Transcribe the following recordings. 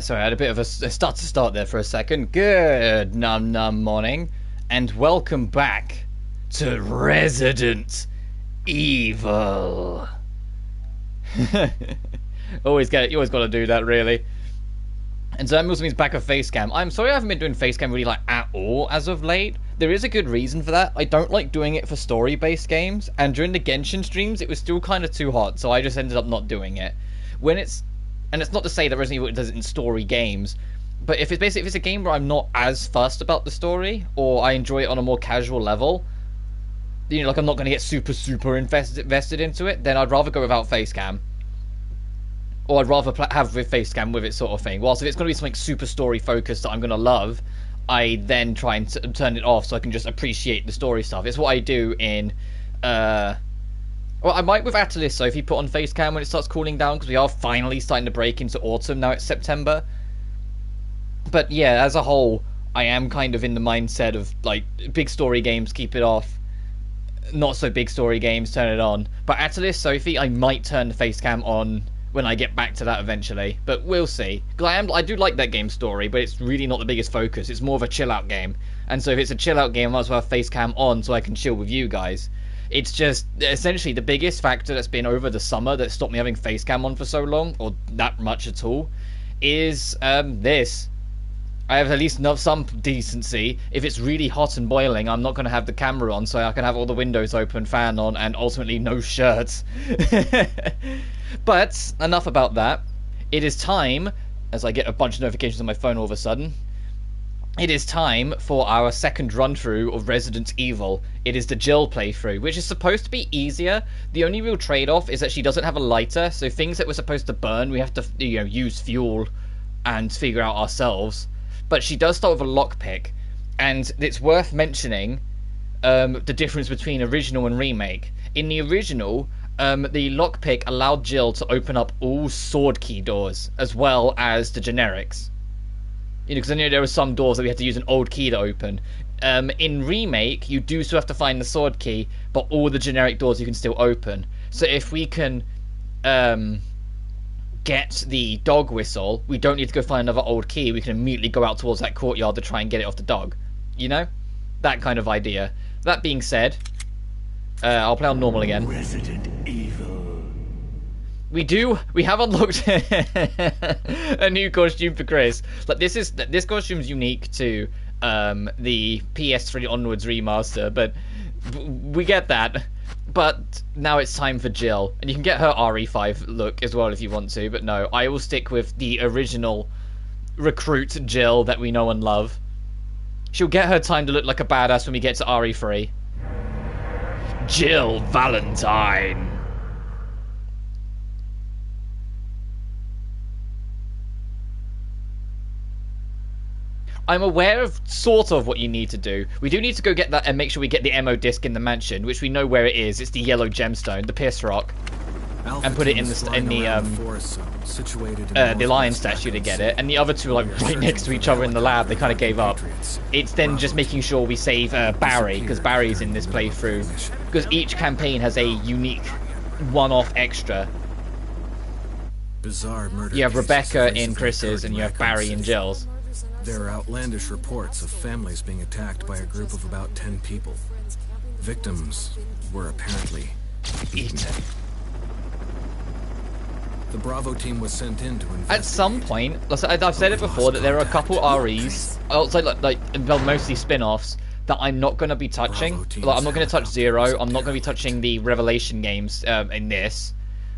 Sorry, I had a bit of a start there for a second. Good num morning, and welcome back to Resident Evil. You always got to do that, really. And so that also means back of Facecam. I'm sorry I haven't been doing Facecam really at all as of late. There is a good reason for that. I don't like doing it for story-based games, and during the Genshin streams it was still kind of too hot, so I just ended up not doing it. And it's not to say that Resident Evil does it in story games, but if it's a game where I'm not as fussed about the story, or I enjoy it on a more casual level, like I'm not going to get super invested into it, then I'd rather go without Facecam. Or I'd rather have with Facecam with it, sort of thing. Whilst if it's going to be something super story focused that I'm going to love, I then try and turn it off so I can just appreciate the story stuff. It's what I do in well, I might with Atlas, so if you put on Facecam when it starts cooling down, because we are finally starting to break into autumn, now it's September. But yeah, as a whole, I am kind of in the mindset of, like, big story games, keep it off. Not so big story games, turn it on. But Atlas, Sophie, I might turn the Facecam on when I get back to that eventually. But we'll see. I do like that game's story, but it's really not the biggest focus. It's more of a chill-out game. And so if it's a chill-out game, I might as well have Facecam on so I can chill with you guys. It's just, essentially, the biggest factor that's been over the summer that stopped me having Facecam on for so long, or that much at all, is this. I have at least some decency. If it's really hot and boiling, I'm not going to have the camera on, so I can have all the windows open, fan on, and ultimately no shirts. But, enough about that. It is time, as I get a bunch of notifications on my phone all of a sudden, it is time for our second run-through of Resident Evil. It is the Jill playthrough, which is supposed to be easier. The only real trade-off is that she doesn't have a lighter, so things that we're supposed to burn, we have to, use fuel and figure out ourselves. But she does start with a lockpick, and it's worth mentioning the difference between original and remake. In the original, the lockpick allowed Jill to open up all sword key doors, as well as the generics. Because I know there were some doors that we had to use an old key to open. In Remake, you do still have to find the sword key, but all the generic doors you can still open. So if we can get the dog whistle, we don't need to go find another old key. We can immediately go out towards that courtyard to try and get it off the dog. That kind of idea. That being said, I'll play on normal again. Resident Evil. We have unlocked a new costume for Chris. Like, this costume's unique to the PS3 onwards remaster, but we get that. But now it's time for Jill, and you can get her RE5 look as well if you want to, but no, I will stick with the original recruit Jill that we know and love. She'll get her time to look like a badass when we get to RE3. Jill Valentine. I'm aware of sort of what you need to do. We do need to go get that and make sure we get the ammo disc in the mansion, which we know where it is. It's the yellow gemstone, the Pierce Rock, and put it in the lion statue to get it. And the other two are like right next to each other in the lab. They kind of gave up. It's then just making sure we save Barry, because Barry's in this playthrough. Because each campaign has a unique one-off extra. You have Rebecca in Chris's, and you have Barry in Jill's. There are outlandish reports of families being attacked by a group of about 10 people. Victims were apparently eaten. The Bravo team was sent in to investigate. At some point, I've said it before, that there are a couple REs, outside mostly spin-offs, that I'm not going to be touching. Like, I'm not going to touch Zero. I'm not going to be touching the Revelation games in this.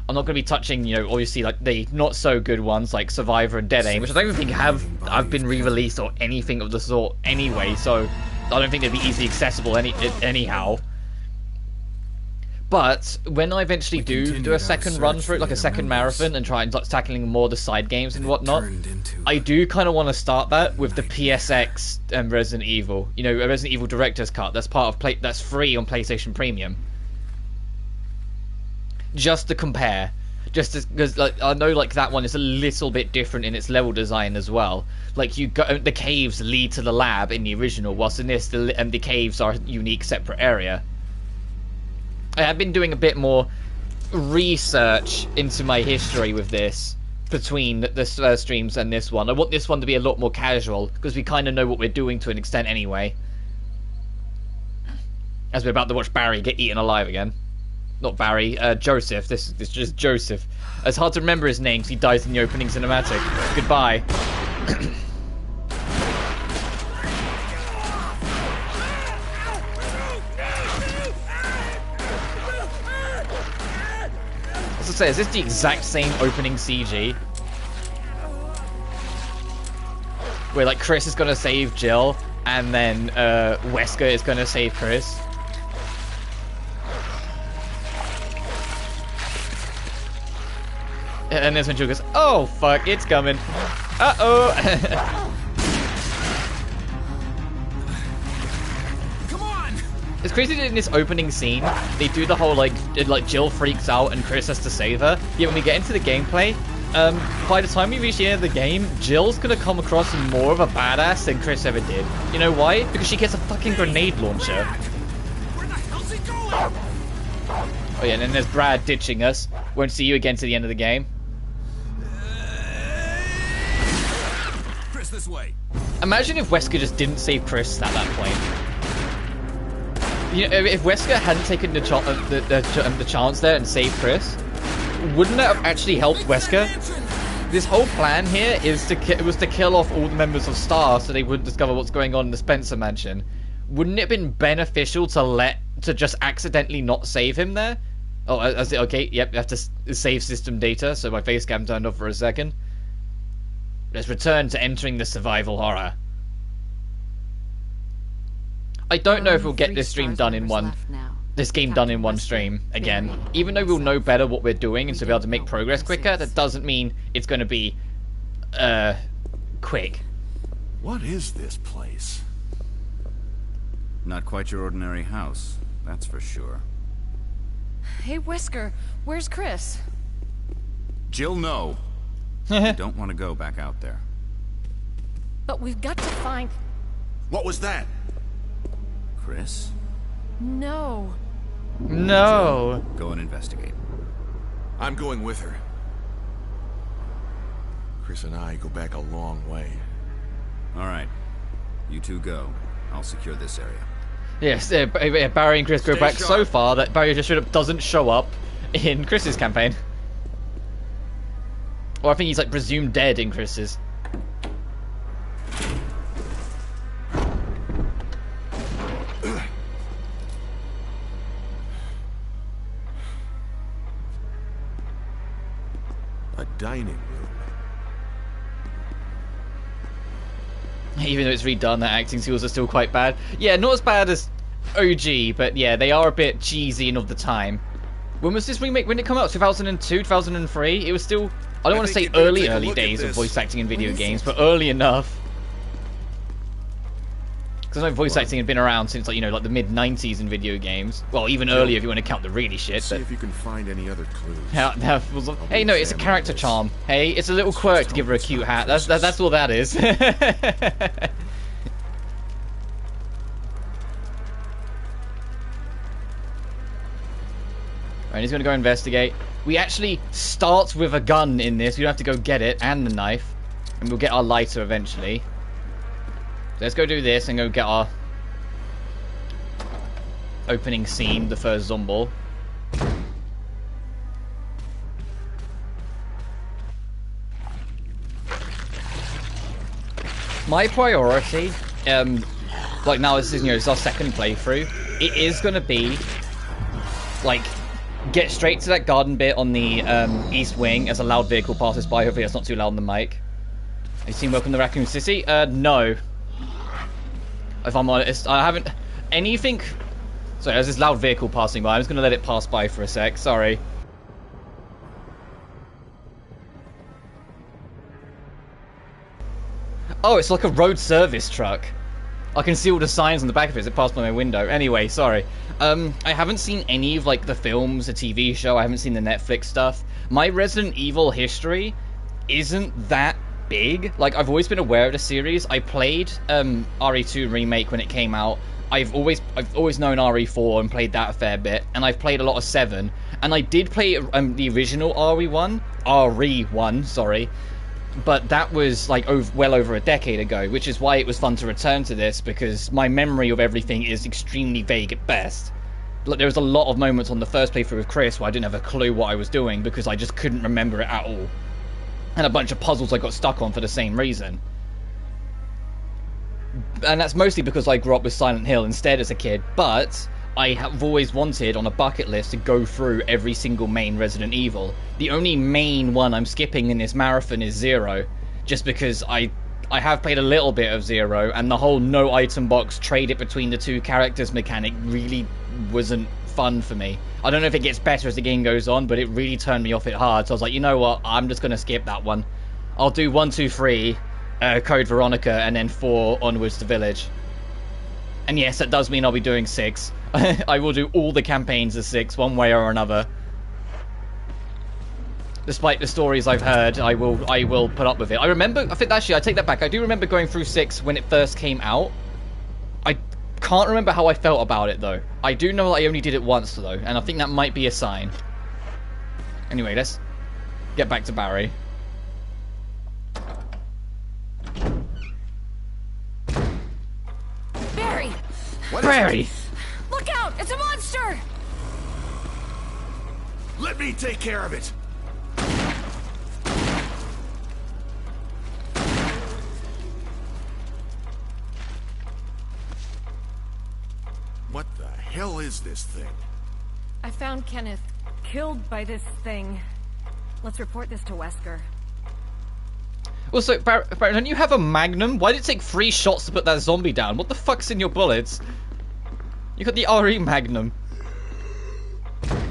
I'm not going to be touching, obviously, like, the not-so-good ones, like Survivor and Dead Aim, which I don't even think have been re-released or anything of the sort anyway, so I don't think they'd be easily accessible anyhow. But when I eventually do a second run for it, like a second marathon, and try and start tackling more of the side games and whatnot, I do kind of want to start that with the PSX and Resident Evil. A Resident Evil Director's Cut. That's that's free on PlayStation Premium. Just to compare, because I know that one is a little bit different in its level design as well. Like, the caves lead to the lab in the original, whilst in this the caves are a unique separate area. I have been doing a bit more research into my history with this between this streams and this one. I want this one to be a lot more casual, because we kind of know what we're doing to an extent anyway. As we're about to watch Barry get eaten alive again. Not Barry, Joseph. This is just Joseph. It's hard to remember his name because he dies in the opening cinematic. Goodbye. As I say, is this the exact same opening CG? Where like Chris is gonna save Jill, and then Wesker is gonna save Chris. And this one Jill goes, oh fuck, it's coming. Uh-oh. Come on! It's crazy that in this opening scene, they do the whole like Jill freaks out and Chris has to save her. Yeah, when we get into the gameplay, by the time we reach the end of the game, Jill's gonna come across more of a badass than Chris ever did. You know why? Because she gets a fucking grenade launcher. Where the hell's he going? Oh yeah, and then there's Brad ditching us. Won't see you again to the end of the game. Chris, this way. Imagine if Wesker just didn't save Chris at that point. You know, if Wesker hadn't taken the chance there and saved Chris, wouldn't that have actually helped Wesker? This whole plan here is to kill off all the members of Star so they wouldn't discover what's going on in the Spencer mansion. Wouldn't it have been beneficial to just accidentally not save him there? Oh, okay, yep, you have to save system data, so my face cam turned off for a second. Let's return to entering the survival horror. I don't know if we'll get this stream done in one... This game done in one stream, again. Even though we'll know better what we're doing and so be able to make progress quicker, that doesn't mean it's going to be, quick. What is this place? Not quite your ordinary house, that's for sure. Hey, Wesker, where's Chris? Jill, no. You don't want to go back out there. But we've got to find... What was that? Chris? No. No. Go and investigate. I'm going with her. Chris and I go back a long way. All right. You two go. I'll secure this area. Yes, Barry and Chris go Stay back sharp. so far that Barry just straight up doesn't show up in Chris's campaign. Or I think he's like presumed dead in Chris's. A dining room. Even though it's redone, the acting skills are still quite bad. Yeah, not as bad as OG, but yeah, they are a bit cheesy and of the time. When was this remake? When did it come out? 2002, 2003? It was still... I don't want to say think you'd better early take a look at days of this. voice acting in video games, but early enough. Because I know voice acting had been around since, like, you know, like the mid-90s in video games. Well, even earlier if you want to count the really shit. See But if you can find any other clues. hey, no, it's a character charm. Hey, it's a little quirk to give her a cute hat. That's all that is. Right, he's gonna go investigate. We actually start with a gun in this. We don't have to go get it, and the knife. And we'll get our lighter eventually. So let's go do this and go get our opening scene, the first zombie. My priority, like now this is, you know, it's our second playthrough. It is gonna be like get straight to that garden bit on the east wing as a loud vehicle passes by. Hopefully that's not too loud on the mic. Have you seen Welcome to Raccoon City? No. If I'm honest, I haven't... Anything... Sorry, there's this loud vehicle passing by. I'm just going to let it pass by for a sec. Sorry. Oh, it's like a road service truck. I can see all the signs on the back of it as it passed by my window. Anyway, sorry. I haven't seen any of, like, the films, the TV show. I haven't seen the Netflix stuff. My Resident Evil history isn't that big. Like, I've always been aware of the series. I played RE2 Remake when it came out. I've always known RE4 and played that a fair bit. And I've played a lot of 7. And I did play the original RE1. RE1, sorry. But that was like well over a decade ago, which is why it was fun to return to this, because my memory of everything is extremely vague at best. Like, there was a lot of moments on the first playthrough with Chris where I didn't have a clue what I was doing because I just couldn't remember it at all. And a bunch of puzzles I got stuck on for the same reason. And that's mostly because I grew up with Silent Hill instead as a kid, but I have always wanted on a bucket list to go through every single main Resident Evil. The only main one I'm skipping in this marathon is Zero, just because I have played a little bit of Zero, and the whole no item box, trade it between the two characters mechanic really wasn't fun for me. I don't know if it gets better as the game goes on, but it really turned me off it hard, so I was like, you know what, I'm just going to skip that one. I'll do 1, 2, 3, Code Veronica, and then 4 onwards to Village. And yes, that does mean I'll be doing 6. I will do all the campaigns as 6, one way or another. Despite the stories I've heard, I will put up with it. I think actually, I take that back. I do remember going through 6 when it first came out. I can't remember how I felt about it, though. I do know that I only did it once, though, and I think that might be a sign. Anyway, let's get back to Barry. Barry! Barry! Look out! It's a monster! Let me take care of it. What the hell is this thing? I found Kenneth killed by this thing. Let's report this to Wesker. Also, Barry, don't you have a Magnum? Why did it take 3 shots to put that zombie down? What the fuck's in your bullets? You got the RE Magnum.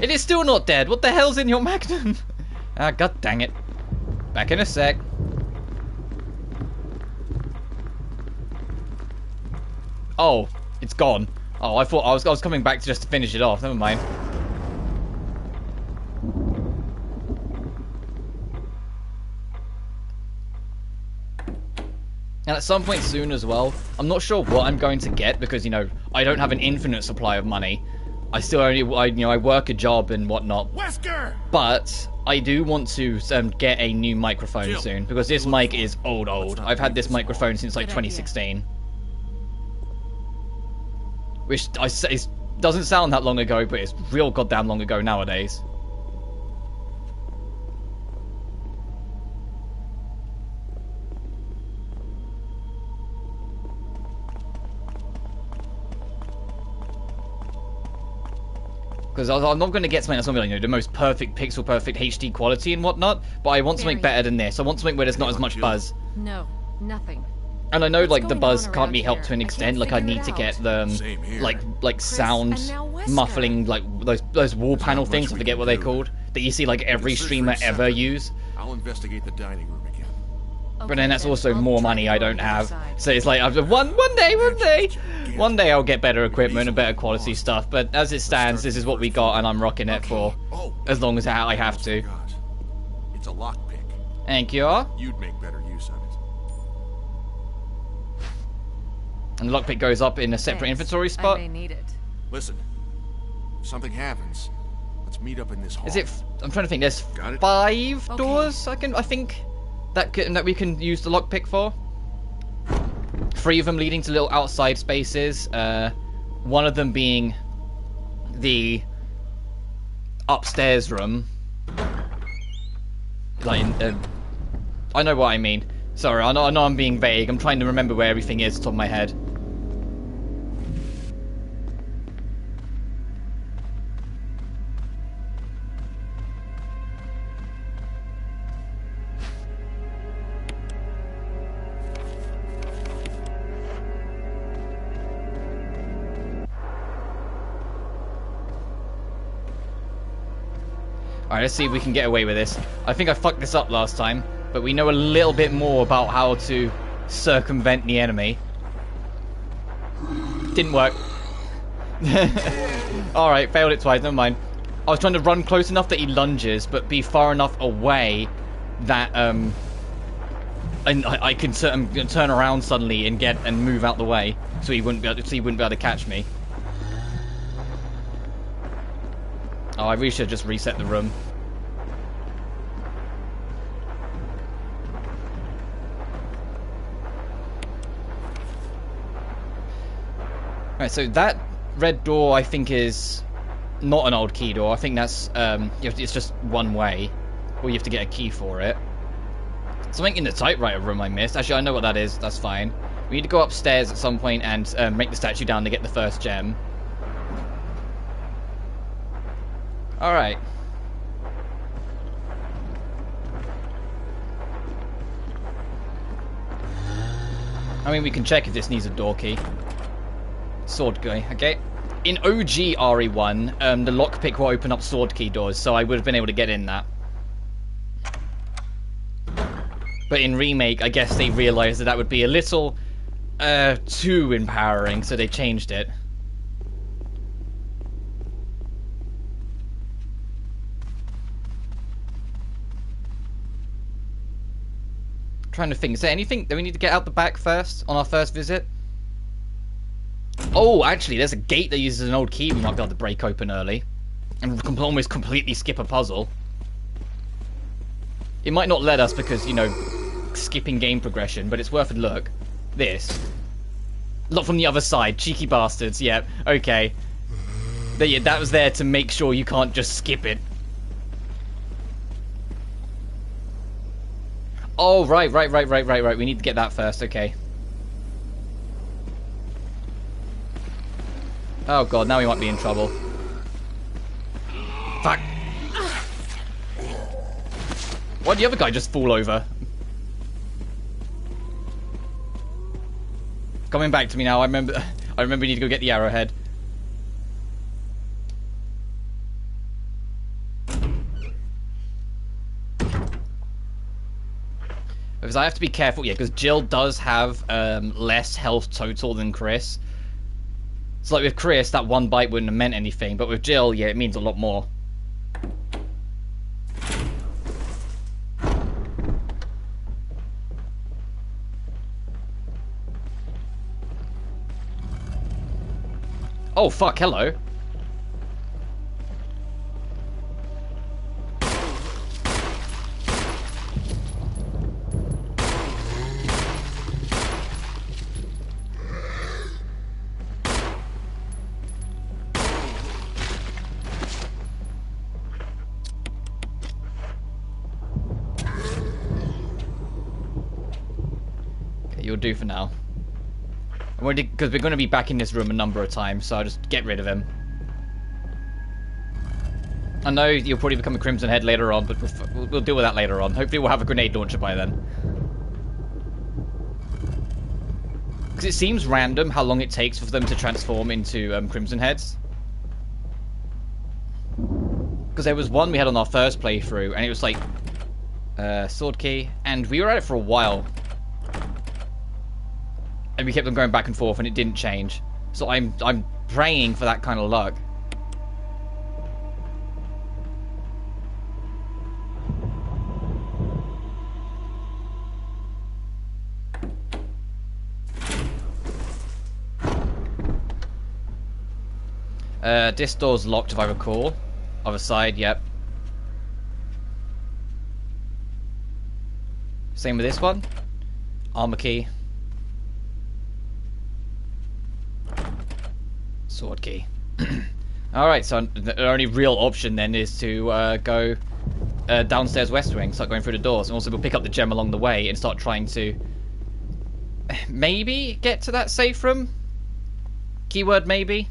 It is still not dead. What the hell's in your Magnum? Ah, god dang it. Back in a sec. Oh, it's gone. Oh, I thought I was coming back just to finish it off. Never mind. And at some point soon as well, I'm not sure what I'm going to get because, you know, I don't have an infinite supply of money. I still only, I work a job and whatnot. Wesker! But I do want to get a new microphone soon because this mic is old. I've had this microphone since like 2016. Which it doesn't sound that long ago, but it's real goddamn long ago nowadays. Because I'm not going to get something that's going to be like, you know, the most perfect, pixel perfect HD quality and whatnot, but I want something better than this. I want something where there's not as much buzz. No, nothing. And I know, like, the buzz going on can't be around helped to an here? I extent. can't Like, I figure need it to out. get the, Same here. like sound and now Wesker. muffling, like, those wall panel much things. I we forget can what they're do. called. That you see, like, every Search for streamer it ever separate. use. I'll investigate the dining room again. But then that's also I'll more try money to I go on don't the have. outside. So it's like, one day I'll get better equipment and better quality stuff. But as it stands, this is what we got, and I'm rocking it for as long as I have to. Forgot. It's a lockpick. Thank you. You'd make better use of it. And the lockpick goes up in a separate Thanks. inventory I spot. may need it. Listen, if something happens, let's meet up in this hall. Is it? I'm trying to think. There's Got it? 5 Okay. doors. I think that we can use the lockpick for. 3 of them leading to little outside spaces. One of them being the upstairs room. Like, I know what I mean. Sorry, I know I'm being vague. I'm trying to remember where everything is, top of my head. Alright, let's see if we can get away with this. I think I fucked this up last time, but we know a little bit more about how to circumvent the enemy. Didn't work. Alright, failed it twice, never mind. I was trying to run close enough that he lunges, but be far enough away that, and I can turn around suddenly and move out the way, so he wouldn't be able to catch me. Oh, I really should have just reset the room. Right, so that red door I think is not an old key door. I think that's it's just one way, or you have to get a key for it. Something in the typewriter room I missed. Actually, I know what that is. That's fine. We need to go upstairs at some point and make the statue down to get the first gem. Alright. I mean, we can check if this needs a door key. Sword key, okay. In OG RE1, the lockpick will open up sword key doors, so I would have been able to get in that. But in Remake, I guess they realized that that would be a little too empowering, so they changed it. Trying to think, is there anything that we need to get out the back first on our first visit? Oh, actually, there's a gate that uses an old key we might be able to break open early. And we can almost completely skip a puzzle. It might not let us because, you know, skipping game progression, but it's worth a look. This. Look from the other side, cheeky bastards, yep, okay. Yeah, that was there to make sure you can't just skip it. Oh, right. We need to get that first, okay. Oh god, now we might be in trouble. Fuck. Why'd the other guy just fall over? Coming back to me now, I remember we need to go get the arrowhead. Because I have to be careful, yeah, because Jill does have less health total than Chris. So like with Chris, that one bite wouldn't have meant anything, but with Jill, yeah, it means a lot more. Oh fuck, hello. You'll do for now. Because we're going to be back in this room a number of times, so I'll just get rid of him. I know you'll probably become a Crimson Head later on, but we'll deal with that later on. Hopefully we'll have a grenade launcher by then. Because it seems random how long it takes for them to transform into Crimson Heads. Because there was one we had on our first playthrough, and it was like... sword key, and we were at it for a while. And we kept on going back and forth, and it didn't change. So I'm praying for that kind of luck. This door's locked, if I recall. Other side, yep. Same with this one. Armor key. Sword key. Alright, so the only real option then is to go downstairs west wing, start going through the doors, and also we'll pick up the gem along the way and start trying to maybe get to that safe room? Keyword maybe?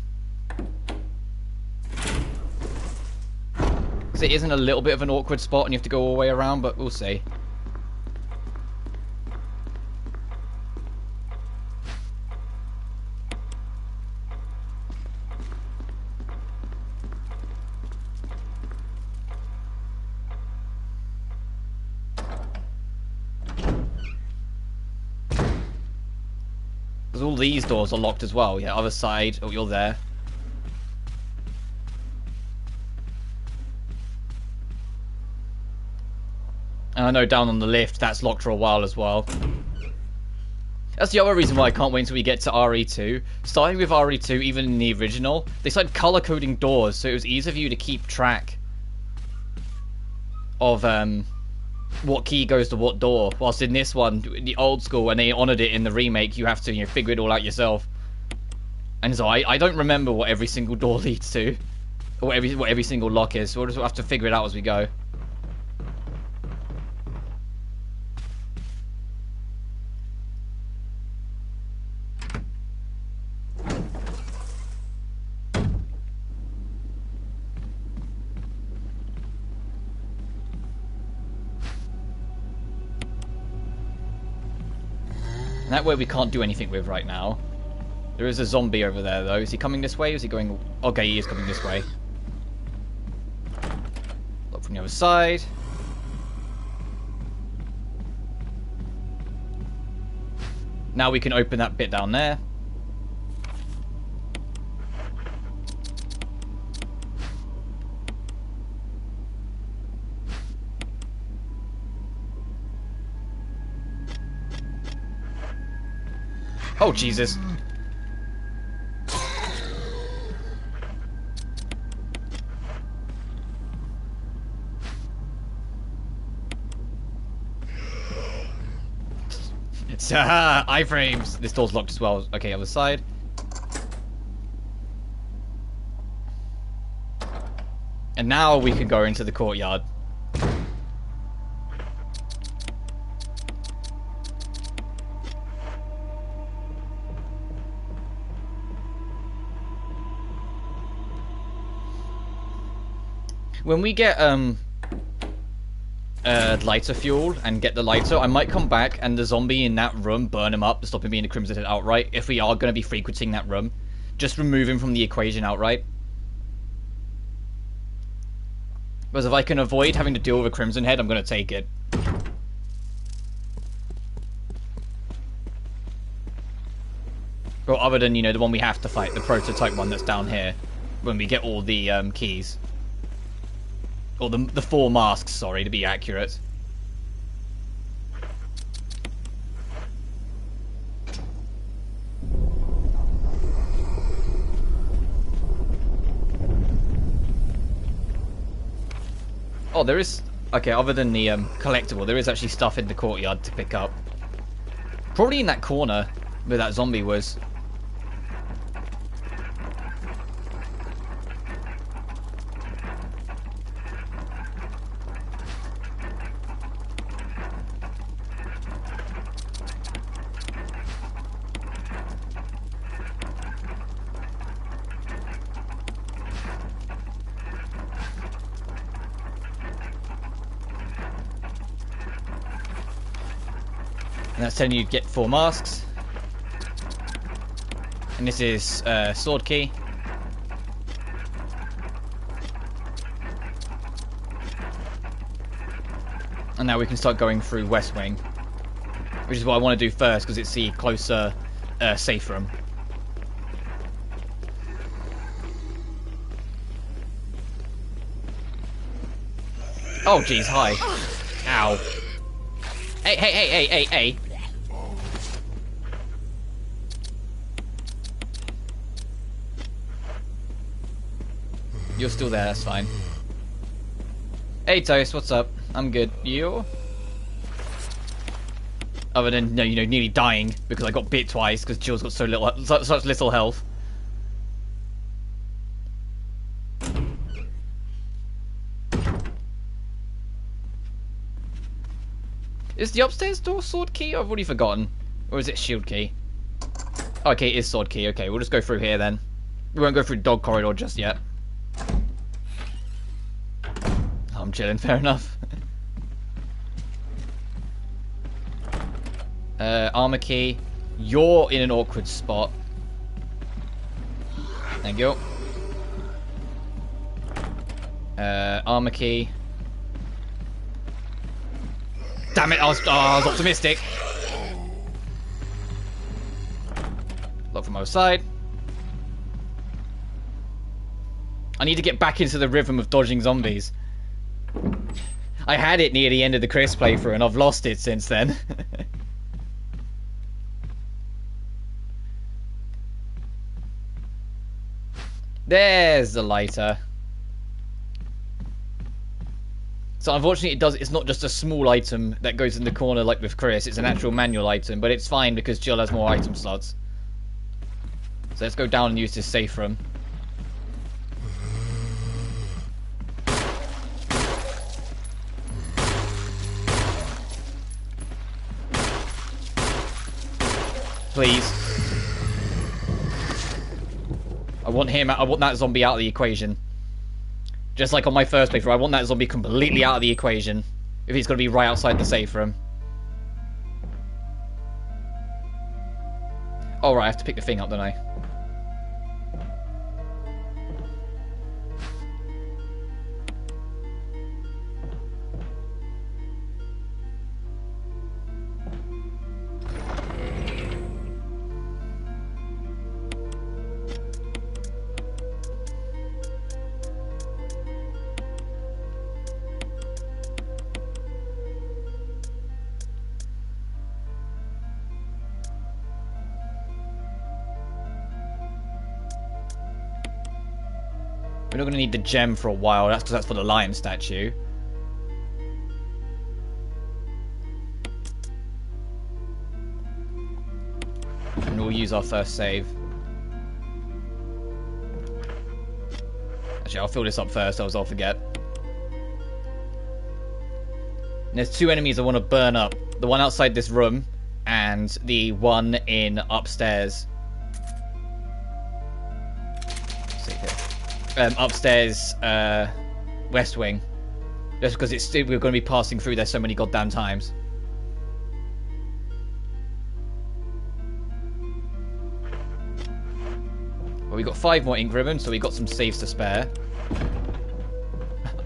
Because it isn't a little bit of an awkward spot and you have to go all the way around, but we'll see. All these doors are locked as well. Yeah, other side. Oh, you're there. And I know down on the lift, that's locked for a while as well. That's the other reason why I can't wait until we get to RE2. Starting with RE2, even in the original, they started color-coding doors, so it was easier for you to keep track of what key goes to what door. Whilst in this one, the old school, when they honoured it in the remake, you have to figure it all out yourself. And so I don't remember what every single door leads to. Or what every single lock is. So we'll just have to figure it out as we go. That way we can't do anything with right now. There is a zombie over there though. Is he coming this way? Is he going... Okay, he is coming this way. Look from the other side. Now we can open that bit down there. Oh, Jesus. Iframes. This door's locked as well. Okay, other side. And now we can go into the courtyard. When we get lighter fuel and get the lighter, I might come back and the zombie in that room, burn him up to stop him being a Crimson Head outright. If we are going to be frequenting that room, just remove him from the equation outright. Because if I can avoid having to deal with a Crimson Head, I'm going to take it. Well, other than, you know, the one we have to fight, the prototype one that's down here, when we get all the keys. Or the 4 masks, sorry, to be accurate. Oh, there is... Okay, other than the collectible, there is actually stuff in the courtyard to pick up. Probably in that corner where that zombie was. And that's telling you to get 4 masks. And this is sword key. And now we can start going through West Wing. Which is what I want to do first, because it's the closer, safe room. Oh, jeez, hi. Ow. Hey, hey, hey, hey, hey, hey. You're still there, that's fine. Hey, Toast, what's up? I'm good. You? Other than, you know, nearly dying because I got bit twice because Jill's got so little, such little health. Is the upstairs door sword key? I've already forgotten. Or is it shield key? Okay, it is sword key. Okay, we'll just go through here then. We won't go through dog corridor just yet. I'm chilling, fair enough. Armor key. You're in an awkward spot. Thank you. Armor key. Damn it, I was optimistic. Look from our side. I need to get back into the rhythm of dodging zombies. I had it near the end of the Chris playthrough and I've lost it since then. There's the lighter. So unfortunately it's not just a small item that goes in the corner like with Chris, it's an actual manual item, but it's fine because Jill has more item slots. So let's go down and use this safe room. Please. I want him. I want that zombie out of the equation. Just like on my first playthrough, I want that zombie completely out of the equation. If he's going to be right outside the safe room. Oh, right, I have to pick the thing up, don't I? We're not going to need the gem for a while. That's because that's for the lion statue. And we'll use our first save. Actually, I'll fill this up first, else I'll forget. And there's two enemies I want to burn up. The one outside this room, and the one in upstairs. Upstairs, West Wing. Just because we're going to be passing through there so many goddamn times. Well, we got 5 more ink ribbons, so we got some saves to spare.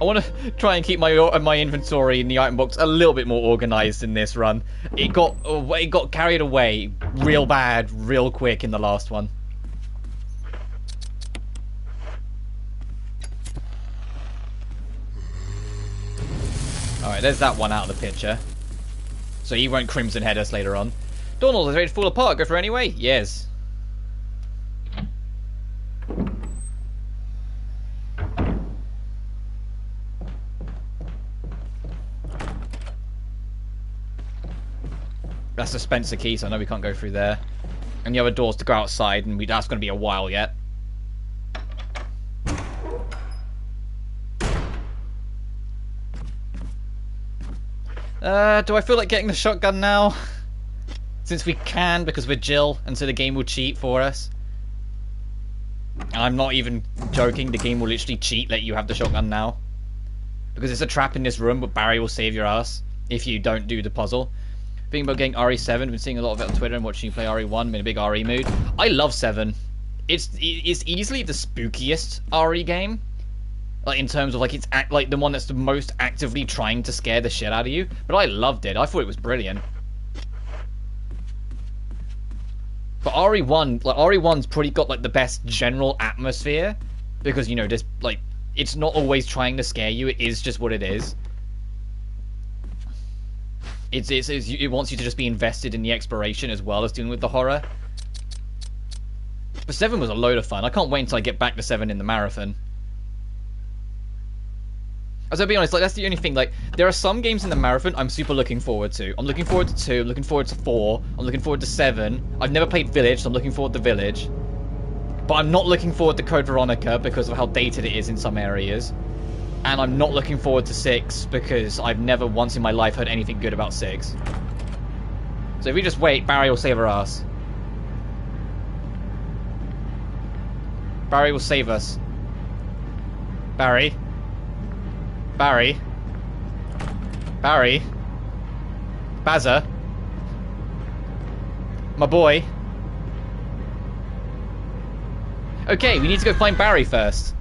I want to try and keep my inventory in the item box a little bit more organized in this run. It got carried away real bad, real quick in the last one. Alright, there's that one out of the picture. So he won't crimson head us later on. Donald is ready to fall apart. Go for it anyway? Yes. That's the Spencer key, so I know we can't go through there. And the other door's to go outside, and that's going to be a while yet. Do I feel like getting the shotgun now? Since we can, because we're Jill, and so the game will cheat for us. And I'm not even joking, the game will literally cheat, let you have the shotgun now. Because it's a trap in this room, but Barry will save your ass if you don't do the puzzle. Thinking about getting RE7, been seeing a lot of it on Twitter and watching you play RE1, been in a big RE mood. I love 7. It's easily the spookiest RE game. Like, in terms of, like, it's like the one that's the most actively trying to scare the shit out of you. But I loved it. I thought it was brilliant. But RE1, like, RE1's pretty got, like, the best general atmosphere. Because, you know, there's, like, it's not always trying to scare you. It is just what it is. It wants you to just be invested in the exploration as well as dealing with the horror. But 7 was a load of fun. I can't wait until I get back to 7 in the marathon. As I'll be honest, like, that's the only thing, like, there are some games in the marathon I'm super looking forward to. I'm looking forward to 2, I'm looking forward to 4, I'm looking forward to 7. I've never played Village, so I'm looking forward to Village. But I'm not looking forward to Code Veronica because of how dated it is in some areas. And I'm not looking forward to 6 because I've never once in my life heard anything good about 6. So if we just wait, Barry will save our ass. Barry will save us. Barry. Barry. Barry. Bazza. My boy. Okay, we need to go find Barry first.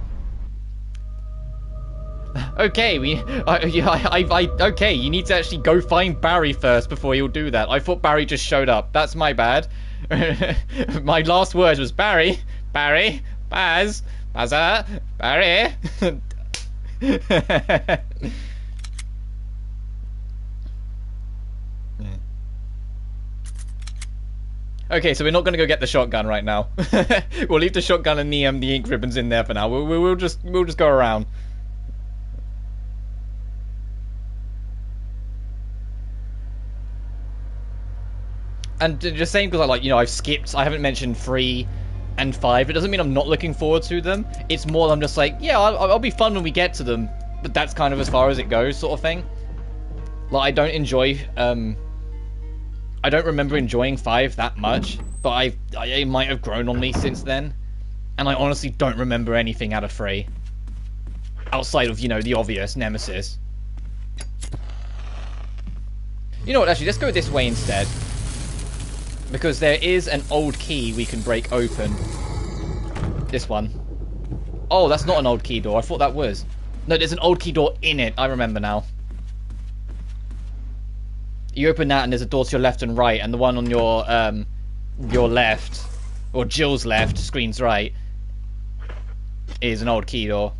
Okay, okay, you need to actually go find Barry first before you'll do that. I thought Barry just showed up. That's my bad. My last words was Barry, Barry, Baz, Bazza, Barry. Okay, so we're not going to go get the shotgun right now. We'll leave the shotgun and the ink ribbons in there for now. We'll just go around. And just saying because I haven't mentioned 3 and 5. It doesn't mean I'm not looking forward to them. It's more I'm just like, yeah, I'll be fun when we get to them, but that's kind of as far as it goes, sort of thing. Like, I don't enjoy, I don't remember enjoying 5 that much, but I might have grown on me since then, and I honestly don't remember anything out of 3. Outside of, you know, the obvious Nemesis. You know what, actually, let's go this way instead. Because there is an old key we can break open. This one. Oh, that's not an old key door. I thought that was. No, there's an old key door in it. I remember now. You open that and there's a door to your left and right, and the one on your left, or Jill's left, screen's right, is an old key door.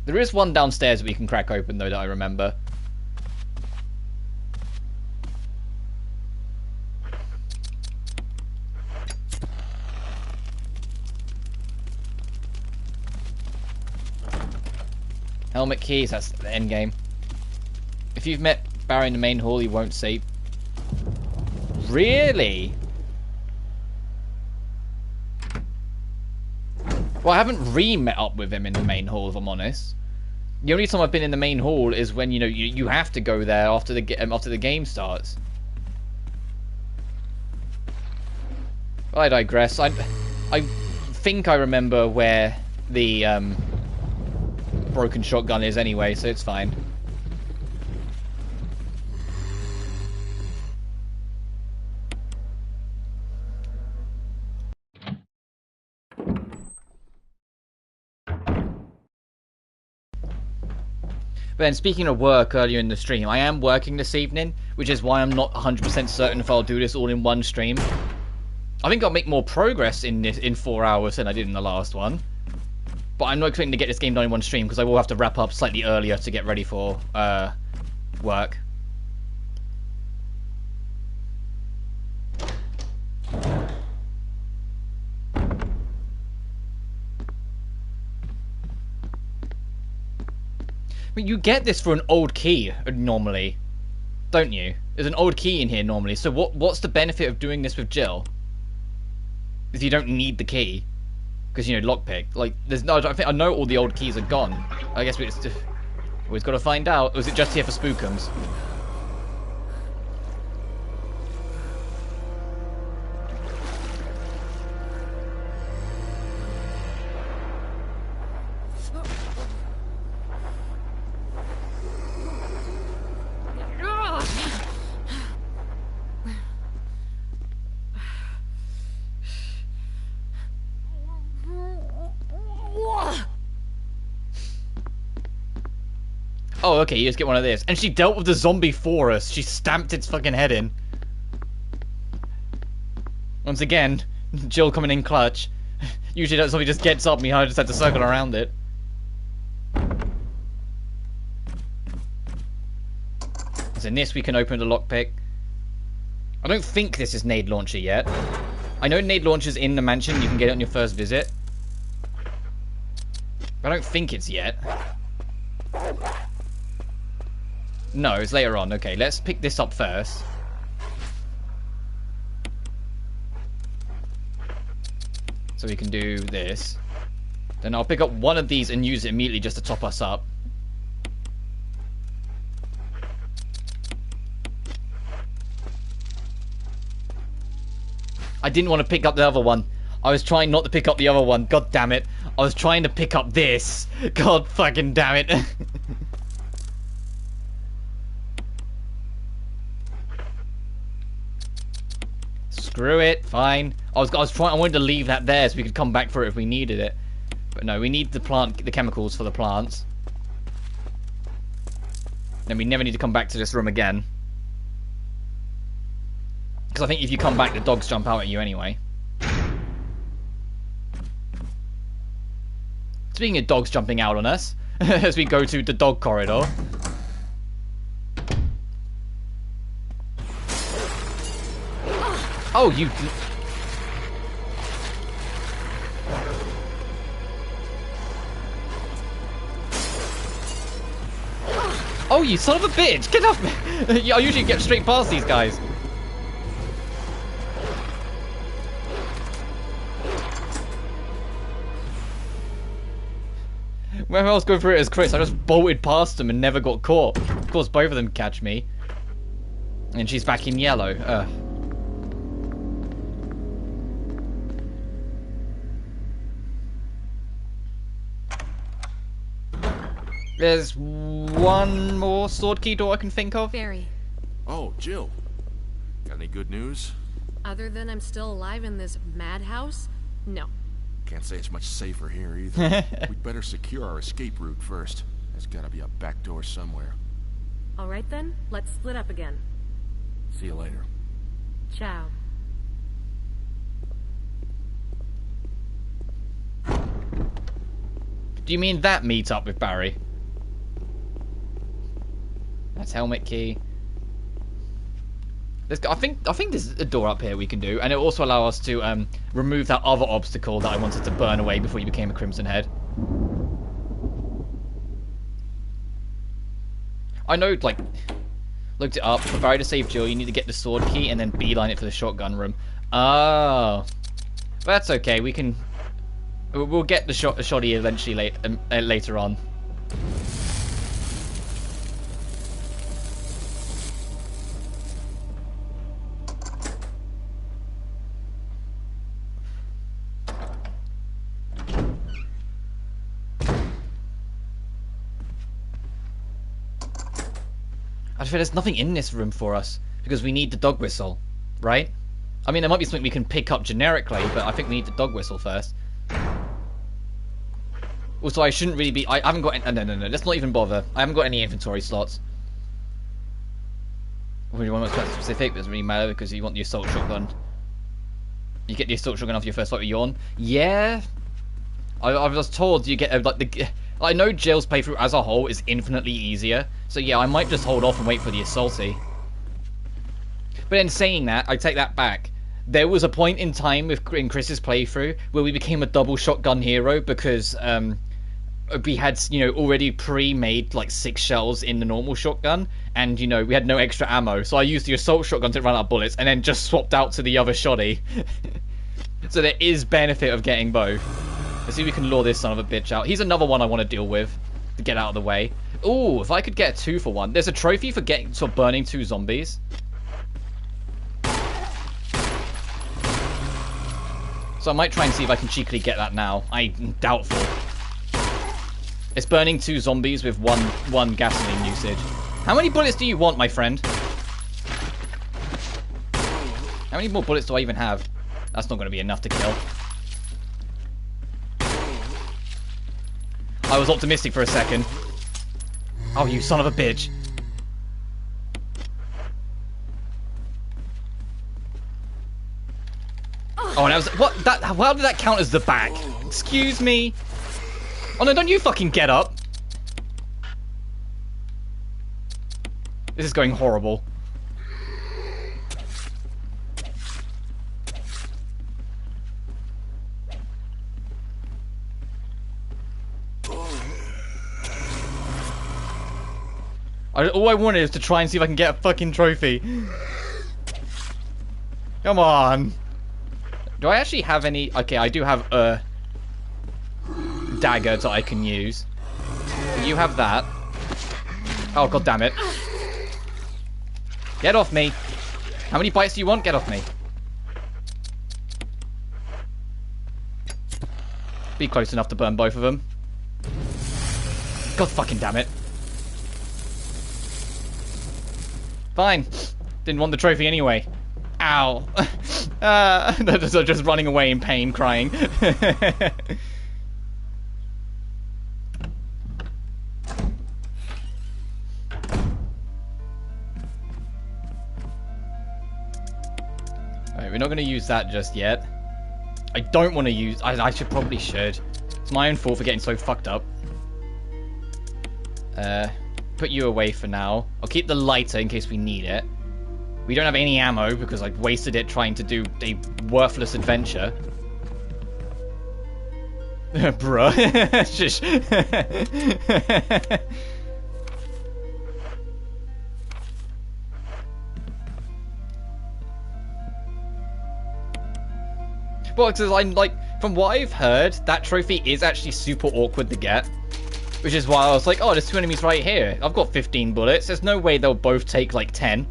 There is one downstairs that we can crack open, though, that I remember. Helmet keys, that's the end game. If you've met Barry in the main hall, he won't say... Really? Well, I haven't re-met up with him in the main hall, if I'm honest. The only time I've been in the main hall is when, you know, you have to go there after the game starts. But I digress. I think I remember where the broken shotgun is anyway, so it's fine. But then, speaking of work earlier in the stream, I am working this evening, which is why I'm not 100% certain if I'll do this all in one stream. I think I'll make more progress in this in 4 hours than I did in the last one. But I'm not expecting to get this game done in one stream, because I will have to wrap up slightly earlier to get ready for work. I mean, you get this for an old key, normally. Don't you? There's an old key in here, normally. So what's the benefit of doing this with Jill? If you don't need the key. Because, you know, lockpick. Like, there's no... I know all the old keys are gone. I guess we've got to find out. Or is it just here for spookums? Oh, okay, you just get one of this. And she dealt with the zombie for us. She stamped its fucking head in. Once again, Jill coming in clutch. Usually that zombie just gets up, me, I just had to circle around it. So in this we can open the lockpick. I don't think this is nade launcher yet. I know nade launcher's in the mansion, you can get it on your first visit. I don't think it's yet. No, it's later on. Okay, let's pick this up first. So we can do this. Then I'll pick up one of these and use it immediately just to top us up. I didn't want to pick up the other one. I was trying not to pick up the other one. God damn it. I was trying to pick up this. God fucking damn it. Screw it, fine. I wanted to leave that there so we could come back for it if we needed it. But no, we need the chemicals for the plants. Then we never need to come back to this room again. Because I think if you come back, the dogs jump out at you anyway. Speaking of dogs jumping out on us, as we go to the dog corridor. Oh, you... Oh, you son of a bitch! Get off me! I usually get straight past these guys. When I was going through it as Chris, I just bolted past them and never got caught. Of course, both of them catch me. And she's back in yellow. Ugh. There's one more sword key door I can think of. Barry. Oh, Jill. Got any good news? Other than I'm still alive in this madhouse? No. Can't say it's much safer here either. We'd better secure our escape route first. There's gotta be a back door somewhere. Alright then, let's split up again. See you later. Ciao. Do you mean that meet up with Barry? That's helmet key. I think there's a door up here we can do, and it'll also allow us to remove that other obstacle that I wanted to burn away before you became a Crimson Head. I know, like, looked it up. For Barry to save Jill, you need to get the sword key and then beeline it for the shotgun room. Oh, but that's okay. We can. We'll get the shoddy eventually later on. I feel there's nothing in this room for us because we need the dog whistle, right? I mean, there might be something we can pick up generically, but I think we need the dog whistle first. Also, I shouldn't really be... I haven't got... No, let's not even bother. I haven't got any inventory slots. When you want to be specific, it doesn't really matter because you want the assault shotgun. You get the assault shotgun off your first fight with Yawn. Yeah. I was told you get like the... I know Jill's playthrough as a whole is infinitely easier. So yeah, I might just hold off and wait for the assaulty. But in saying that, I take that back. There was a point in time in Chris's playthrough where we became a double shotgun hero because we had, you know, already pre-made like 6 shells in the normal shotgun, and you know we had no extra ammo. So I used the assault shotgun to run out of bullets, and then just swapped out to the other shoddy. So there is benefit of getting both. Let's see if we can lure this son of a bitch out. He's another one I want to deal with to get out of the way. Ooh, if I could get a 2-for-1. There's a trophy for burning 2 zombies. So I might try and see if I can cheekily get that now. I'm doubtful. It's burning 2 zombies with one gasoline usage. How many bullets do you want, my friend? How many more bullets do I even have? That's not going to be enough to kill. I was optimistic for a second. Oh, you son of a bitch. Oh, and I was... What? How did that count as the back? Excuse me? Oh, no, don't you fucking get up. This is going horrible. All I wanted is to try and see if I can get a fucking trophy. Come on. Do I actually have any... Okay, I do have a dagger that I can use. You have that. Oh, god damn it. Get off me. How many bites do you want? Get off me. Be close enough to burn both of them. God fucking damn it. Fine. Didn't want the trophy anyway. Ow. They're just running away in pain, crying. Alright, we're not going to use that just yet. I don't want to use... I probably should. It's my own fault for getting so fucked up. Put you away for now. I'll keep the lighter in case we need it. We don't have any ammo because I've wasted it trying to do a worthless adventure. Bruh. Shush. Well, because I'm like, from what I've heard, that trophy is actually super awkward to get. Which is why I was like, oh, there's 2 enemies right here. I've got 15 bullets. There's no way they'll both take, like, 10.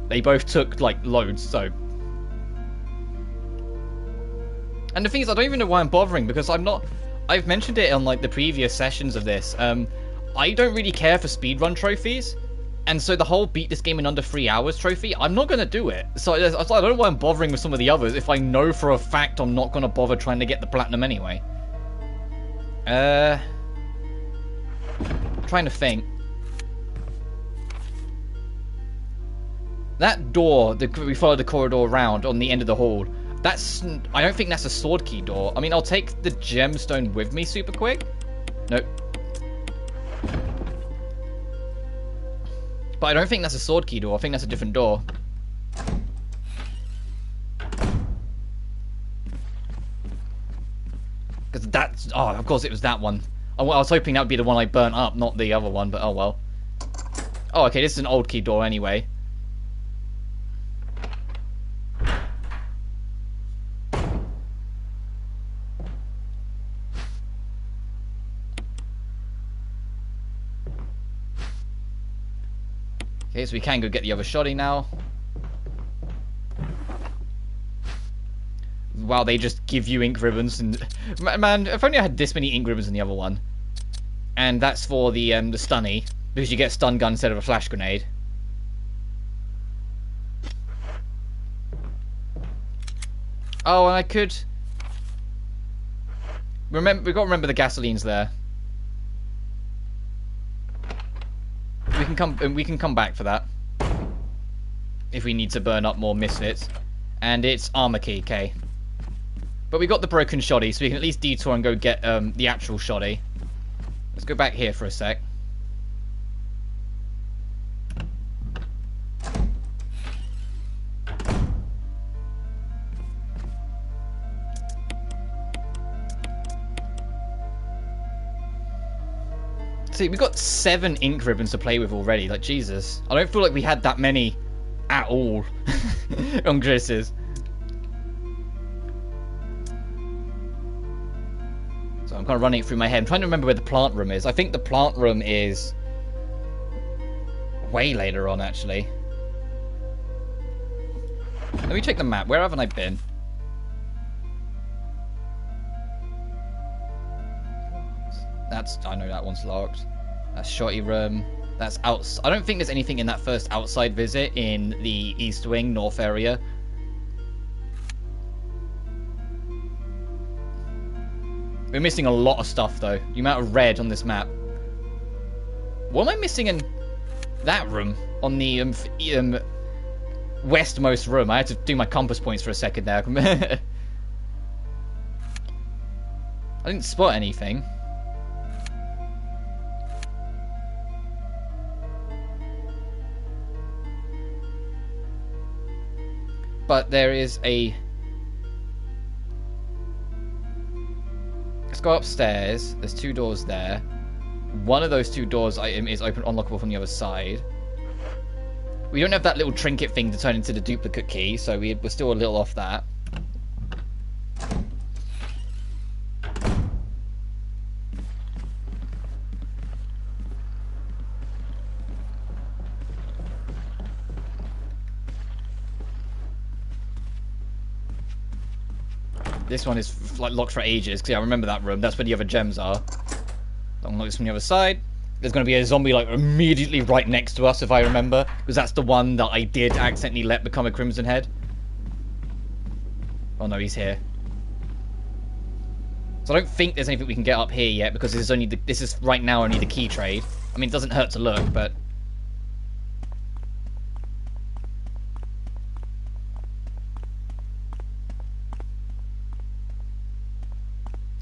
They both took, like, loads, so... And the thing is, I don't even know why I'm bothering, because I'm not... I've mentioned it on, like, the previous sessions of this. I don't really care for speedrun trophies. And so the whole beat this game in under 3 hours trophy, I'm not going to do it. So I don't know why I'm bothering with some of the others if I know for a fact I'm not going to bother trying to get the platinum anyway. Trying to think. That door, we followed the corridor around on the end of the hall. I don't think that's a sword key door. I mean, I'll take the gemstone with me super quick. Nope. But I don't think that's a sword key door. I think that's a different door. Because that's... Oh, of course it was that one. I was hoping that would be the one I burnt up, not the other one, but oh well. Oh, okay, this is an old key door anyway. Okay, so we can go get the other shoddy now. Wow, they just give you ink ribbons, and man, if only I had this many ink ribbons in the other one. And that's for the stunny, because you get a stun gun instead of a flash grenade. Oh, and I could remember. We got to remember the gasoline's there. We can come back for that if we need to burn up more misfits. And it's armor key, okay. But we got the broken shoddy, so we can at least detour and go get the actual shoddy. Let's go back here for a sec. See, we got 7 ink ribbons to play with already. Like, Jesus. I don't feel like we had that many at all on Chris's. So I'm kind of running it through my head. I'm trying to remember where the plant room is. I think the plant room is way later on, actually. Let me check the map. Where haven't I been? I know that one's locked. That's shotty room. That's out. I don't think there's anything in that first outside visit in the East Wing, North area. We're missing a lot of stuff, though. The amount of red on this map. What am I missing in that room? On the westmost room. I had to do my compass points for a second there. I didn't spot anything. But there is a... Let's go upstairs. There's 2 doors there. One of those 2 doors is open, unlockable from the other side. We don't have that little trinket thing to turn into the duplicate key, so we're still a little off that. This one is like locked for ages, because yeah, I remember that room. That's where the other gems are. Unlock this from the other side. There's going to be a zombie like immediately right next to us, if I remember, because that's the one that I did accidentally let become a Crimson Head. Oh no, he's here. So I don't think there's anything we can get up here yet, because this is right now only the key trade. I mean, it doesn't hurt to look, but...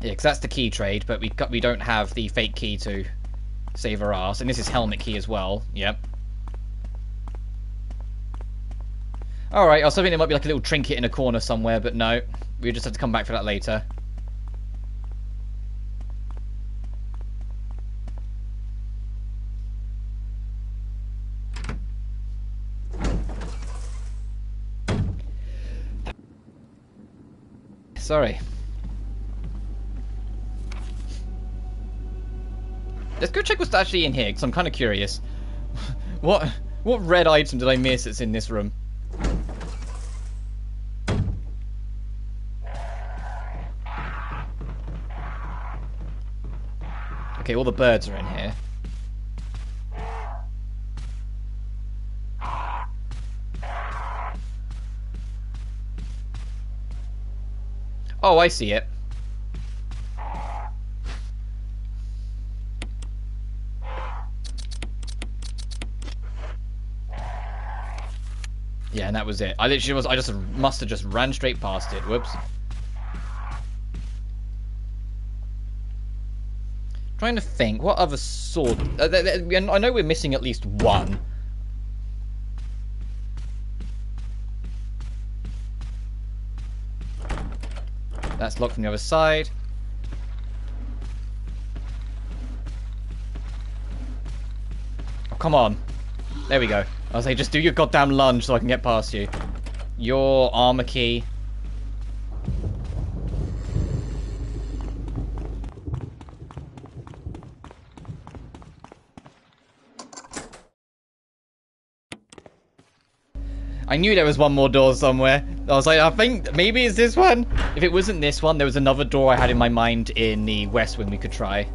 Yeah, because that's the key trade, but we don't have the fake key to save our ass. And this is helmet key as well. Yep. Alright, I was hoping there might be like a little trinket in a corner somewhere, but no. We just have to come back for that later. Let's go check what's actually in here, because I'm kind of curious. What red item did I miss that's in this room? Okay, all the birds are in here. Oh, I see it. Yeah, and that was it. I just must have just ran straight past it. Whoops. Trying to think, what other sword? I know we're missing at least one. That's locked from the other side. Oh, come on. There we go. I was like, just do your goddamn lunge so I can get past you. Your armor key. I knew there was one more door somewhere. I was like, I think maybe it's this one. If it wasn't this one, there was another door I had in my mind in the west wing we could try.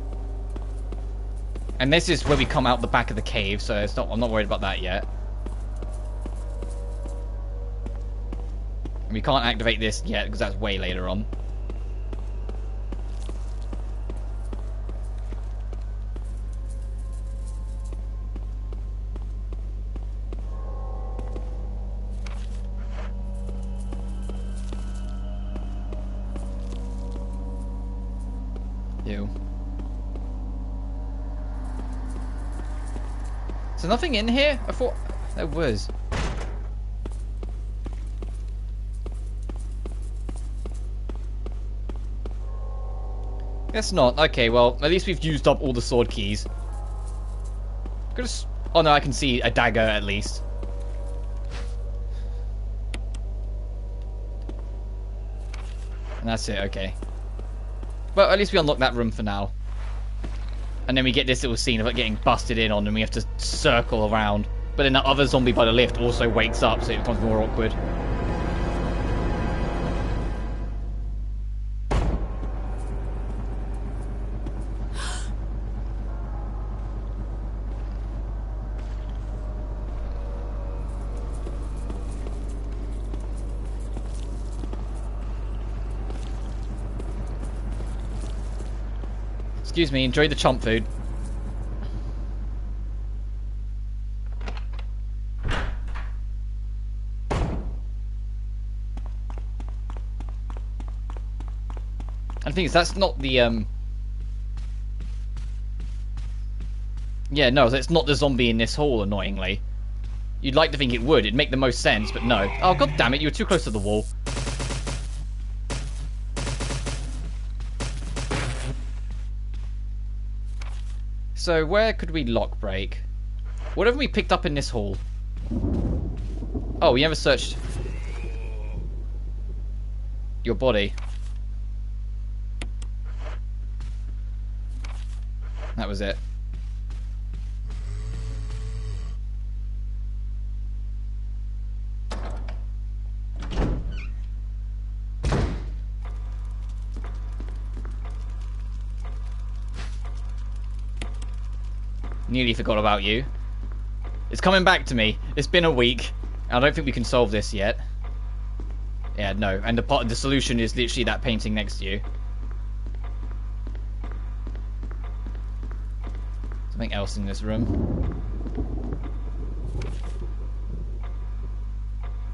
And this is where we come out the back of the cave, so I'm not worried about that yet. And we can't activate this yet because that's way later on. Ew. Is there nothing in here? I thought there was. Guess not. Okay, well, at least we've used up all the sword keys. Oh no, I can see a dagger at least. And that's it, okay. Well, at least we unlock that room for now. And then we get this little scene of it getting busted in on and we have to circle around. But then that other zombie by the lift also wakes up, so it becomes more awkward. Excuse me, enjoy the chomp food. And the thing is, that's not the, yeah, no, it's not the zombie in this hall, annoyingly. You'd like to think it would. It'd make the most sense, but no. Oh, god damn it, you were too close to the wall. So, where could we lock break? What have we picked up in this hall? Oh, we never searched your body. That was it. Nearly forgot about you. It's coming back to me. It's been a week. I don't think we can solve this yet. Yeah, no. And the solution is literally that painting next to you. Something else in this room.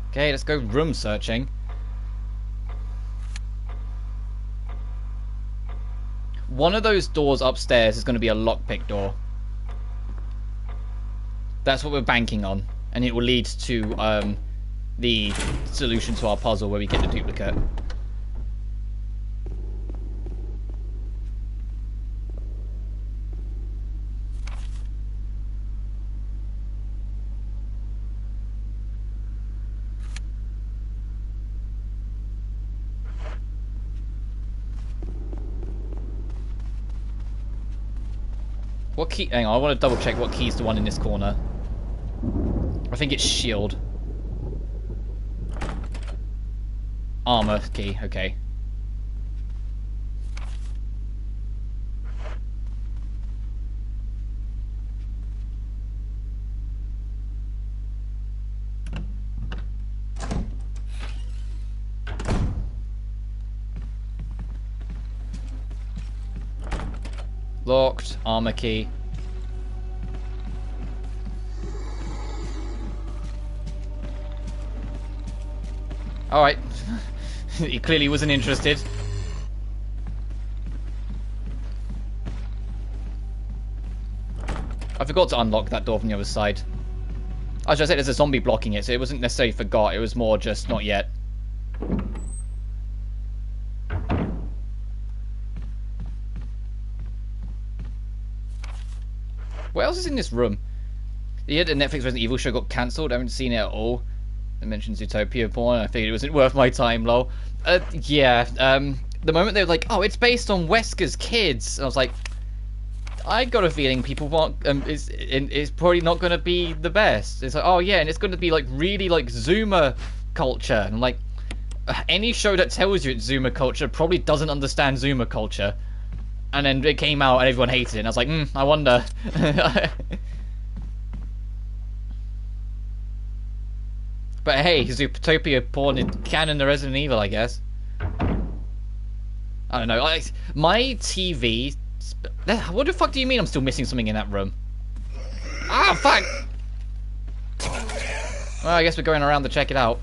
Okay, let's go room searching. One of those doors upstairs is going to be a lockpick door. That's what we're banking on, and it will lead to the solution to our puzzle where we get the duplicate. What key? Hang on, I want to double check what key's the one in this corner. I think it's shield. Armor key, okay. Locked, armor key. Alright. He clearly wasn't interested. I forgot to unlock that door from the other side. As I said, there's a zombie blocking it, so it wasn't necessarily forgot, it was more just not yet. What else is in this room? Yeah, the Netflix Resident Evil show got cancelled. I haven't seen it at all. It mentions Utopia porn. I figured it wasn't worth my time, lol. Yeah. The moment they were like, "Oh, it's based on Wesker's kids," and I was like, I got a feeling people want it's probably not going to be the best. It's like, oh yeah, and it's going to be like really like Zoomer culture. And I'm like, any show that tells you it's Zoomer culture probably doesn't understand Zoomer culture. And then it came out and everyone hated it, and I was like, I wonder. But hey, Zootopia porn is canon to Resident Evil, I guess. I don't know. My TV... What the fuck do you mean I'm still missing something in that room? Ah, fuck! Well, I guess we're going around to check it out.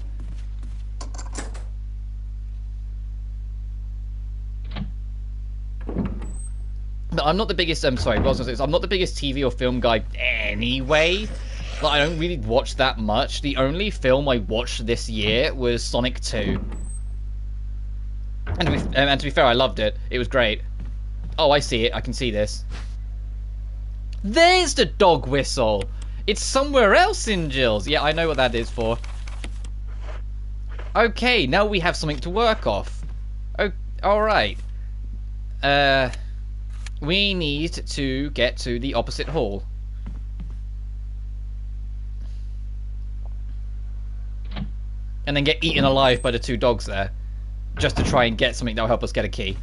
No, I'm not the biggest, sorry, what I was gonna say is I'm not the biggest TV or film guy anyway. Like, I don't really watch that much. The only film I watched this year was Sonic 2. And to be fair, I loved it. It was great. Oh, I see it. I can see this. There's the dog whistle! It's somewhere else in Jill's. Yeah, I know what that is for. Okay, now we have something to work off. Oh, alright. We need to get to the opposite hall. And then get eaten alive by the two dogs there. Just to try and get something that will help us get a key.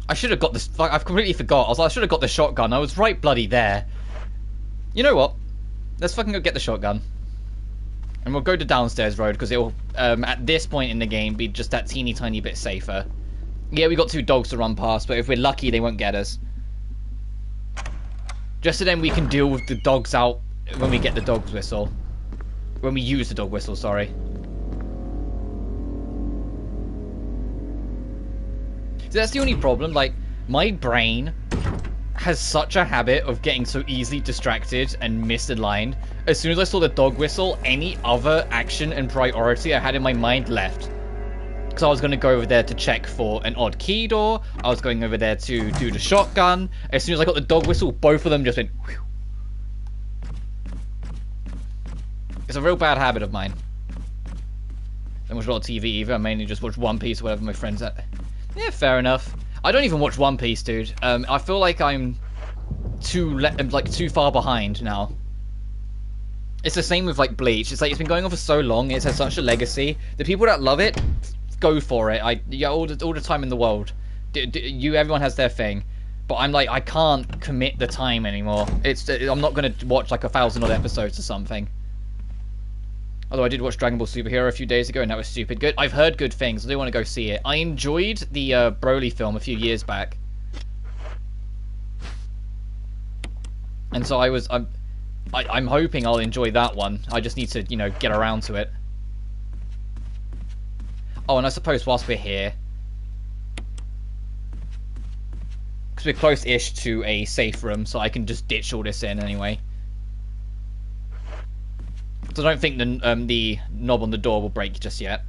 I should have got this. I've completely forgot. I should have got the shotgun. I was right bloody there. You know what? Let's fucking go get the shotgun. And we'll go to downstairs road because it'll, at this point in the game, be just that teeny tiny bit safer. Yeah, we got two dogs to run past, but if we're lucky, they won't get us. Just so then we can deal with the dogs out when we get the dog's whistle. When we use the dog whistle, sorry. So that's the only problem, like, my brain has such a habit of getting so easily distracted and misaligned. As soon as I saw the dog whistle, any other action and priority I had in my mind left. Because I was going to go over there to check for an odd key door, I was going over there to do the shotgun. As soon as I got the dog whistle, both of them just went whew. It's a real bad habit of mine. I don't watch a lot of TV either, I mainly just watch One Piece or whatever my friends at. Yeah, fair enough. I don't even watch One Piece, dude. I feel like I'm too far behind now. It's the same with like Bleach. It's like it's been going on for so long. It has such a legacy. The people that love it, go for it. Yeah, all the time in the world. Everyone has their thing, but I'm like I can't commit the time anymore. I'm not gonna watch like 1,000 odd episodes or something. Although I did watch Dragon Ball Superhero a few days ago, and that was stupid good. I've heard good things. I do want to go see it. I enjoyed the Broly film a few years back, and so I'm hoping I'll enjoy that one. I just need to, you know, get around to it. Oh, and I suppose whilst we're here, because we're close-ish to a safe room, so I can just ditch all this in anyway. So I don't think the knob on the door will break just yet.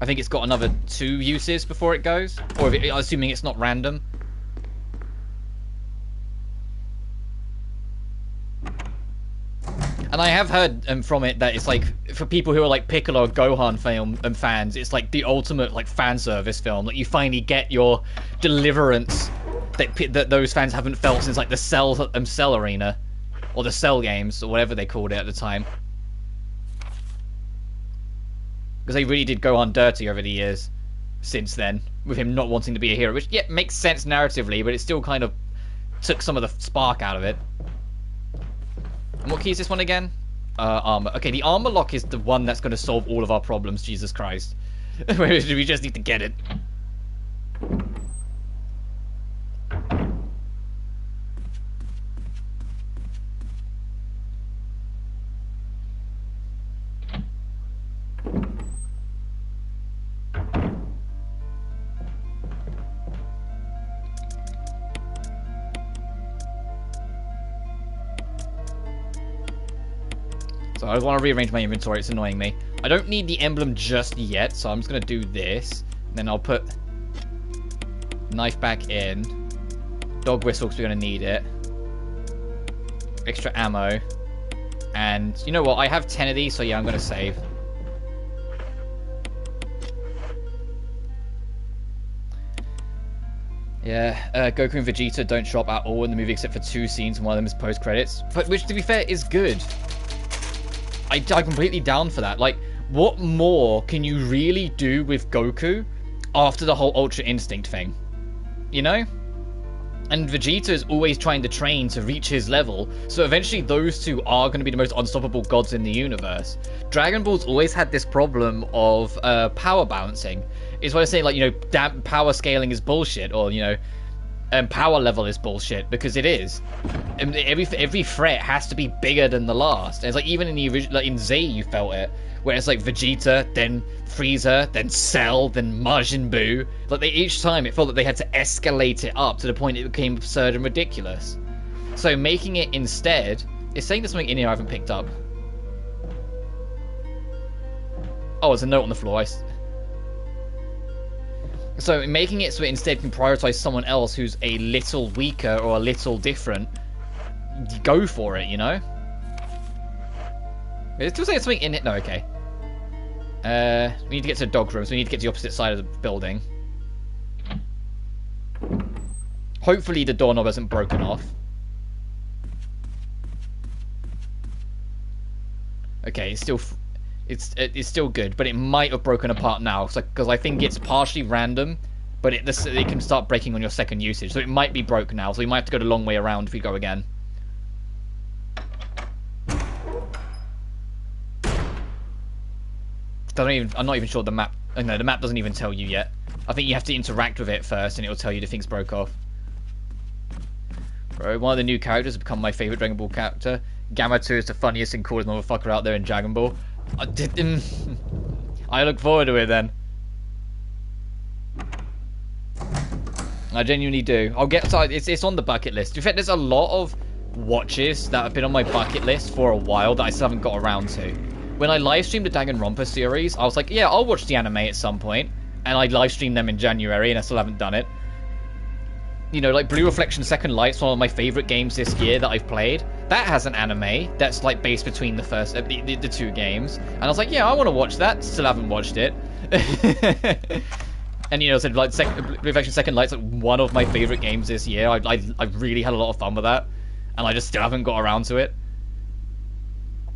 I think it's got another 2 uses before it goes. Or if assuming it's not random. And I have heard from it that it's like, for people who are like Piccolo or Gohan fans, it's like the ultimate like fan service film. Like you finally get your deliverance that those fans haven't felt since like the Cell Arena. Or the Cell games, or whatever they called it at the time. Because they really did Gohan dirty over the years since then, with him not wanting to be a hero. Which, yeah, makes sense narratively, but it still kind of took some of the spark out of it. And what key is this one again? Armor. Okay, the armor lock is the one that's going to solve all of our problems, Jesus Christ. We just need to get it. So I want to rearrange my inventory, it's annoying me. I don't need the emblem just yet, so I'm just going to do this. Then I'll put knife back in. Dog whistle, because we're going to need it. Extra ammo. And you know what, I have 10 of these, so yeah, I'm going to save. Yeah, Goku and Vegeta don't show up at all in the movie except for 2 scenes, and one of them is post-credits. But which, to be fair, is good. I'm completely down for that. Like, what more can you really do with Goku after the whole Ultra Instinct thing? You know? And Vegeta is always trying to train to reach his level, so eventually those two are going to be the most unstoppable gods in the universe. Dragon Ball's always had this problem of power balancing. It's why I say, like, you know, damn, power scaling is bullshit, or, you know, power level is bullshit, because it is. And every threat has to be bigger than the last. And it's like, even in the original, like in Z, you felt it, where it's like Vegeta, then Frieza, then Cell, then Majin Buu. Like, each time it felt that they had to escalate it up to the point it became absurd and ridiculous. So making it instead is saying there's something in here I haven't picked up. Oh, there's a note on the floor. So making it so it instead can prioritize someone else who's a little weaker or a little different, go for it, you know? It still say something in it. No, okay. We need to get to the dog room, so we need to get to the opposite side of the building. Hopefully the doorknob hasn't broken off. Okay, it's still... It's still good, but it might have broken apart now, because I think it's partially random, but it can start breaking on your second usage, so it might be broke now, so we might have to go the long way around if we go again. I'm not even sure the map... No, the map doesn't even tell you yet. I think you have to interact with it first, and it'll tell you the things broke off. Bro, one of the new characters has become my favourite Dragon Ball character. Gamma 2 is the funniest and coolest motherfucker out there in Dragon Ball. I look forward to it then. I genuinely do. I'll get to it's on the bucket list. In fact, there's a lot of watches that have been on my bucket list for a while that I still haven't got around to. When I live streamed the Danganronpa series, I was like, yeah, I'll watch the anime at some point, and I live streamed them in January, and I still haven't done it. You know, like Blue Reflection Second Light's one of my favorite games this year that I've played. That has an anime that's like based between the first the 2 games, and I was like, yeah, I want to watch that. Still haven't watched it. And you know, so like Blue Reflection Second Light's like one of my favorite games this year. I really had a lot of fun with that, and I just still haven't got around to it.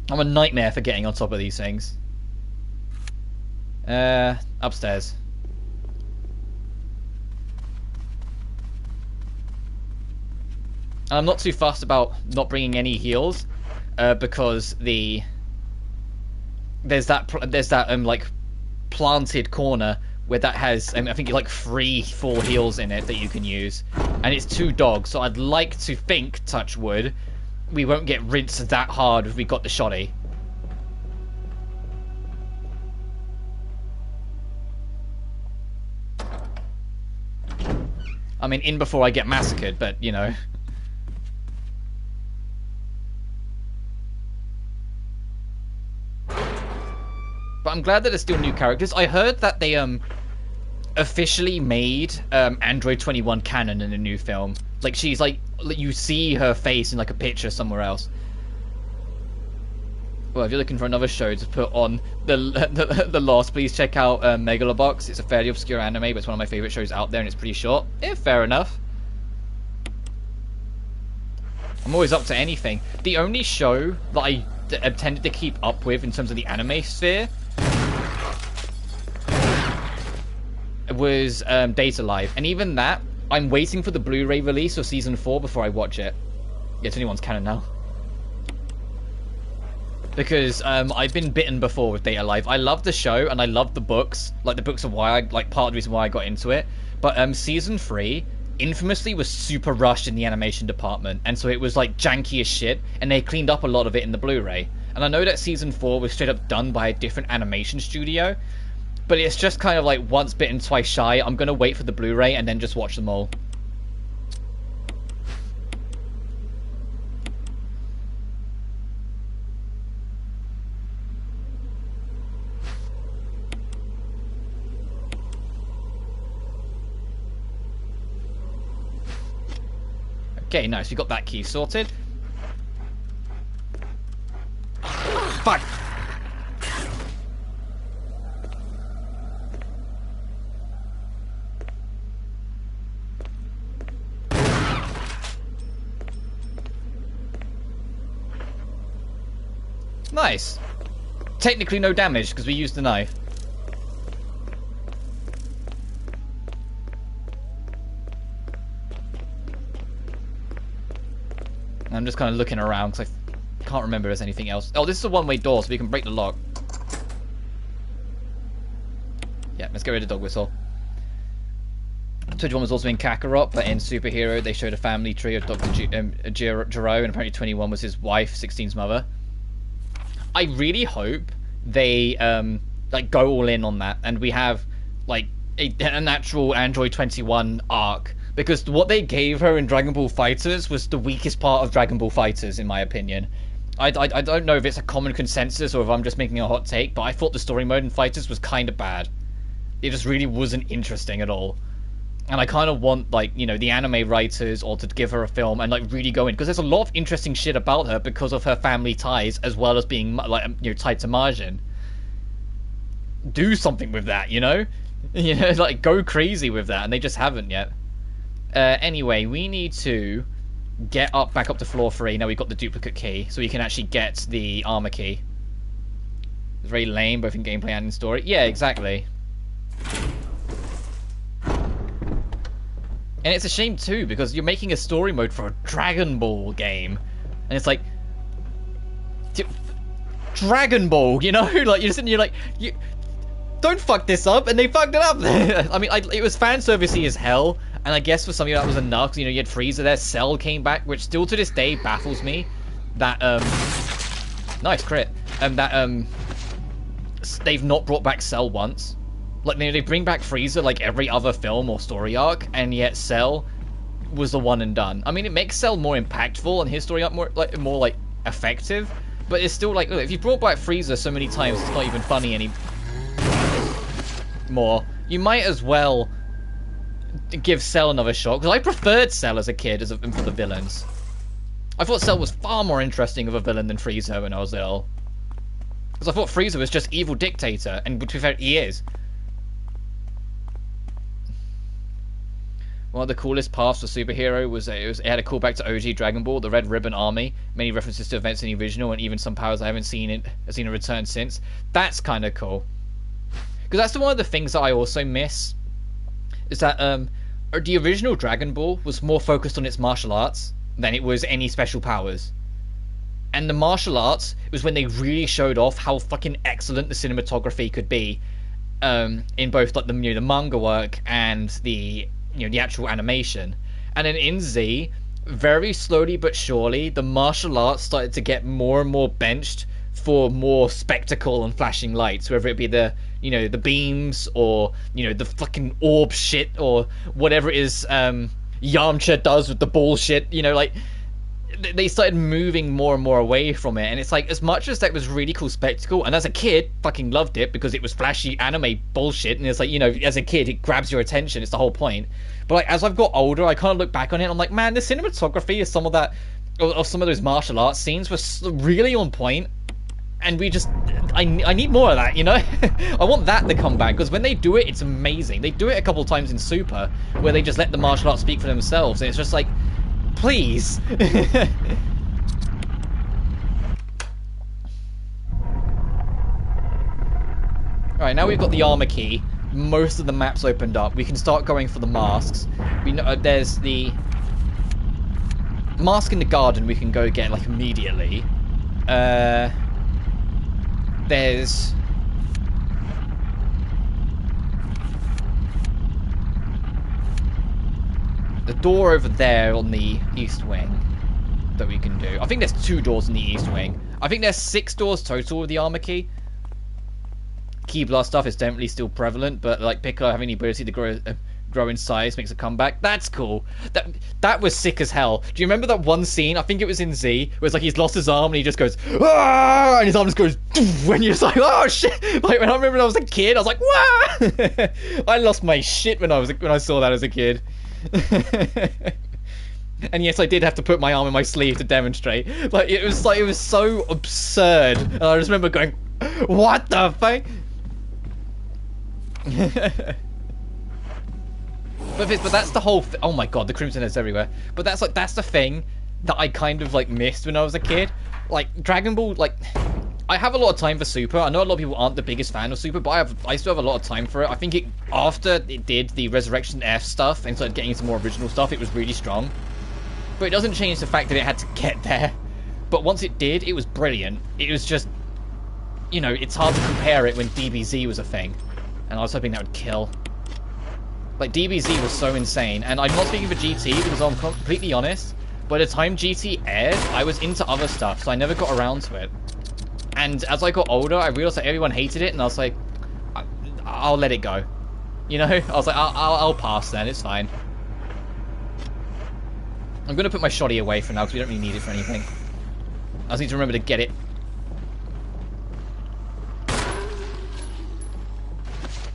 I'm a nightmare for getting on top of these things. Upstairs. I'm not too fussed about not bringing any heals, because there's that like planted corner where that has I think like 3 full heals in it that you can use, and it's 2 dogs. So I'd like to think, touch wood, we won't get rinsed that hard if we got the shoddy. I mean, in before I get massacred, but you know. But but I'm glad that there's still new characters. I heard that they officially made Android 21 canon in a new film. Like, she's like, you see her face in like a picture somewhere else. Well, if you're looking for another show to put on the Lost, please check out Megalobox. It's a fairly obscure anime, but it's one of my favorite shows out there, and it's pretty short. Yeah, fair enough. I'm always up to anything. The only show that I tended to keep up with in terms of the anime sphere was Data Live, and even that, I'm waiting for the Blu-ray release of season 4 before I watch it. Yeah, it's anyone's canon now. Because I've been bitten before with Data Live. I love the show and I love the books. Like, the books are why I, like, part of the reason why I got into it. But season 3 infamously was super rushed in the animation department, and so it was like janky as shit, and they cleaned up a lot of it in the Blu-ray. And I know that season 4 was straight up done by a different animation studio, but it's just kind of like once bitten, twice shy. I'm gonna wait for the Blu-ray and then just watch them all. Okay, nice. We got that key sorted. Fuck! Nice. Technically no damage because we used the knife. I'm just kind of looking around because I can't remember if there's anything else. Oh, this is a one-way door, so we can break the lock. Yeah, let's get rid of the dog whistle. 21 was also in Kakarot, but in Superhero they showed a family tree of Dr. Giro, and apparently 21 was his wife, 16's mother. I really hope they like go all in on that, and we have like an actual Android 21 arc. Because what they gave her in Dragon Ball FighterZ was the weakest part of Dragon Ball FighterZ, in my opinion. I don't know if it's a common consensus or if I'm just making a hot take, but I thought the story mode in FighterZ was kind of bad. It just really wasn't interesting at all. And I kind of want, like, you know, the anime writers or to give her a film and, like, really go in. Because there's a lot of interesting shit about her because of her family ties, as well as being, like, you know, tied to Majin. Do something with that, you know? You know, like, go crazy with that, and they just haven't yet. Anyway, we need to get back up to floor 3. Now we've got the duplicate key, so we can actually get the armor key. It's very lame, both in gameplay and in story. Yeah, exactly. And it's a shame too, because you're making a story mode for a Dragon Ball game, and it's like Dragon Ball, you know? Like, you're sitting, you're like, you don't fuck this up, and they fucked it up. I mean, it was fan servicey as hell. And I guess for some of you that was enough, you know, you had Frieza there, Cell came back, which still to this day baffles me. That, nice crit. They've not brought back Cell once. Like, they bring back Frieza like every other film or story arc, and yet Cell was the one and done. I mean, it makes Cell more impactful and his story arc more effective, but it's still like, look, if you brought back Frieza so many times, it's not even funny anymore. You might as well give Cell another shot, because I preferred Cell as a kid for the villains. I thought Cell was far more interesting of a villain than Frieza when I was little. Because I thought Frieza was just evil dictator, and to be fair, he is. One of the coolest paths for Superhero was it had a callback to OG Dragon Ball, the Red Ribbon Army, many references to events in the original, and even some powers I haven't seen a return since. That's kind of cool. Because that's one of the things that I also miss. Is that the original Dragon Ball was more focused on its martial arts than it was any special powers. And the martial arts was when they really showed off how fucking excellent the cinematography could be, in both like the manga work and the actual animation. And then in Z, very slowly but surely, the martial arts started to get more and more benched for more spectacle and flashing lights, whether it be the beams or the fucking orb shit or whatever it is Yamcha does with the bullshit, like they started moving more and more away from it, and it's like, as much as that was really cool spectacle, and as a kid fucking loved it because it was flashy anime bullshit, and it's like, you know, as a kid it grabs your attention, it's the whole point. But like, as I've got older, I kind of look back on it and I'm like, man, the cinematography of some of those martial arts scenes was really on point, and we just, I need more of that, you know. I want that to come back, because when they do it, it's amazing. They do it a couple times in Super where they just let the martial arts speak for themselves, and it's just like, please. Alright, now we've got the armor key. Most of the maps opened up. We can start going for the masks. We know there's the mask in the garden we can go get, like, immediately. There's the door over there on the east wing that we can do. I think there's 2 doors in the east wing. I think there's 6 doors total with the armor key. Key blast stuff is definitely still prevalent, but like Piccolo having the ability to grow in size makes a comeback. That's cool. That was sick as hell. Do you remember that one scene? I think it was in Z, where it's like he's lost his arm and he just goes, "Ah!" and his arm just goes, when you're just like, oh shit! Like, when I remember when I was a kid, I was like, "Wah!" I lost my shit when I saw that as a kid. And yes, I did have to put my arm in my sleeve to demonstrate. Like, it was so absurd. And I just remember going, what the fuck? But that's the whole oh my god, the crimson heads everywhere. But that's the thing that I kind of like missed when I was a kid. Like, Dragon Ball, like, I have a lot of time for Super. I know a lot of people aren't the biggest fan of Super, but I still have a lot of time for it. I think after it did the Resurrection F stuff and started getting into more original stuff, it was really strong. But it doesn't change the fact that it had to get there. But once it did, it was brilliant. It was just, you know, it's hard to compare it when DBZ was a thing. And I was hoping that would kill. Like, DBZ was so insane. And I'm not speaking for GT because I'm completely honest. By the time GT aired, I was into other stuff, so I never got around to it. And as I got older, I realized that everyone hated it, and I was like, I'll let it go. You know? I was like, I'll pass then, it's fine. I'm going to put my shoddy away for now, because we don't really need it for anything. I just need to remember to get it.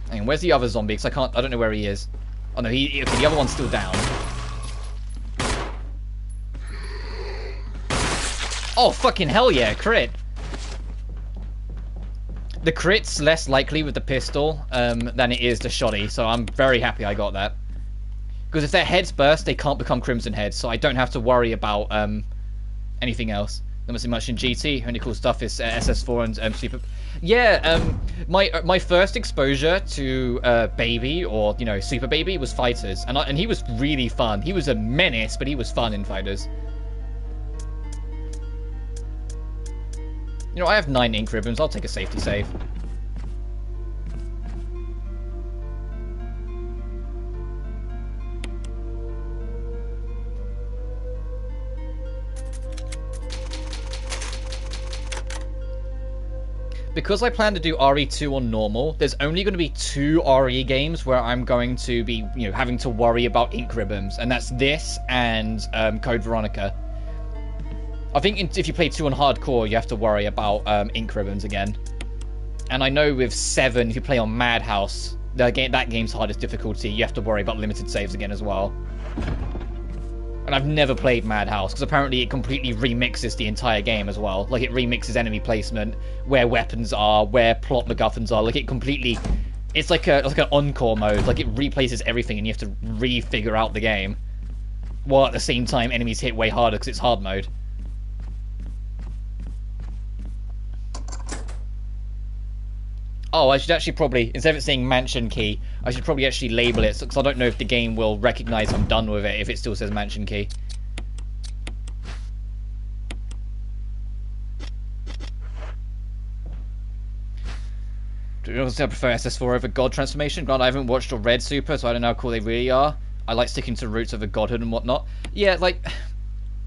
Hang on, where's the other zombie? Because I don't know where he is. Oh no, okay, the other one's still down. Oh, fucking hell yeah, crit. The crit's less likely with the pistol than it is the shoddy, so I'm very happy I got that. Because if their heads burst, they can't become Crimson Heads, so I don't have to worry about anything else. Not missing much in GT. Only cool stuff is SS4 and Super. Yeah, my first exposure to Baby, or, you know, Super Baby, was Fighters, and he was really fun. He was a menace, but he was fun in Fighters. You know, I have 9 ink ribbons. I'll take a safety save. Because I plan to do RE2 on normal, there's only going to be 2 RE games where I'm going to be, you know, having to worry about ink ribbons, and that's this and Code Veronica. I think if you play 2 on hardcore, you have to worry about ink ribbons again. And I know with 7, if you play on Madhouse, that game's hardest difficulty, you have to worry about limited saves again as well. And I've never played Madhouse, because apparently it completely remixes the entire game as well. Like, it remixes enemy placement, where weapons are, where plot MacGuffins are. Like, it completely... It's like an encore mode. Like, it replaces everything, and you have to re-figure out the game. While at the same time, enemies hit way harder, because it's hard mode. Oh, I should actually probably, instead of it saying mansion key, I should probably actually label it, because I don't know if the game will recognize I'm done with it if it still says mansion key. Do you also prefer SS4 over God transformation? Grant, I haven't watched or read Super, so I don't know how cool they really are. I like sticking to roots over godhood and whatnot. Yeah, like,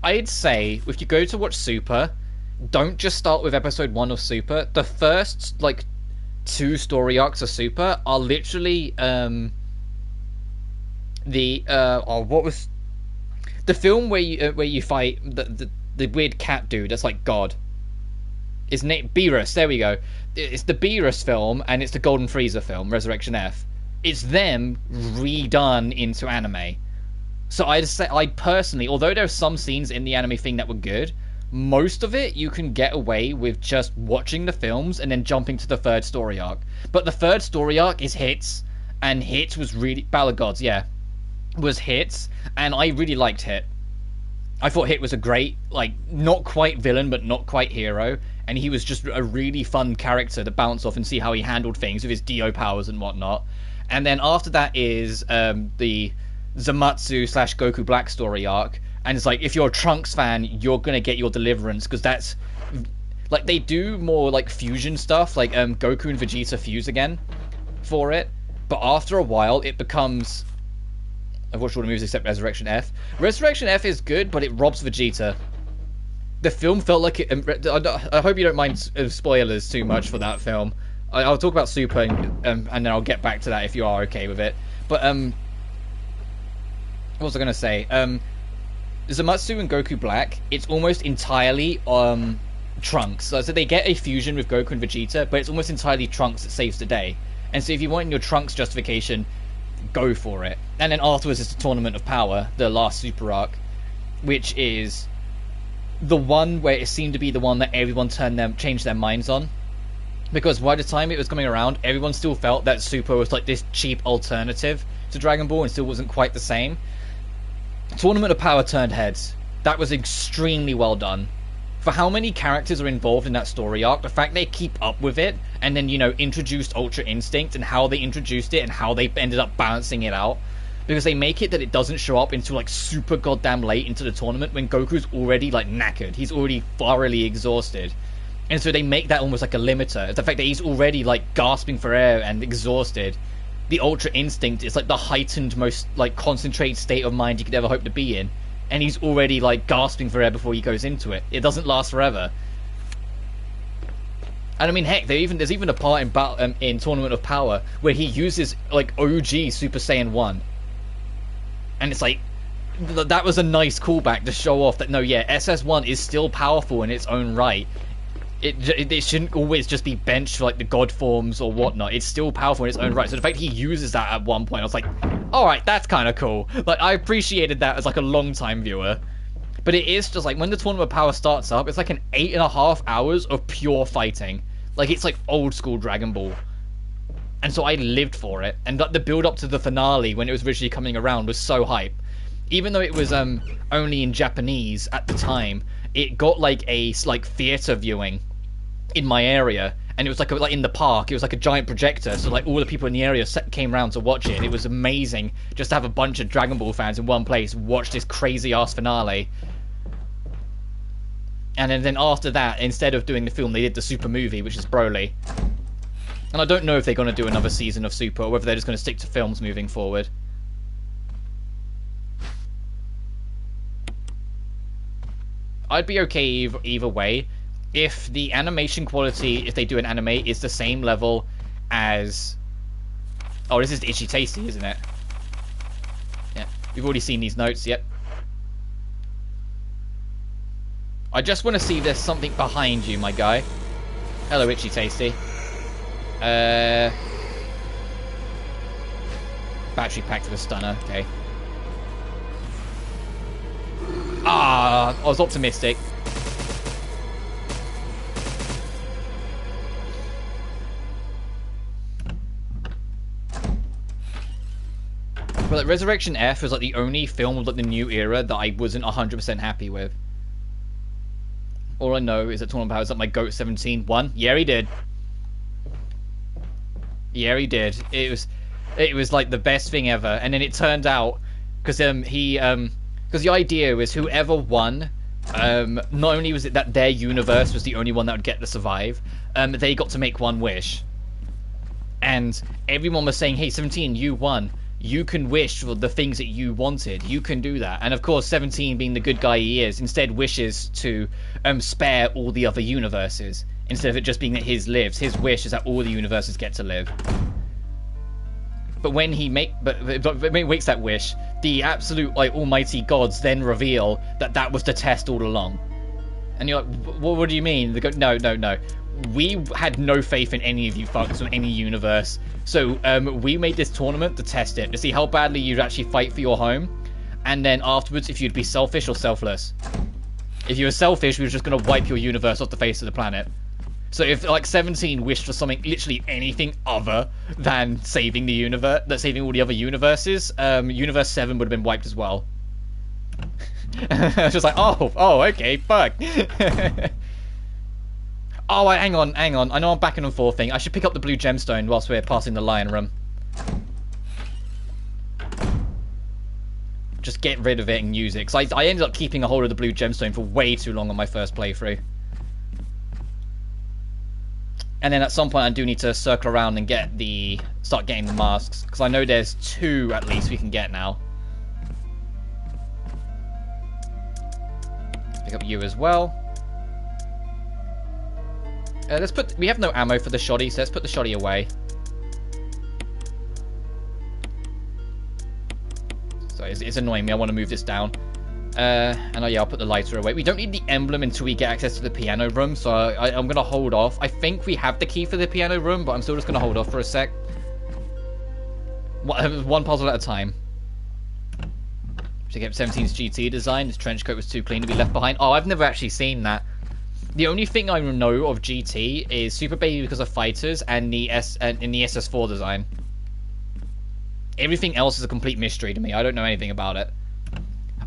I'd say, if you go to watch Super, don't just start with episode 1 of Super. The first, like, 2 story arcs of Super are literally what was the film where you fight the weird cat dude that's like God. His name Beerus. There we go. It's the Beerus film, and it's the Golden Frieza film, Resurrection F. It's them redone into anime. So I personally, although there's some scenes in the anime thing that were good, most of it you can get away with just watching the films and then jumping to the third story arc. But the third story arc is Hits, and Hits was really Battle of Gods, yeah, was Hits, and I really liked Hit. I thought Hit was a great, like, not quite villain, but not quite hero, and he was just a really fun character to bounce off and see how he handled things with his Dio powers and whatnot. And then after that is the Zamatsu / Goku Black story arc, and it's like, if you're a Trunks fan, you're gonna get your deliverance, because that's, like, they do more, like, fusion stuff, like, Goku and Vegeta fuse again for it, but after a while, it becomes... I've watched all the movies except Resurrection F. Resurrection F is good, but it robs Vegeta. The film felt like it... I hope you don't mind spoilers too much for that film. I'll talk about Super, and then I'll get back to that if you are okay with it. But, what was I going to say? Zamatsu and Goku Black, it's almost entirely Trunks. So they get a fusion with Goku and Vegeta, but it's almost entirely Trunks that saves the day. And so if you want your Trunks justification, go for it. And then afterwards is the Tournament of Power, the last super arc, which is the one where it seemed to be the one that everyone changed their minds on. Because by the time it was coming around, everyone still felt that Super was like this cheap alternative to Dragon Ball and still wasn't quite the same. Tournament of Power turned heads. That was extremely well done. For how many characters are involved in that story arc, the fact they keep up with it, and then, you know, introduced Ultra Instinct, and how they introduced it, and how they ended up balancing it out. Because they make it that it doesn't show up until, like, super goddamn late into the tournament, when Goku's already, like, knackered. He's already thoroughly exhausted. And so they make that almost like a limiter. The fact that he's already, like, gasping for air and exhausted. The Ultra Instinct is, like, the heightened, most, like, concentrated state of mind you could ever hope to be in. And he's already, like, gasping for air before he goes into it. It doesn't last forever. And I mean, heck, there's even a part in Tournament of Power where he uses, like, OG Super Saiyan 1. And it's like, that was a nice callback to show off that, no, yeah, SS1 is still powerful in its own right. It shouldn't always just be benched for, like, the god forms or whatnot. It's still powerful in its own right. So the fact he uses that at one point, I was like, alright, that's kind of cool. Like, I appreciated that as, like, a long-time viewer. But it is just, like, when the Tournament of Power starts up, it's like an 8.5 hours of pure fighting. Like, it's like old-school Dragon Ball. And so I lived for it. And the build-up to the finale, when it was originally coming around, was so hype. Even though it was only in Japanese at the time, it got, like, a, like, theater viewing in my area, and it was like in the park. It was like a giant projector, so like all the people in the area came around to watch it, and it was amazing just to have a bunch of Dragon Ball fans in one place watch this crazy ass finale. And then after that, instead of doing the film, they did the Super movie, which is Broly. And I don't know if they're going to do another season of Super, or whether they're just going to stick to films moving forward. I'd be okay either way. If the animation quality, if they do an anime, is the same level as... Oh, this is Itchy Tasty, isn't it? Yeah, we've already seen these notes, yep. I just want to see if there's something behind you, my guy. Hello, Itchy Tasty. Battery pack for the stunner, okay. Ah, I was optimistic. But like, Resurrection F was like the only film of like the new era that I wasn't 100% happy with. All I know is that Tournament of Power is like my GOAT 17 won. Yeah, he did. Yeah, he did. It was like the best thing ever. And then it turned out, because because the idea was whoever won, not only was it that their universe was the only one that would get to survive, they got to make one wish. And everyone was saying, hey, 17, you won. You can wish for the things that you wanted. You can do that. And of course, 17, being the good guy he is, instead wishes to spare all the other universes. Instead of it just being that his lives. His wish is that all the universes get to live. But when he when he makes that wish, the absolute, like, almighty gods then reveal that that was the test all along. And you're like, what do you mean? They go, no. We had no faith in any of you fucks or any universe. So we made this tournament to test it, to see how badly you'd actually fight for your home. And then afterwards, if you'd be selfish or selfless. If you were selfish, we were just going to wipe your universe off the face of the planet. So if, like, 17 wished for something, literally anything other than saving the universe, saving all the other universes, Universe 7 would have been wiped as well. It's just like, oh, okay, fuck. Oh, hang on. I know I'm backing and forthing. I should pick up the blue gemstone whilst we're passing the lion room. Just get rid of it and use it. Because I ended up keeping a hold of the blue gemstone for way too long on my first playthrough. And then at some point I do need to circle around and start getting the masks. Because I know there's 2 at least we can get now. Pick up you as well. We have no ammo for the shoddy, so let's put the shoddy away. So it's annoying me, I want to move this down. And yeah, I'll put the lighter away. We don't need the emblem until we get access to the piano room, so I'm going to hold off. I think we have the key for the piano room, but I'm still just going to hold off for a sec. One puzzle at a time. Check out 17's GT design. His trench coat was too clean to be left behind. Oh, I've never actually seen that. The only thing I know of GT is Super Baby because of fighters and the SS4 design. Everything else is a complete mystery to me. I don't know anything about it.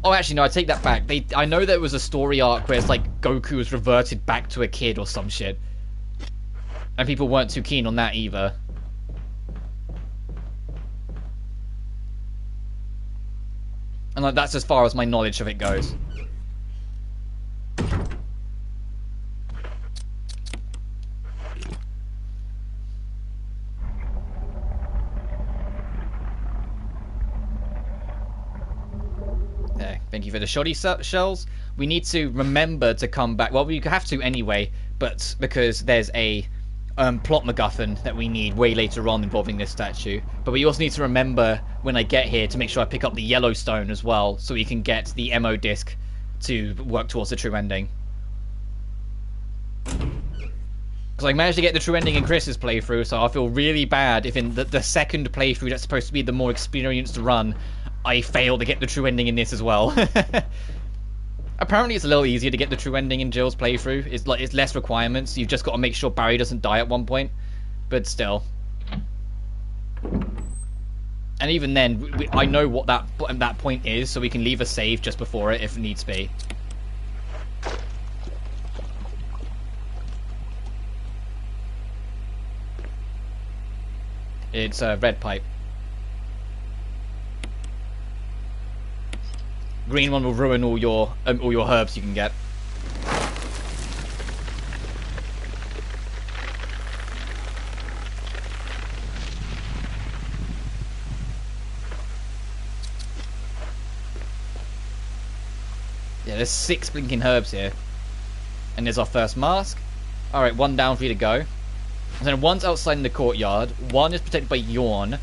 Oh, actually, no, I take that back. I know there was a story arc where it's like Goku was reverted back to a kid or some shit. And people weren't too keen on that either. And like, that's as far as my knowledge of it goes. Thank you for the shoddy shells. We need to remember to come back. Well, we have to anyway, but because there's a plot MacGuffin that we need way later on involving this statue. But we also need to remember when I get here to make sure I pick up the Yellowstone as well, so we can get the MO disc to work towards the true ending. Because I managed to get the true ending in Chris's playthrough, so I feel really bad if in the second playthrough that's supposed to be the more experienced run, I fail to get the true ending in this as well. Apparently it's a little easier to get the true ending in Jill's playthrough. It's less requirements. You've just got to make sure Barry doesn't die at one point. But still. And even then, I know what that point is, so we can leave a save just before it if needs be. It's a red pipe. Green one will ruin all your herbs you can get. Yeah, there's 6 blinking herbs here. And there's our first mask. Alright, 1 down for you to go. And then 1's outside in the courtyard. 1 is protected by Yawn.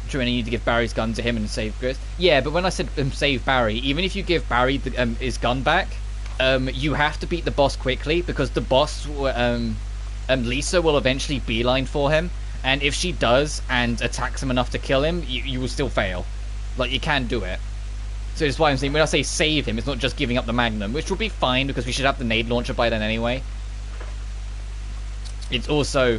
True, and you need to give Barry's gun to him and save Chris. Yeah, but when I said save Barry, even if you give Barry his gun back, you have to beat the boss quickly, because the boss, Lisa will eventually beeline for him, and if she does and attacks him enough to kill him, you will still fail. Like, you can do it. So that's why I'm saying, when I say save him, it's not just giving up the Magnum, which will be fine, because we should have the nade launcher by then anyway. It's also...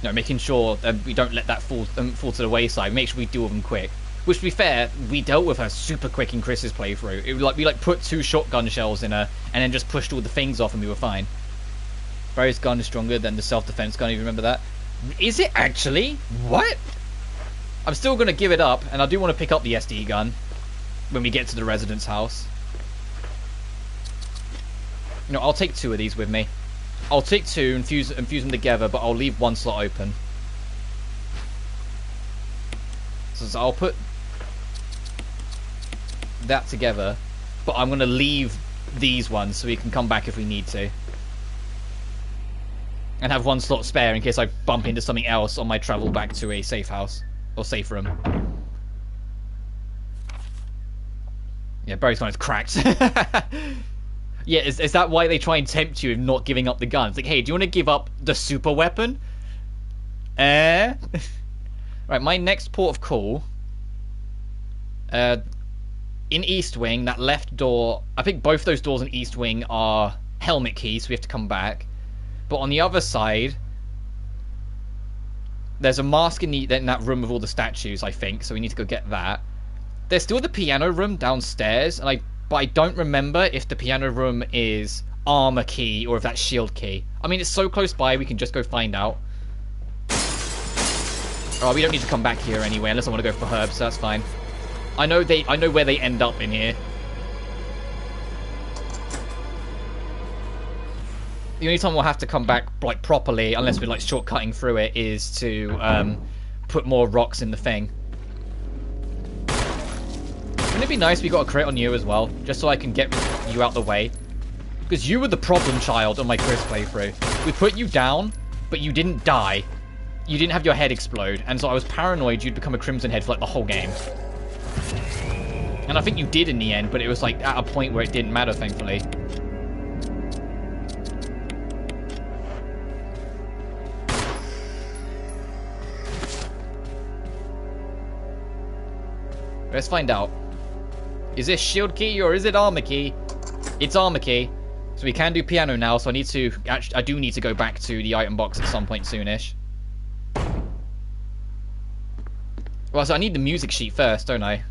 No, making sure we don't let that fall to the wayside. Make sure we deal with them quick. Which, to be fair, we dealt with her super quick in Chris's playthrough. It was we put 2 shotgun shells in her, and then just pushed all the things off, and we were fine. Barry's gun is stronger than the self-defense gun. You remember that? Is it actually? What? I'm still going to give it up, and I do want to pick up the SD gun when we get to the resident's house. You know, I'll take 2 of these with me. I'll take 2 and fuse them together, but I'll leave 1 slot open. So I'll put that together, but I'm going to leave these ones so we can come back if we need to. And have 1 slot spare in case I bump into something else on my travel back to a safe house. Or safe room. Yeah, Barry's kind of cracked. Yeah, is that why they try and tempt you in not giving up the gun? It's like, hey, do you want to give up the super weapon? Right, my next port of call. In East Wing, that left door... I think both those doors in East Wing are helmet keys, so we have to come back. But on the other side... There's a mask in that room with all the statues, I think, so we need to go get that. There's still the piano room downstairs, but I don't remember if the piano room is armor key or if that's shield key. I mean, it's so close by, we can just go find out. Oh, we don't need to come back here anyway, unless I want to go for herbs, so that's fine. I know where they end up in here. The only time we'll have to come back like properly, unless we're like shortcutting through it, is to put more rocks in the thing. Wouldn't it be nice if we got a crit on you as well, just so I can get you out the way? Because you were the problem child on my Chris playthrough. We put you down, but you didn't die. You didn't have your head explode, and so I was paranoid you'd become a Crimson Head for like the whole game. And I think you did in the end, but it was like at a point where it didn't matter, thankfully. Let's find out. Is this shield key or is it armor key? It's armor key. So we can do piano now, so I do need to go back to the item box at some point soonish. Well, so I need the music sheet first, don't I?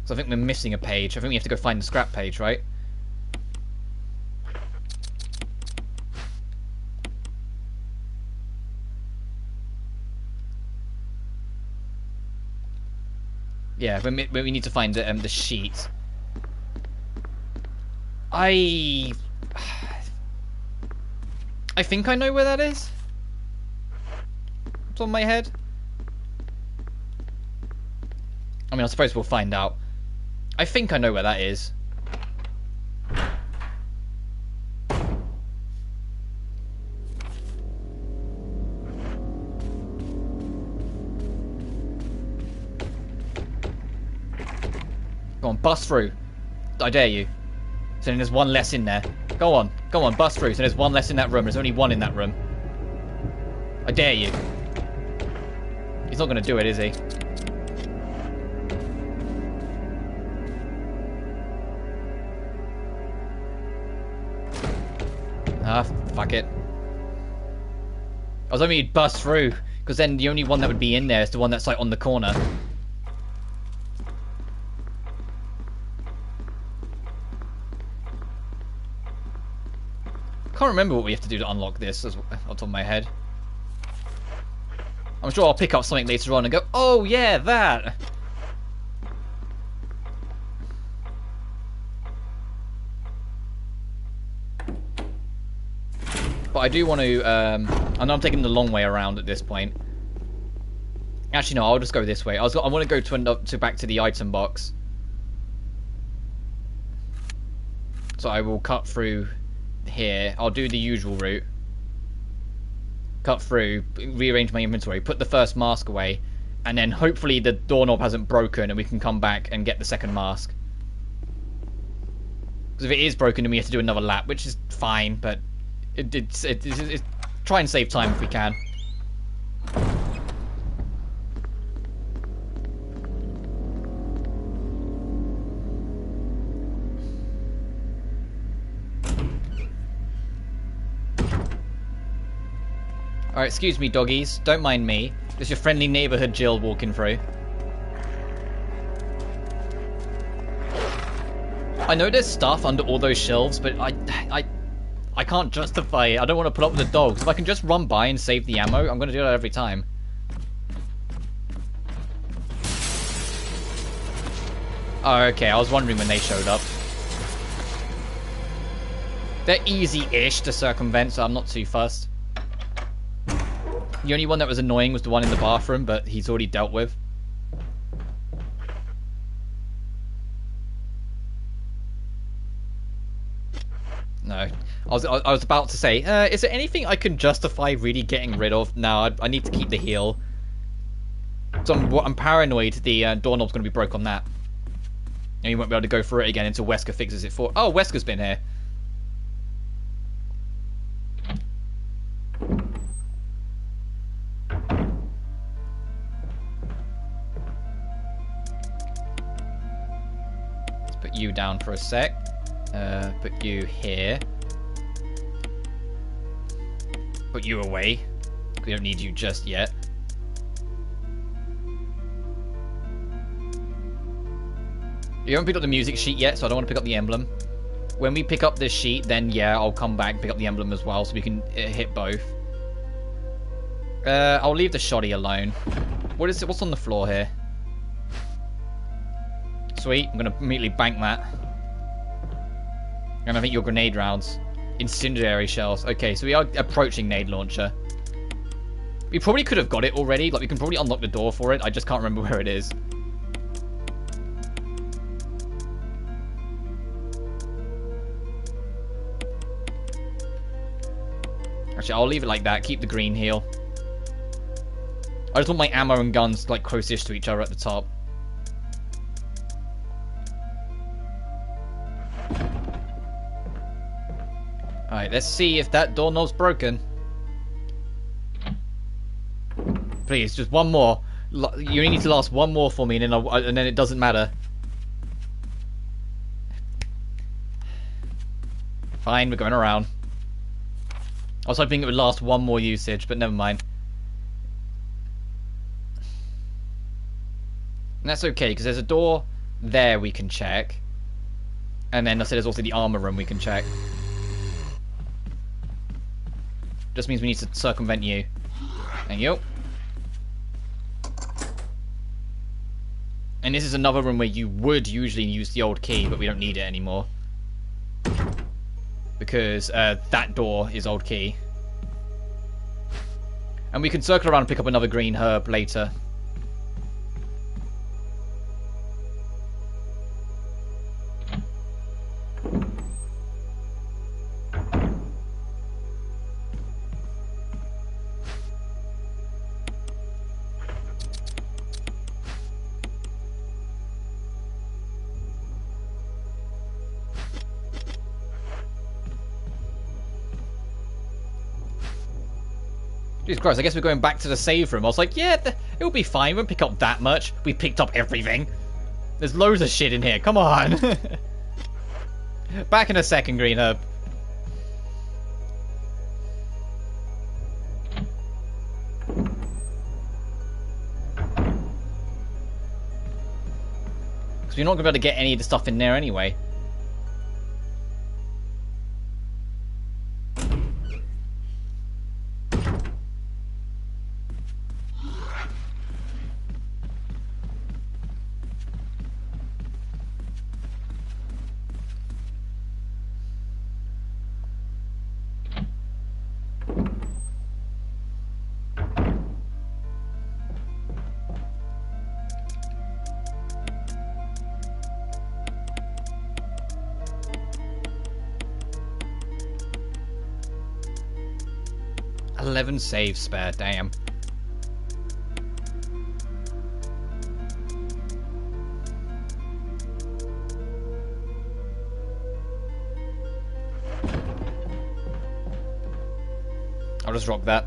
So I think we're missing a page. I think we have to go find the scrap page, right? Yeah, we need to find the sheet. I think I know where that is. It's on my head. I mean, I suppose we'll find out. I think I know where that is. Go on, bust through. I dare you. So then there's one less in there. Go on, bust through. So there's one less in that room. There's only one in that room. I dare you. He's not going to do it, is he? Ah, fuck it. I was hoping he'd bust through, because then the only one that would be in there is the one that's like on the corner. Can't remember what we have to do to unlock this off the top of my head. I'm sure I'll pick up something later on and go, oh yeah, that! But I do want to, I know I'm taking the long way around at this point. Actually, no, I'll just go this way. I want to go back to the item box. So I will cut through here. I'll do the usual route. Cut through, rearrange my inventory, put the first mask away, and then hopefully the doorknob hasn't broken and we can come back and get the second mask. Because if it is broken, then we have to do another lap, which is fine, but it's try and save time if we can. Alright, excuse me, doggies. Don't mind me. It's your friendly neighborhood Jill walking through. I know there's stuff under all those shelves, but I can't justify it. I don't want to put up with the dogs. If I can just run by and save the ammo, I'm going to do that every time. Oh, okay. I was wondering when they showed up. They're easy-ish to circumvent, so I'm not too fussed. The only one that was annoying was the one in the bathroom, but he's already dealt with. I was about to say, is there anything I can justify really getting rid of? No, I need to keep the heal. So I'm paranoid the doorknob's going to be broke on that. And you won't be able to go through it again until Wesker fixes it for... Oh, Wesker's been here. Let's put you down for a sec. Put you here. Put you away. We don't need you just yet. You haven't picked up the music sheet yet, so I don't want to pick up the emblem. When we pick up this sheet, then yeah, I'll come back and pick up the emblem as well, so we can hit both. I'll leave the shoddy alone. What is it? What's on the floor here? Sweet. I'm gonna immediately bank that. And I think your grenade rounds. Incendiary shells. Okay, so we are approaching nade launcher. We probably could have got it already. Like, we can probably unlock the door for it. I just can't remember where it is. Actually, I'll leave it like that. Keep the green heal. I just want my ammo and guns like close-ish to each other at the top. Alright, let's see if that doorknob's broken. Please, just one more. You need to last one more for me, and then it doesn't matter. Fine, we're going around. I was hoping it would last one more usage, but never mind. And that's okay, because there's a door there we can check. And then I said there's also the armor room we can check. Just means we need to circumvent you. Thank you. And this is another room where you would usually use the old key, but we don't need it anymore. Because that door is old key. And we can circle around and pick up another green herb later. Jesus Christ, I guess we're going back to the save room. I was like, yeah, it'll be fine. We won't pick up that much. We picked up everything. There's loads of shit in here. Come on. Back in a second, Green Herb. Because we're not going to be able to get any of the stuff in there anyway. Saves spare, damn. I'll just rock that.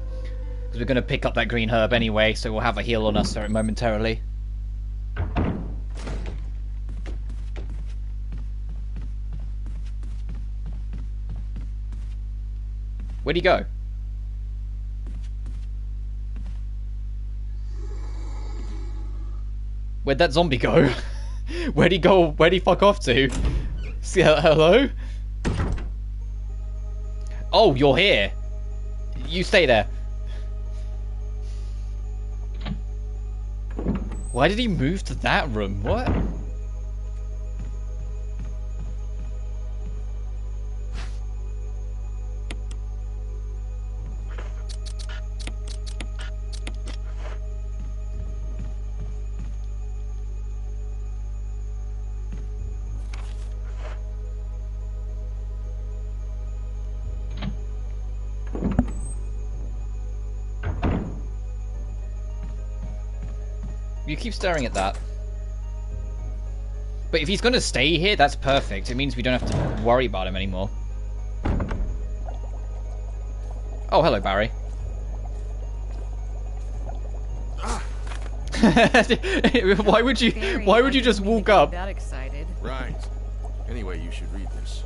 Because we're going to pick up that green herb anyway, so we'll have a heal on us momentarily. Where'd he go? Where'd that zombie go? Where'd he go? Where'd he fuck off to? Hello? Oh, you're here. You stay there. Why did he move to that room? What? You keep staring at that. But if he's going to stay here, that's perfect. It means we don't have to worry about him anymore. Oh, hello, Barry. Why would you? Barry, Why would you just walk up? That excited. Right. Anyway, you should read this.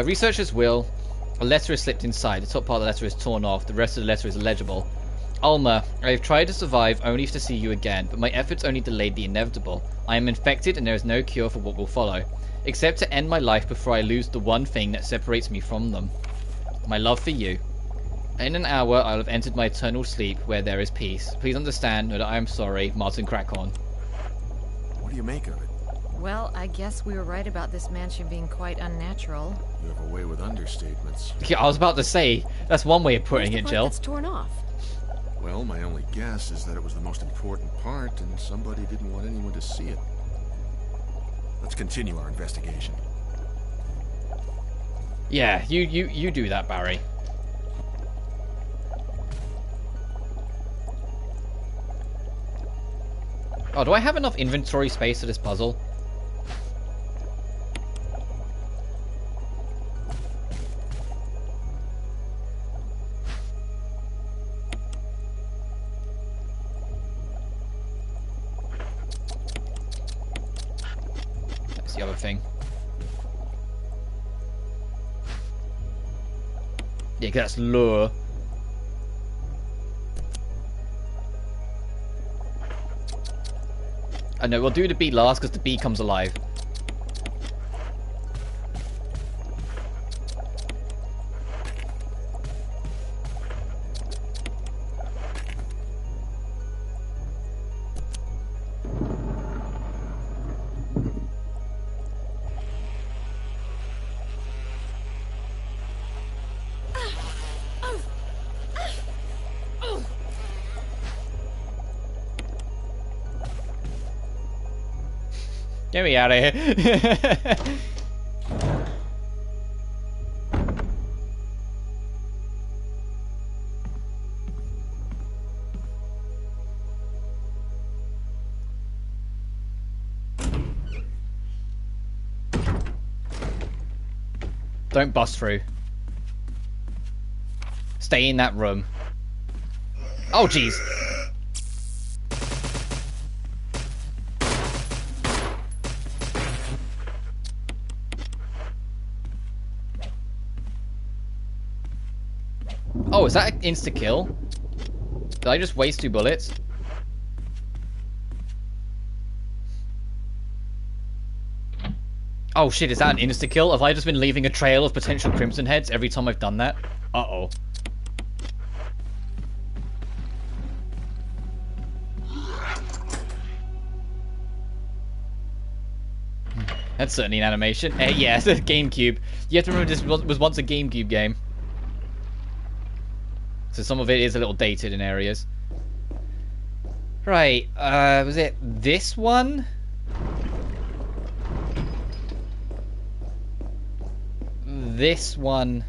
Researchers will. A letter is slipped inside. The top part of the letter is torn off. The rest of the letter is illegible. Alma, I have tried to survive only to see you again, but my efforts only delayed the inevitable. I am infected and there is no cure for what will follow, except to end my life before I lose the one thing that separates me from them. My love for you. In an hour, I will have entered my eternal sleep where there is peace. Please understand that I am sorry, Martin Crackhorn. What do you make of it? Well, I guess we were right about this mansion being quite unnatural. You have a way with understatements. Yeah, I was about to say, that's one way of putting it, Jill. It's torn off. Well, my only guess is that it was the most important part, and somebody didn't want anyone to see it. Let's continue our investigation. Yeah, you do that, Barry. Oh, do I have enough inventory space for this puzzle? That's the other thing. Yeah, 'cause that's lure. I know, we'll do the bee last because the bee comes alive. Get me out of here. Don't bust through. Stay in that room. Oh, jeez. Oh, is that an insta-kill? Did I just waste 2 bullets? Oh shit, is that an insta-kill? Have I just been leaving a trail of potential Crimson Heads every time I've done that? Uh-oh. That's certainly an animation. Yeah, it's a GameCube. You have to remember this was once a GameCube game. So some of it is a little dated in areas. Right, was it this one? This one.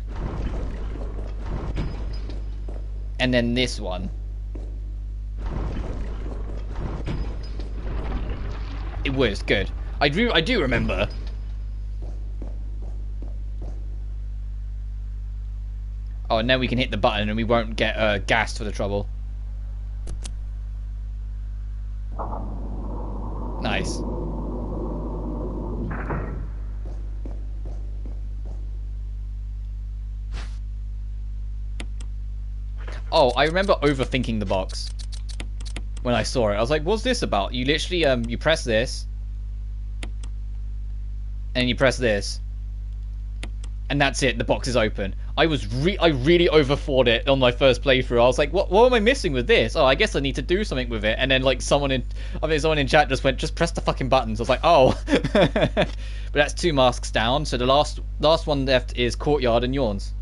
And then this one. It was good. I do remember. Oh, and then we can hit the button and we won't get gassed for the trouble. Nice. Oh, I remember overthinking the box when I saw it. I was like, what's this about? You literally, you press this. And you press this. And that's it, the box is open. I really overthought it on my first playthrough. I was like, what am I missing with this? Oh, I guess I need to do something with it. And then like someone in chat just went, just press the fucking buttons. I was like, oh. But that's 2 masks down. So the last one left is Courtyard and Yawns.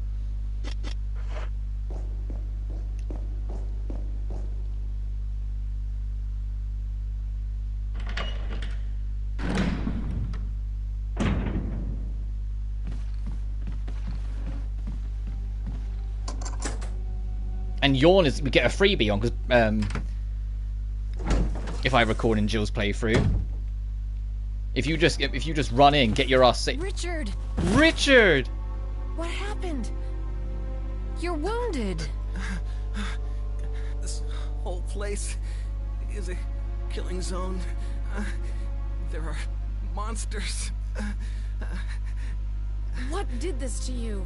And Yawn is we get a freebie on because if I recall in Jill's playthrough, if you just run in, get your ass sick. Richard! Richard! What happened? You're wounded. This whole place is a killing zone. There are monsters. What did this to you?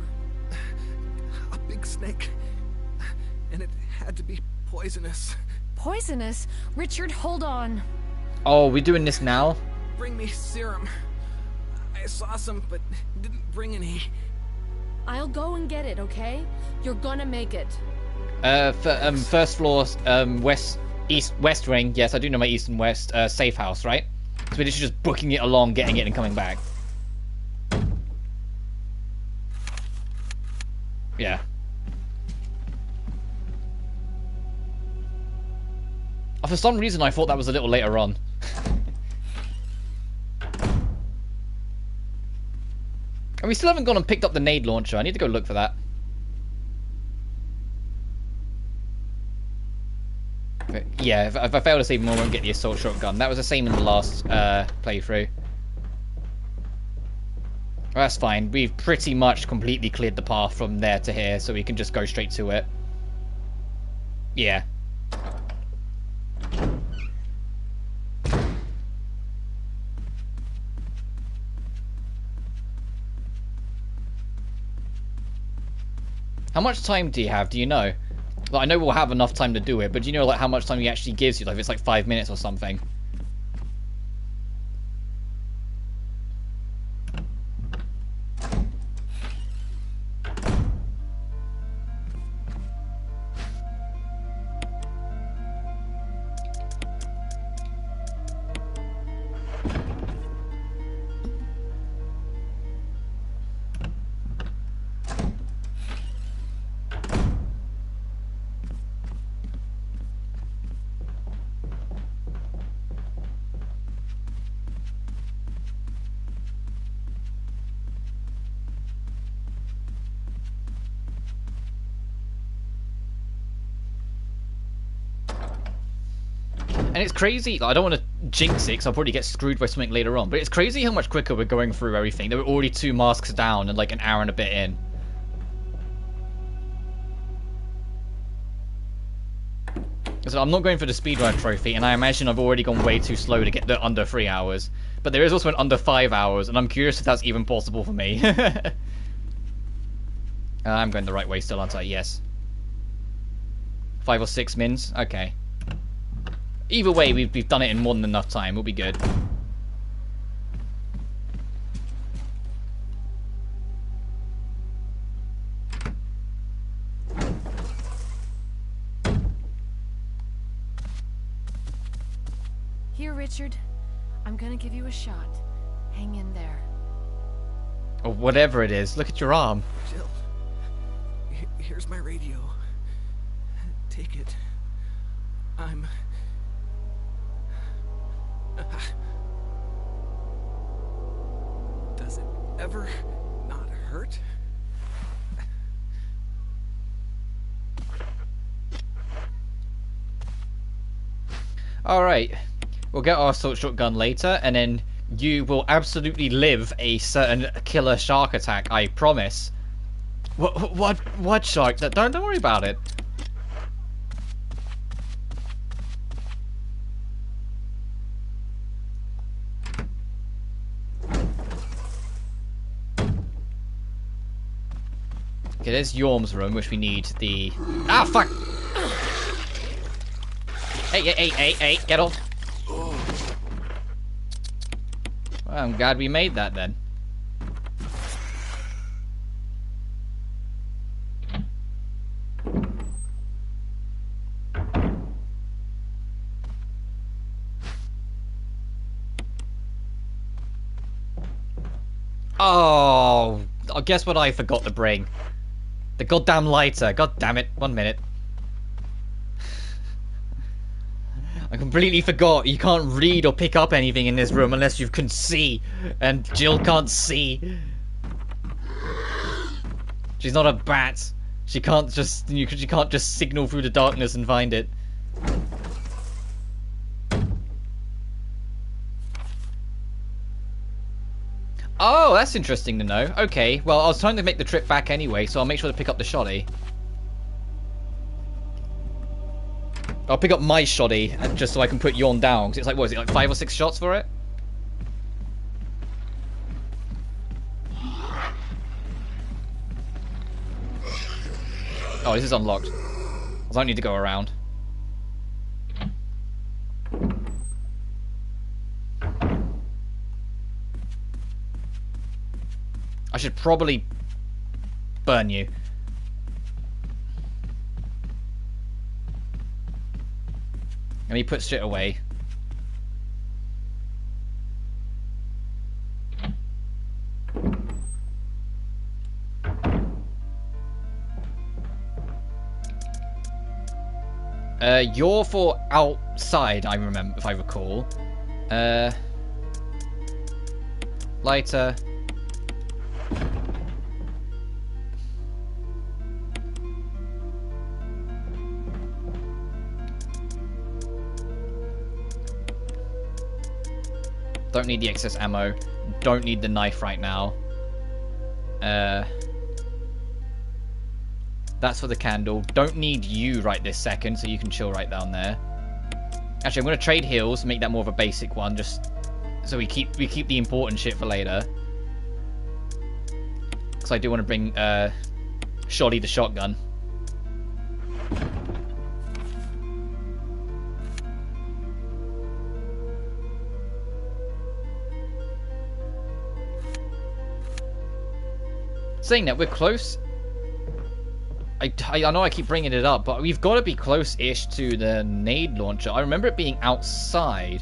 A big snake. And it had to be poisonous. Poisonous? Richard, hold on. Oh, we're doing this now? Bring me serum. I saw some, but didn't bring any. I'll go and get it, okay? You're gonna make it. First floor, west wing. Yes, I do know my east and west safe house, right? So we're just booking it along, getting it, and coming back. Yeah. For some reason, I thought that was a little later on. And we still haven't gone and picked up the nade launcher. I need to go look for that. But yeah, if I fail to save more, I won't get the assault shotgun. That was the same in the last playthrough. Well, that's fine. We've pretty much completely cleared the path from there to here, so we can just go straight to it. Yeah. How much time do you have? Do you know? Like, I know we'll have enough time to do it, but do you know like how much time he actually gives you? Like if it's like 5 minutes or something. And it's crazy, like, I don't want to jinx it because I'll probably get screwed by something later on, but it's crazy how much quicker we're going through everything. There were already 2 masks down and like an hour and a bit in. So I'm not going for the speedrun trophy, and I imagine I've already gone way too slow to get the under 3 hours. But there is also an under 5 hours, and I'm curious if that's even possible for me. I'm going the right way still, aren't I? Yes. 5 or 6 mins? Okay. Either way, we've done it in more than enough time. We'll be good. Here, Richard. I'm gonna give you a shot. Hang in there. Or whatever it is. Look at your arm. Jill, here's my radio. Take it. I'm... Does it ever not hurt? Alright. We'll get our assault shotgun later, and then you will absolutely live a certain killer shark attack, I promise. What shark? Don't worry about it. Okay, there's Yorm's room, which we need the... Ah, fuck! Hey, get off! Well, I'm glad we made that, then. Oh, guess what I forgot to bring? The goddamn lighter. God damn it. 1 minute. I completely forgot. You can't read or pick up anything in this room unless you can see. And Jill can't see. She's not a bat. She can't just she can't just signal through the darkness and find it. Oh, that's interesting to know. Okay, well, I was trying to make the trip back anyway, so I'll make sure to pick up the shoddy. I'll pick up my shoddy just so I can put Yawn down. 'Cause it's like, what is it, like 5 or 6 shots for it? Oh, this is unlocked. I don't need to go around. I should probably burn you. Let me put shit away. You're for outside, I remember, if I recall. Lighter. Don't need the excess ammo. Don't need the knife right now. That's for the candle. Don't need you right this second, so you can chill right down there. Actually, I'm going to trade heals, make that more of a basic one, just so we keep the important shit for later. Because I do want to bring Shoddy the shotgun. Saying that, we're close. I know I keep bringing it up, but we've got to be close-ish to the nade launcher. I remember it being outside.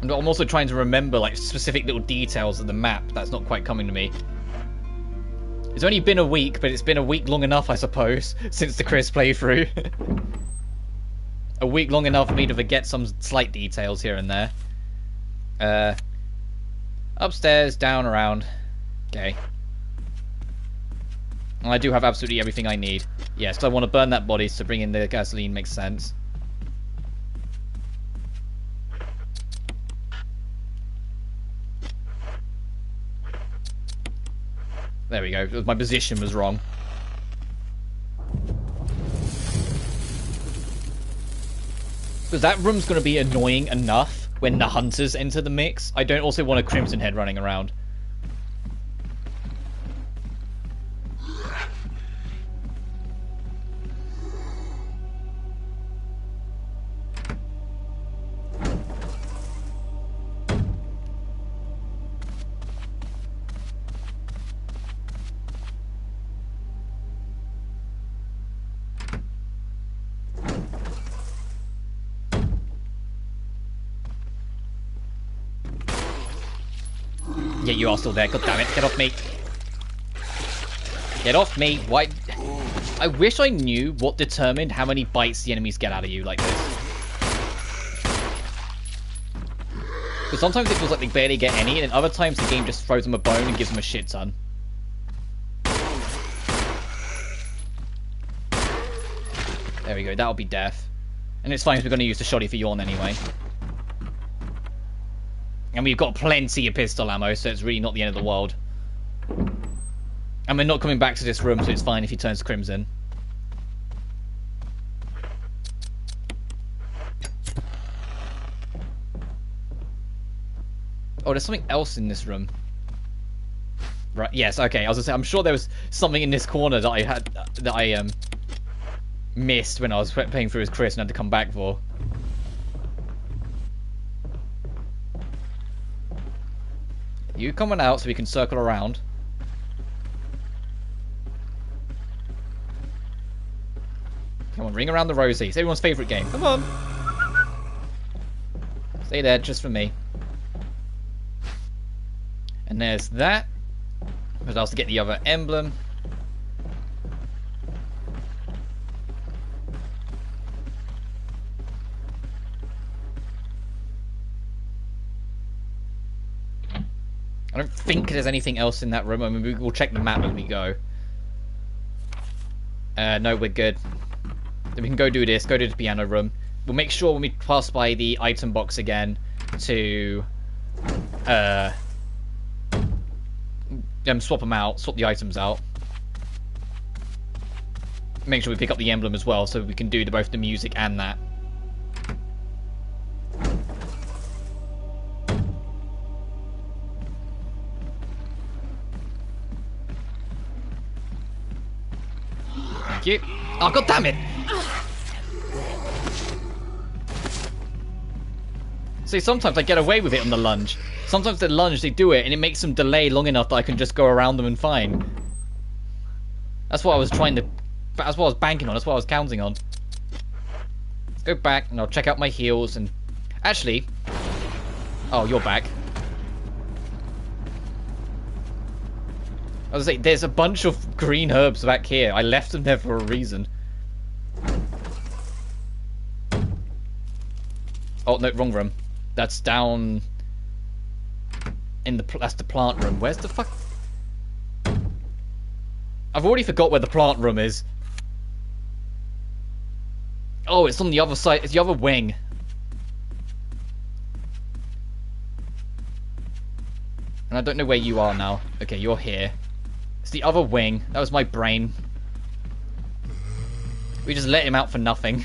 I'm also trying to remember like specific little details of the map. That's not quite coming to me. It's only been a week, but it's been a week long enough, I suppose, since the Chris playthrough. A week long enough for me to forget some slight details here and there. Upstairs, down, around. Okay. And I do have absolutely everything I need. Yes, so I want to burn that body, so bring in the gasoline makes sense. There we go. My position was wrong. Because that room's going to be annoying enough when the hunters enter the mix. I don't also want a Crimson Head running around. Yeah, you are still there. God damn it. Get off me. Get off me. Why? I wish I knew what determined how many bites the enemies get out of you like this. Because sometimes it feels like they barely get any, and other times the game just throws them a bone and gives them a shit ton. There we go. That'll be death. And it's fine because we're going to use the shoddy for Yawn anyway. And we've got plenty of pistol ammo, so it's really not the end of the world. And we're not coming back to this room, so it's fine if he turns crimson. Oh, there's something else in this room. Right, yes, okay. I was gonna say, I'm sure there was something in this corner that I missed when I was playing through as Chris and had to come back for. You coming out so we can circle around. Come on, ring around the rosy. It's everyone's favourite game. Come on. Stay there just for me. And there's that. But I'll also get the other emblem. I don't think there's anything else in that room. I mean, we'll check the map as we go. No, we're good. Then we can go do this. Go to the piano room. We'll make sure when we pass by the item box again to swap them out. Swap the items out. Make sure we pick up the emblem as well, so we can do both the music and that. Thank you. Oh, god damn it! See, sometimes I get away with it on the lunge. Sometimes the lunge, they do it, and it makes them delay long enough that I can just go around them and fine. That's what I was trying to... That's what I was banking on. That's what I was counting on. Let's go back, and I'll check out my heals, and... Actually... Oh, you're back. I was gonna say, there's a bunch of green herbs back here. I left them there for a reason. Oh, no, wrong room. That's down... in the... That's the plant room. Where's the fuck... I've already forgot where the plant room is. Oh, it's on the other side. It's the other wing. And I don't know where you are now. Okay, you're here. It's the other wing. That was my brain. We just let him out for nothing.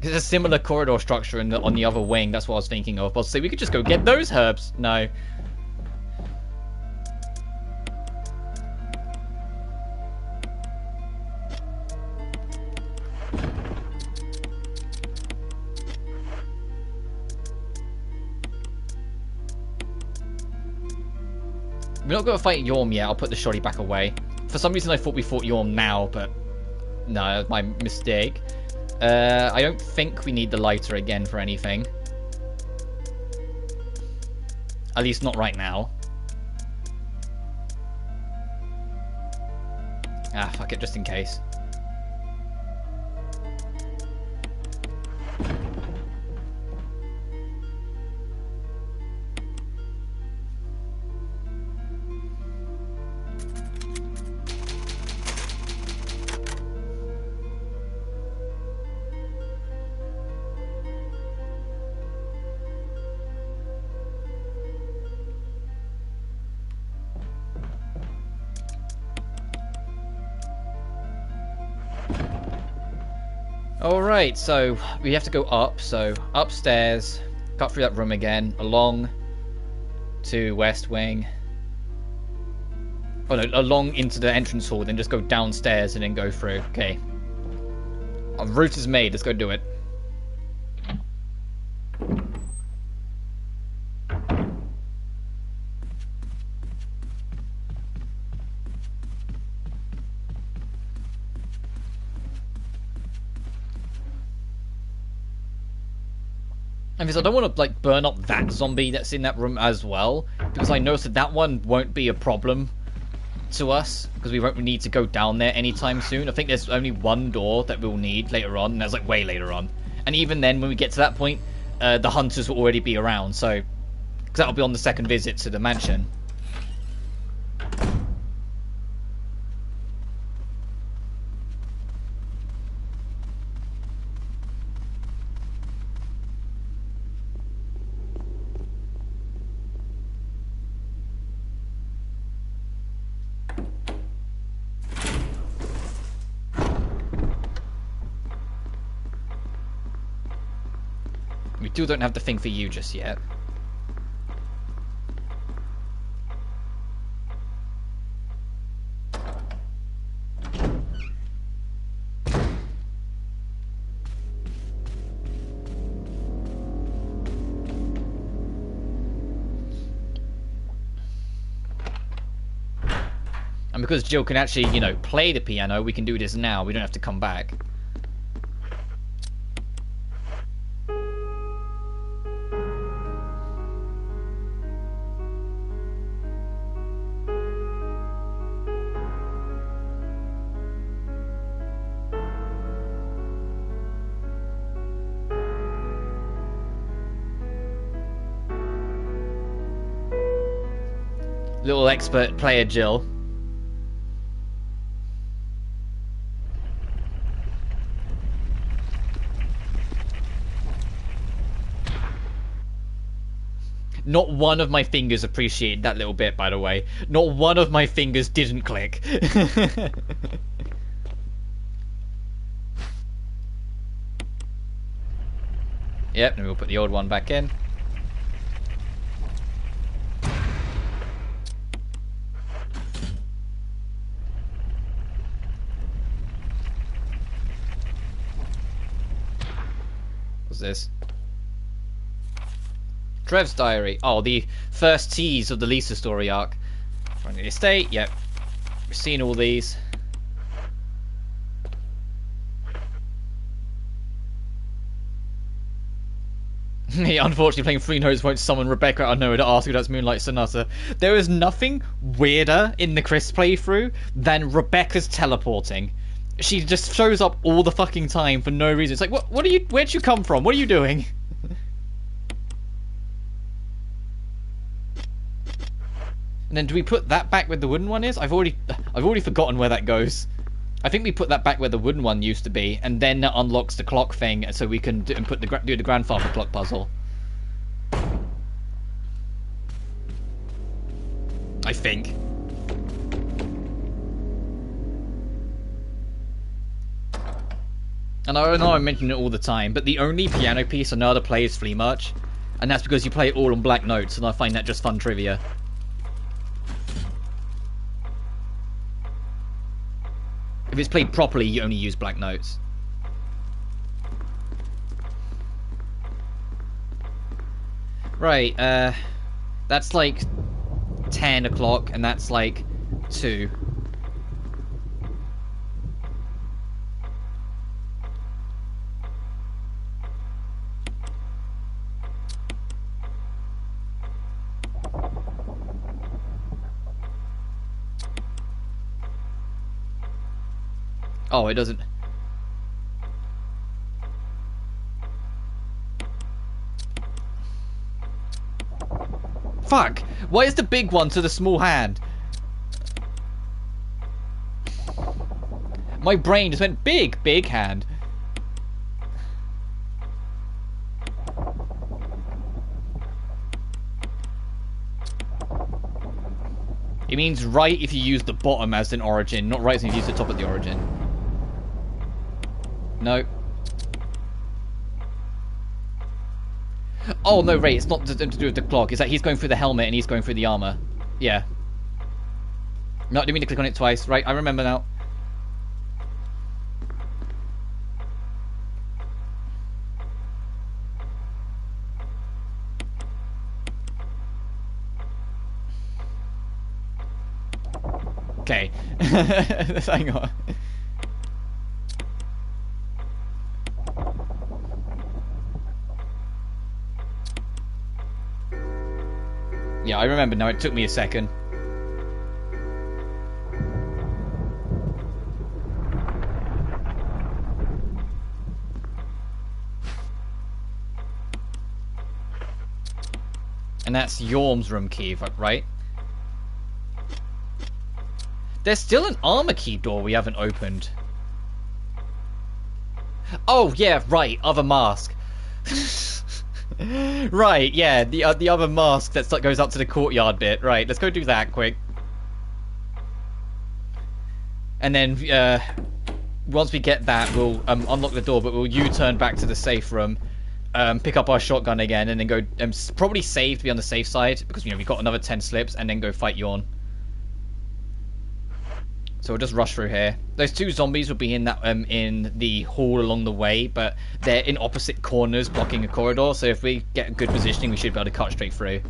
There's a similar corridor structure on the other wing. That's what I was thinking of. But say we could just go get those herbs. No. We're not going to fight Yorm yet. I'll put the shoddy back away. For some reason I thought we fought Yorm now, but no, that's my mistake. I don't think we need the lighter again for anything. At least not right now. Ah, fuck it, just in case. Alright, so we have to go up, so upstairs, cut through that room again, along to West Wing. Oh no, along into the entrance hall, then just go downstairs and then go through. Okay. Our route is made, let's go do it. And because I don't want to like burn up that zombie that's in that room as well, because I noticed that one won't be a problem to us, because we won't need to go down there anytime soon. I think there's only one door that we'll need later on, and that's like way later on. And even then, when we get to that point, the hunters will already be around, so... Because that'll be on the second visit to the mansion. We still don't have the thing for you just yet. And because Jill can actually, you know, play the piano, we can do this now. We don't have to come back. Little expert player Jill. Not one of my fingers appreciated that little bit, by the way. Not one of my fingers didn't click. Yep, then we'll put the old one back in. What's this? Trev's diary. Oh, the first tease of the Lisa story arc. From the estate. Yep. We've seen all these. Unfortunately, playing Free Notes won't summon Rebecca out of nowhere to ask who does Moonlight Sonata. There is nothing weirder in the Chris playthrough than Rebecca's teleporting. She just shows up all the fucking time for no reason. It's like, what are you? Where'd you come from? What are you doing? And then do we put that back where the wooden one is? I've already forgotten where that goes. I think we put that back where the wooden one used to be, and then that unlocks the clock thing, so we can do the grandfather clock puzzle. I think. And I know I mention it all the time, but the only piano piece I know how to play is Flea March, and that's because you play it all on black notes, and I find that just fun trivia. If it's played properly, you only use black notes. Right, that's like 10 o'clock, and that's like 2. Oh, it doesn't. Fuck! Why is the big one to the small hand? My brain just went big hand. It means right if you use the bottom as an origin, not right if you use the top at the origin. No. Oh, no, Ray, it's not to do with the clock. It's that he's going through the helmet and he's going through the armor. Yeah. No, I didn't mean to click on it twice. Right, I remember now. Okay. Hang on. Yeah, I remember now. It took me a second. And that's Yorm's room key, right? There's still an armor key door we haven't opened. Oh, yeah, right. Other mask. Right, yeah, the other mask that goes up to the courtyard bit. Right, let's go do that quick. And then, once we get that, we'll unlock the door, but we'll U-turn back to the safe room, pick up our shotgun again, and then go, probably save to be on the safe side, because, you know, we've got another 10 slips, and then go fight Yorn. So we'll just rush through here. Those two zombies will be in that in the hall along the way, but they're in opposite corners blocking a corridor, so if we get good positioning, we should be able to cut straight through.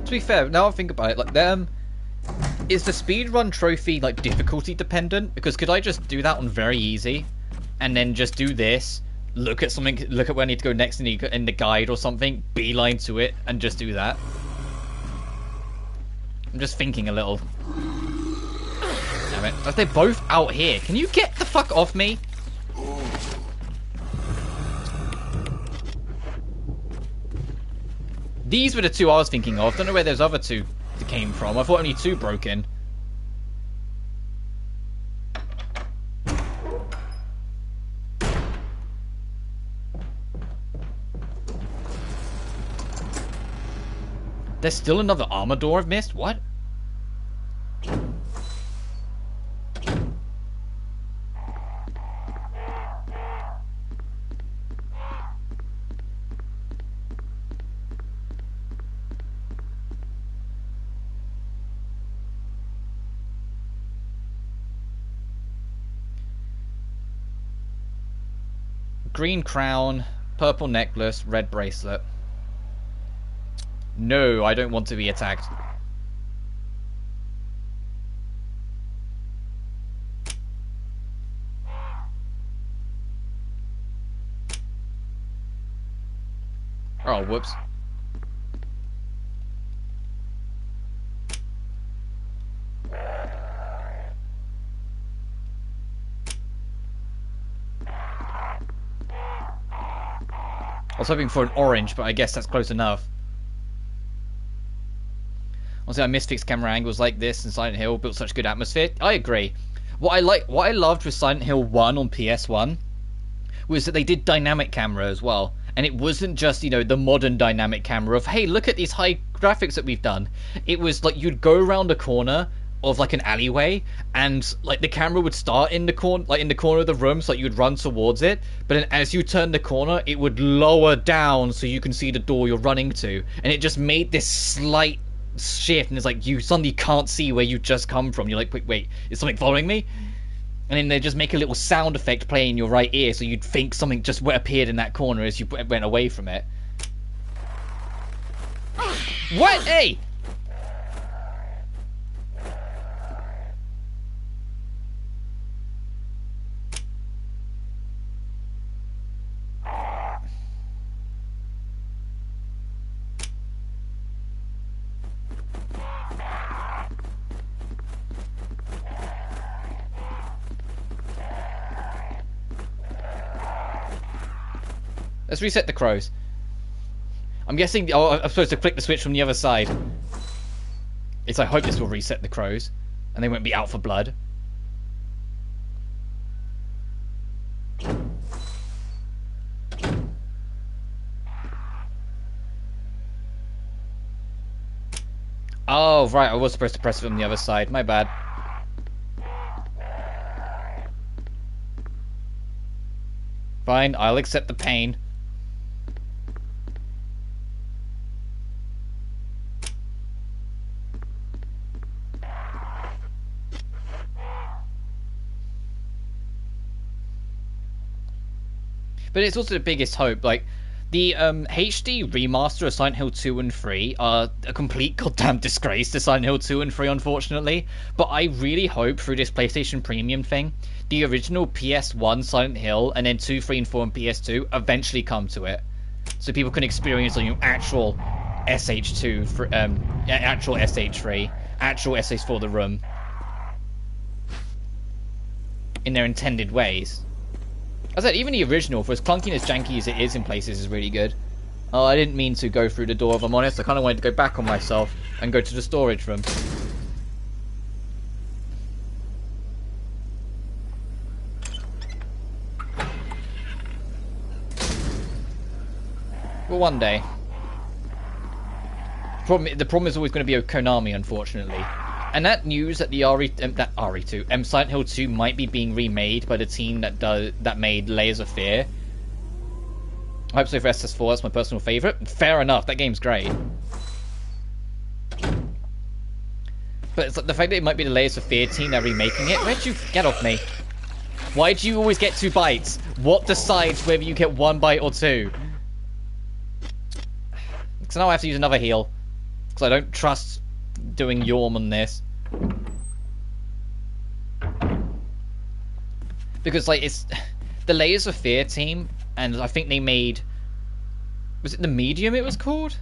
To be fair, now I think about it, like, is the speedrun trophy, like, difficulty dependent? Because could I just do that on very easy, and then just do this, look at something, look at where I need to go next in the guide or something, beeline to it, and just do that. I'm just thinking a little. Damn it. If they're both out here, can you get the fuck off me? These were the two I was thinking of. Don't know where those other two came from. I thought only two broke in. There's still another armor door I've missed? What? Green crown, purple necklace, red bracelet. No, I don't want to be attacked. Oh, whoops. I was hoping for an orange, but I guess that's close enough. Honestly, I miss fixed camera angles like this, and Silent Hill built such good atmosphere. I agree. What I loved with Silent Hill 1 on PS1 was that they did dynamic camera as well. And it wasn't just, you know, the modern dynamic camera of, hey, look at these high graphics that we've done. It was like you'd go around a corner of like an alleyway, and like the camera would start in the corner, like in the corner of the room, so like, you'd run towards it, but then as you turn the corner it would lower down so you can see the door you're running to, and it just made this slight shift, and it's like you suddenly can't see where you just come from. You're like, wait, is something following me? And then they just make a little sound effect play in your right ear, so you'd think something just appeared in that corner as you went away from it. What? Hey! Let's reset the crows. I'm guessing... Oh, I'm supposed to click the switch from the other side. It's I hope this will reset the crows, and they won't be out for blood. Oh, right, I was supposed to press it from the other side. My bad. Fine, I'll accept the pain. But it's also the biggest hope. Like, the HD remaster of Silent Hill 2 and 3 are a complete goddamn disgrace to Silent Hill 2 and 3, unfortunately. But I really hope through this PlayStation Premium thing, the original PS1 Silent Hill, and then 2, 3, and 4 on PS2 eventually come to it. So people can experience, you know, actual SH2, for, actual SH3, actual SH4 the room. In their intended ways. As I said, even the original, for as clunky and as janky as it is in places, is really good. Oh, I didn't mean to go through the door, if I'm honest. I kind of wanted to go back on myself and go to the storage room. Well, one day. The problem is always going to be Konami, unfortunately. And that news that the Silent Hill 2 might be being remade by the team that made Layers of Fear. I hope so for SS4. That's my personal favorite. Fair enough. That game's great. But it's like the fact that it might be the Layers of Fear team that are remaking it. Where'd you get off me? Why do you always get 2 bites? What decides whether you get 1 bite or 2? So now I have to use another heal because I don't trust doing Yorm on this. Because like it's the Layers of Fear team and I think they made... Was it The Medium it was called?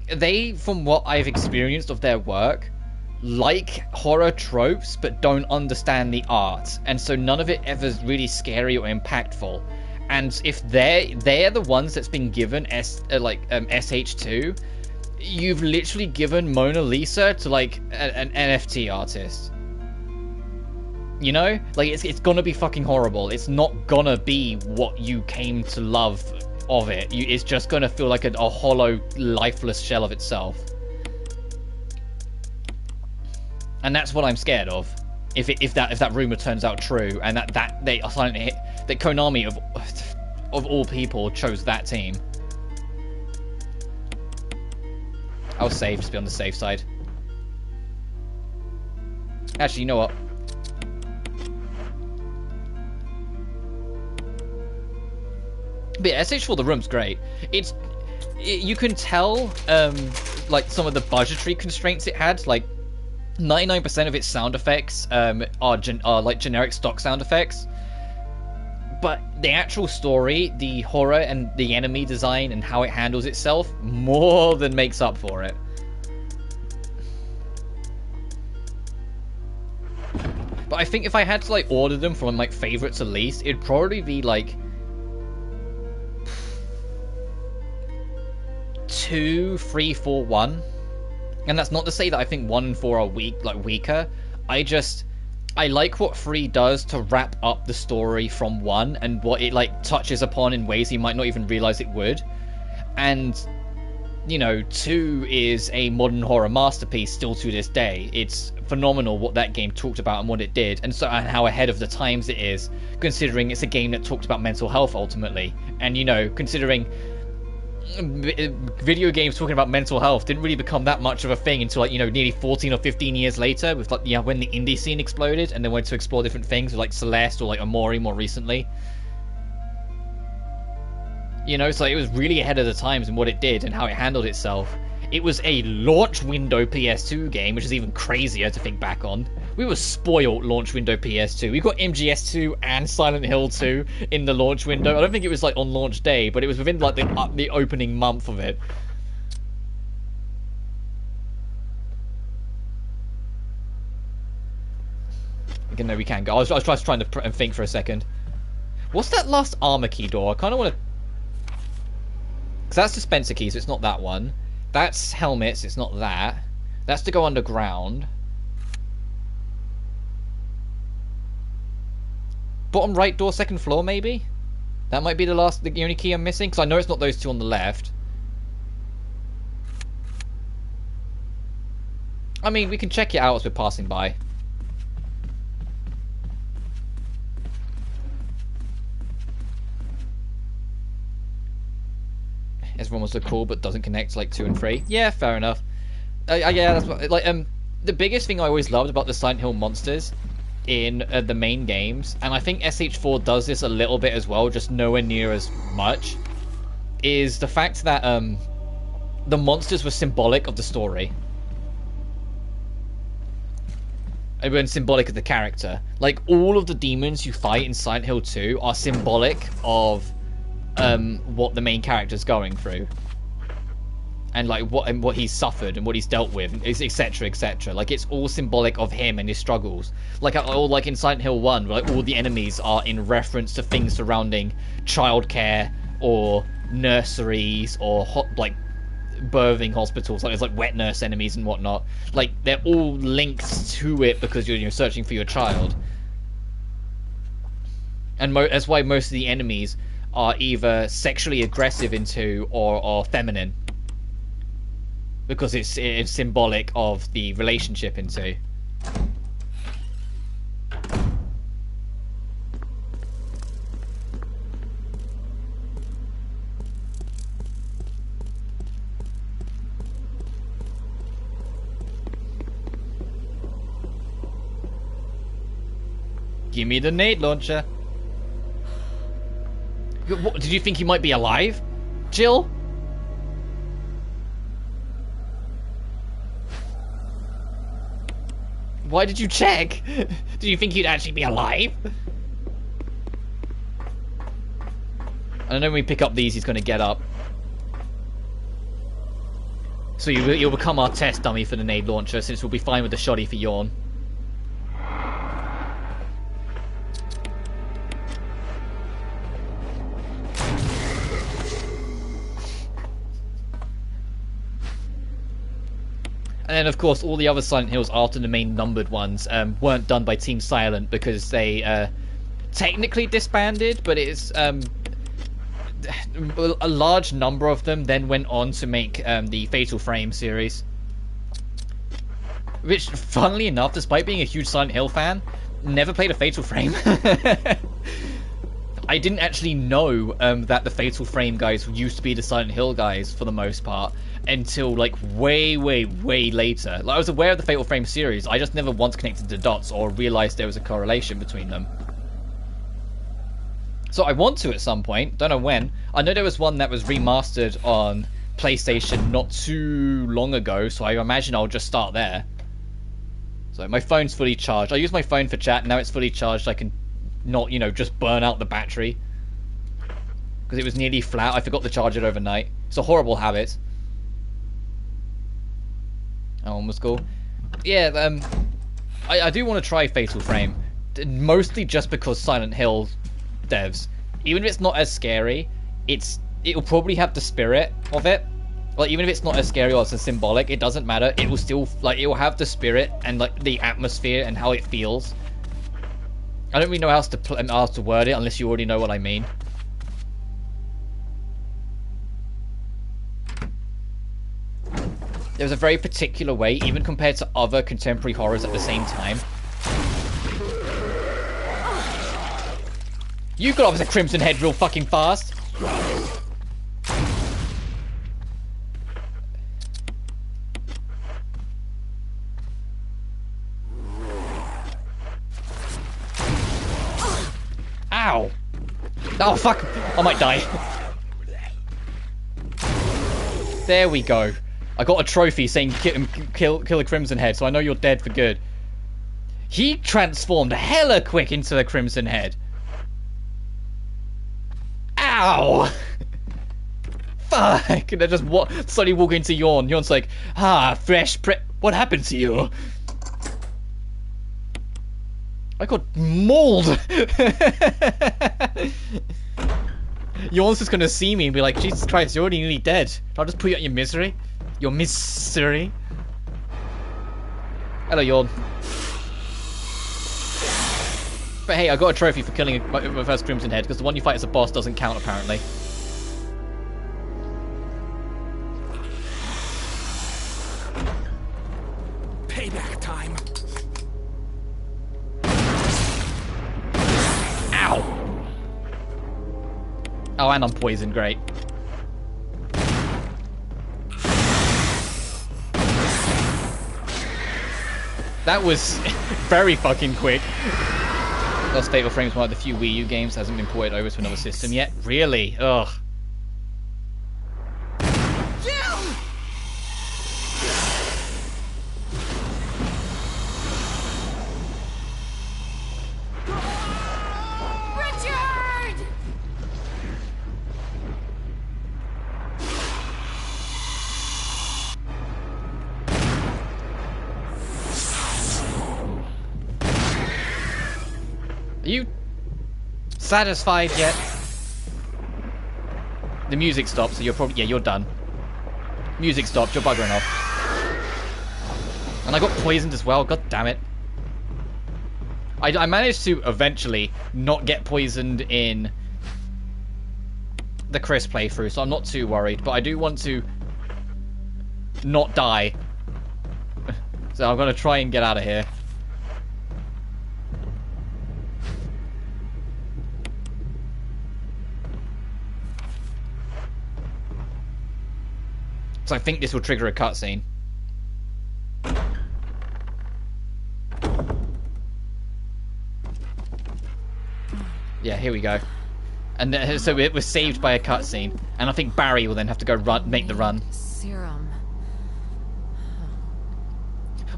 They, from what I've experienced of their work, like horror tropes, but don't understand the art. And so none of it ever is really scary or impactful. And if they're the ones that's been given SH2, you've literally given Mona Lisa to, like, an NFT artist. You know? Like, it's gonna be fucking horrible. It's not gonna be what you came to love of it. It's just gonna feel like a hollow, lifeless shell of itself. And that's what I'm scared of. If that rumor turns out true, and that Konami of all people chose that team. I'll save, just be on the safe side. Actually, you know what? But yeah, SH4 the room's great. You can tell like some of the budgetary constraints it had. Like 99% of its sound effects are like generic stock sound effects. But the actual story, the horror and the enemy design and how it handles itself more than makes up for it. But I think if I had to like order them from like favorite to least, it'd probably be like 2, 3, 4, 1. And that's not to say that I think 1 and 4 are weaker. I like what 3 does to wrap up the story from 1 and what it like touches upon in ways you might not even realize it would. And you know, 2 is a modern horror masterpiece still to this day. It's phenomenal what that game talked about and what it did, and how ahead of the times it is, considering it's a game that talked about mental health ultimately. And you know, considering video games talking about mental health didn't really become that much of a thing until, like, you know, nearly 14 or 15 years later, with like, yeah, when the indie scene exploded and they went to explore different things like Celeste or like Amori more recently. You know, so it was really ahead of the times in what it did and how it handled itself. It was a launch window PS2 game, which is even crazier to think back on. We were spoiled launch window PS2. We got MGS2 and Silent Hill 2 in the launch window. I don't think it was like on launch day, but it was within like the opening month of it. Again, no, we can't go. I was just trying to think for a second. What's that last armor key door? I kind of want to... Because that's dispenser key, so it's not that one. That's helmets, it's not that. That's to go underground. Bottom right door, second floor, maybe? That might be the only key I'm missing, because I know it's not those two on the left. I mean, we can check it out as we're passing by. Everyone wants to call but doesn't connect like 2 and 3. Yeah, fair enough. Yeah, that's what, like, the biggest thing I always loved about the Silent Hill monsters in the main games, and I think SH4 does this a little bit as well, just nowhere near as much, is the fact that the monsters were symbolic of the story. And were symbolic of the character. Like, all of the demons you fight in Silent Hill 2 are symbolic of what the main character's going through, and like what he's suffered and what he's dealt with, etc, etc. Like, it's all symbolic of him and his struggles. Like in Silent Hill 1, like all the enemies are in reference to things surrounding childcare or nurseries or like birthing hospitals. Like, there's like wet nurse enemies and whatnot. Like, they're all linked to it because you're searching for your child. And that's why most of the enemies are either sexually aggressive or feminine, because it's symbolic of the relationship into. Give me the nade launcher. What, did you think he might be alive, Jill? Why did you check? Did you think he'd actually be alive? And then when we pick up these, he's going to get up. So you'll become our test dummy for the nade launcher, since we'll be fine with the shoddy for Yawn. And then, of course, all the other Silent Hills after the main numbered ones weren't done by Team Silent because they technically disbanded, but it's a large number of them then went on to make the Fatal Frame series. Which, funnily enough, despite being a huge Silent Hill fan, never played a Fatal Frame. I didn't actually know that the Fatal Frame guys used to be the Silent Hill guys for the most part until like way later. Like, I was aware of the Fatal Frame series, I just never once connected the dots or realized there was a correlation between them. So I want to at some point, don't know when. I know there was one that was remastered on PlayStation not too long ago, so I imagine I'll just start there. So my phone's fully charged. I use my phone for chat, now it's fully charged. I can not, you know, just burn out the battery. Because it was nearly flat, I forgot to charge it overnight. It's a horrible habit. Oh, almost cool. Yeah, I do want to try Fatal Frame. Mostly just because Silent Hill devs, even if it's not as scary, it'll probably have the spirit of it. Like, even if it's not as scary or as symbolic, it doesn't matter. It will still, like, it will have the spirit and like the atmosphere and how it feels. I don't really know how to word it unless you already know what I mean. There's a very particular way, even compared to other contemporary horrors at the same time. You got off as a Crimson Head real fucking fast. Ow! Oh fuck! I might die. There we go. I got a trophy saying kill a Crimson Head, so I know you're dead for good. He transformed hella quick into a Crimson Head. Ow! Fuck! And I just slowly walk into Yawn. Yawn's like, fresh what happened to you? I got mauled! Yawn's just gonna see me and be like, Jesus Christ, you're already nearly dead. I'll just put you out your misery. Your misery. Hello, Yawn. But hey, I got a trophy for killing my first Crimson Head, because the one you fight as a boss doesn't count, apparently. Payback time. Ow! Oh, and I'm poisoned, great. That was very fucking quick. Lost Fatal Frame's one of the few Wii U games that hasn't been ported over to another system yet. Really? Ugh. Richard! Are you satisfied yet? The music stopped, so you're probably... Yeah, you're done. Music stopped, you're buggering off. And I got poisoned as well, god damn it. I managed to eventually not get poisoned in the Chris playthrough, so I'm not too worried. But I do want to not die. So I'm going to try and get out of here. So I think this will trigger a cutscene. Yeah, here we go. And so it was saved by a cutscene, and I think Barry will then have to go make the run. Serum.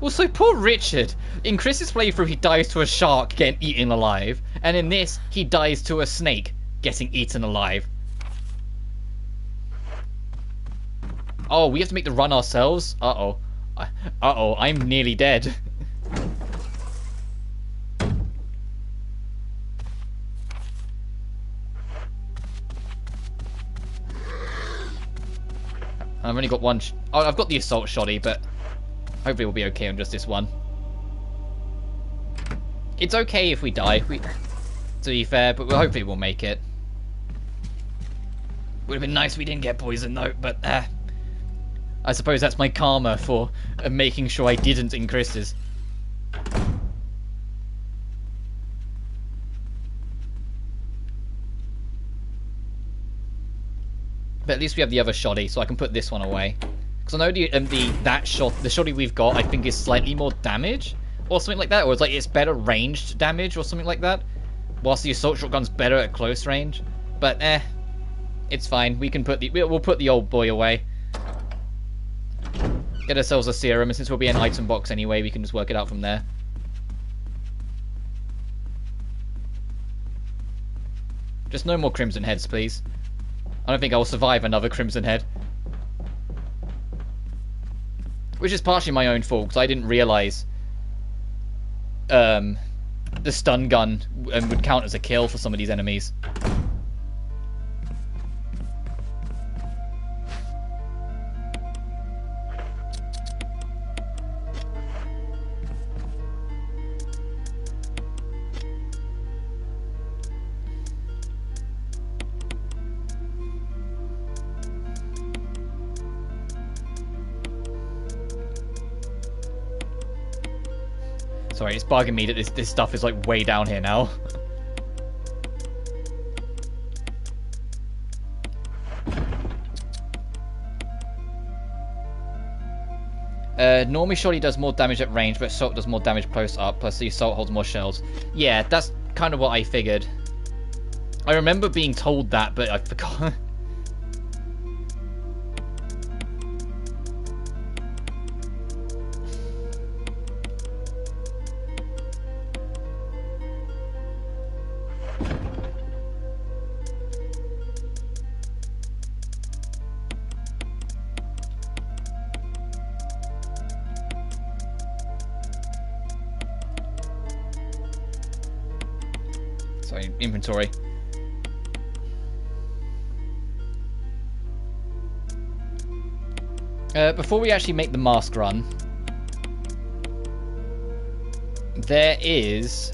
Also, poor Richard. In Chris's playthrough, he dies to a shark getting eaten alive, and in this, he dies to a snake getting eaten alive. Oh, we have to make the run ourselves? Uh-oh. Uh-oh, I'm nearly dead. I've only got one... Oh, I've got the assault shoddy, but hopefully we'll be okay on just this one. It's okay if we die, to be fair, but hopefully we'll make it. Would have been nice if we didn't get poisoned, though, but I suppose that's my karma for making sure I didn't in Chris's. But at least we have the other shoddy, so I can put this one away. Because I know the shoddy we've got, I think, is slightly more damage, or something like that, or it's like it's better ranged damage, or something like that. Whilst the assault shotgun's better at close range, but it's fine. We can we'll put the old boy away. Get ourselves a serum, and since we'll be an item box anyway, we can just work it out from there. Just no more crimson heads, please. I don't think I'll survive another crimson head. Which is partially my own fault, because I didn't realise the stun gun would count as a kill for some of these enemies. Sorry, it's bugging me that this stuff is like way down here now. Normally shoddy does more damage at range, but assault does more damage close up, plus the assault holds more shells. Yeah, that's kind of what I figured. I remember being told that, but I forgot. Sorry, inventory. Before we actually make the mask run, there is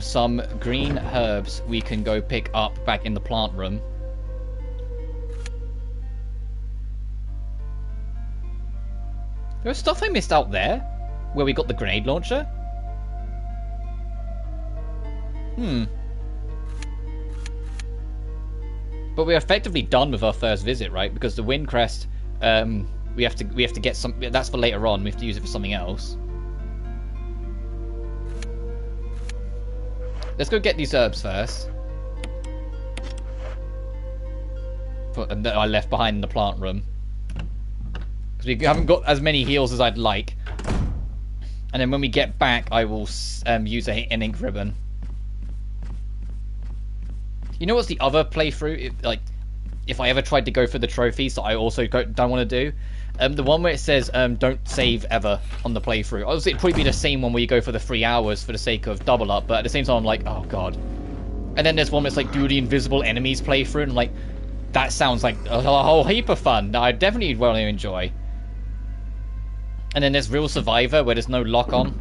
some green herbs we can go pick up back in the plant room. There was stuff I missed out there, where we got the grenade launcher. But we're effectively done with our first visit, right? Because the wind crest, we have to get some. That's for later on. We have to use it for something else. Let's go get these herbs first. That I left behind in the plant room. Because we haven't got as many heals as I'd like. And then when we get back, I will use an ink ribbon. You know what's the other playthrough? If I ever tried to go for the trophies that I also don't want to do? The one where it says, don't save ever on the playthrough. Obviously, it'd probably be the same one where you go for the 3 hours for the sake of double up, but at the same time, I'm like, oh god. And then there's one that's like, do the invisible enemies playthrough, and I'm like, that sounds like a whole heap of fun that I definitely want to enjoy. And then there's Real Survivor, where there's no lock-on.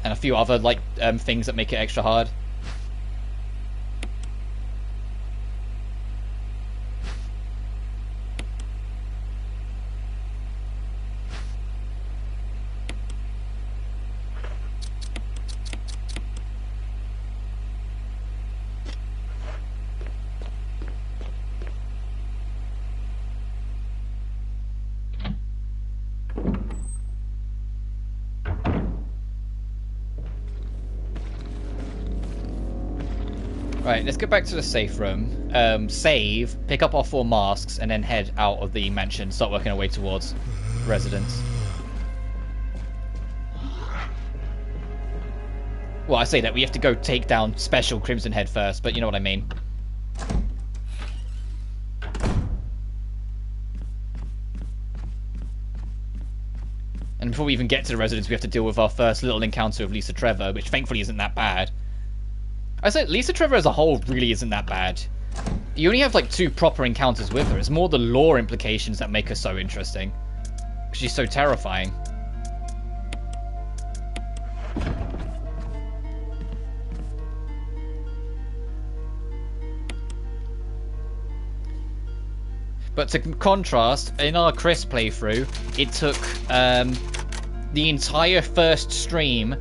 And a few other, like, things that make it extra hard. Right, let's get back to the safe room. Save, pick up our 4 masks, and then head out of the mansion. Start working our way towards residence. Well, I say that we have to go take down Special Crimson Head first, but you know what I mean. And before we even get to the residence, we have to deal with our first little encounter with Lisa Trevor, which thankfully isn't that bad. I say Lisa Trevor as a whole really isn't that bad. You only have like 2 proper encounters with her. It's more the lore implications that make her so interesting. Because she's so terrifying. But to contrast, in our Chris playthrough, it took the entire first stream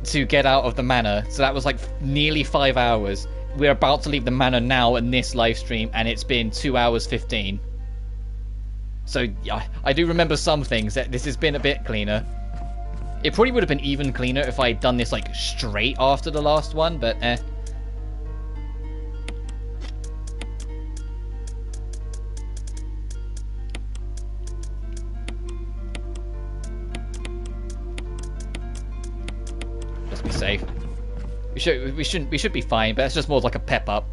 to get out of the manor. So that was like nearly 5 hours. We're about to leave the manor now in this live stream, and it's been 2 hours 15. So yeah, I do remember some things. That this has been a bit cleaner. It probably would have been even cleaner if I had done this like straight after the last one, but eh. Be safe. We should be fine, but it's just more like a pep up.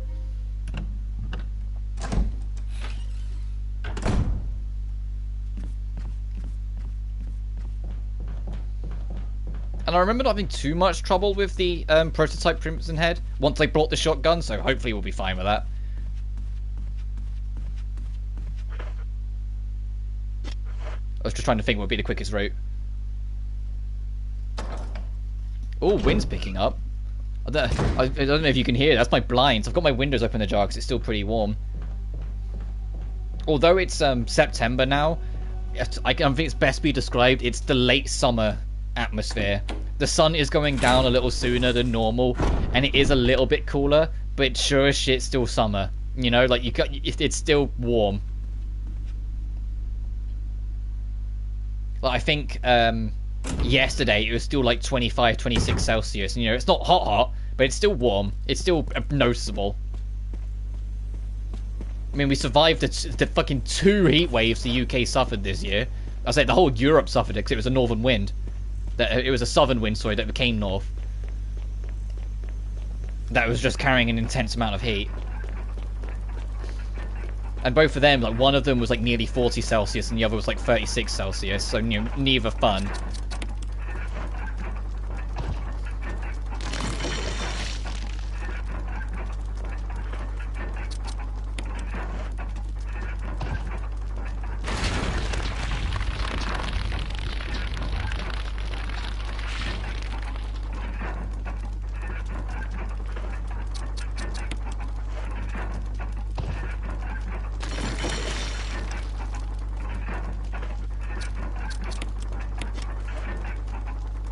And I remember not having too much trouble with the prototype Crimson Head once I brought the shotgun, so hopefully we'll be fine with that. I was just trying to think what would be the quickest route. Oh, wind's picking up. I don't know if you can hear it. That's my blinds. I've got my windows open ajar because it's still pretty warm. Although it's September now, I think it's best be described. It's the late summer atmosphere. The sun is going down a little sooner than normal, and it is a little bit cooler. But sure as shit, still summer. You know, like it's still warm. Like I think. Yesterday it was still like 25, 26 Celsius. You know, it's not hot, but it's still warm. It's still noticeable. I mean, we survived the fucking 2 heat waves the UK suffered this year. I say the whole Europe suffered it because it was a northern wind. It was a southern wind, sorry, that became north. That was just carrying an intense amount of heat. And both of them, like one of them was like nearly 40 Celsius and the other was like 36 Celsius. So, you know, neither fun.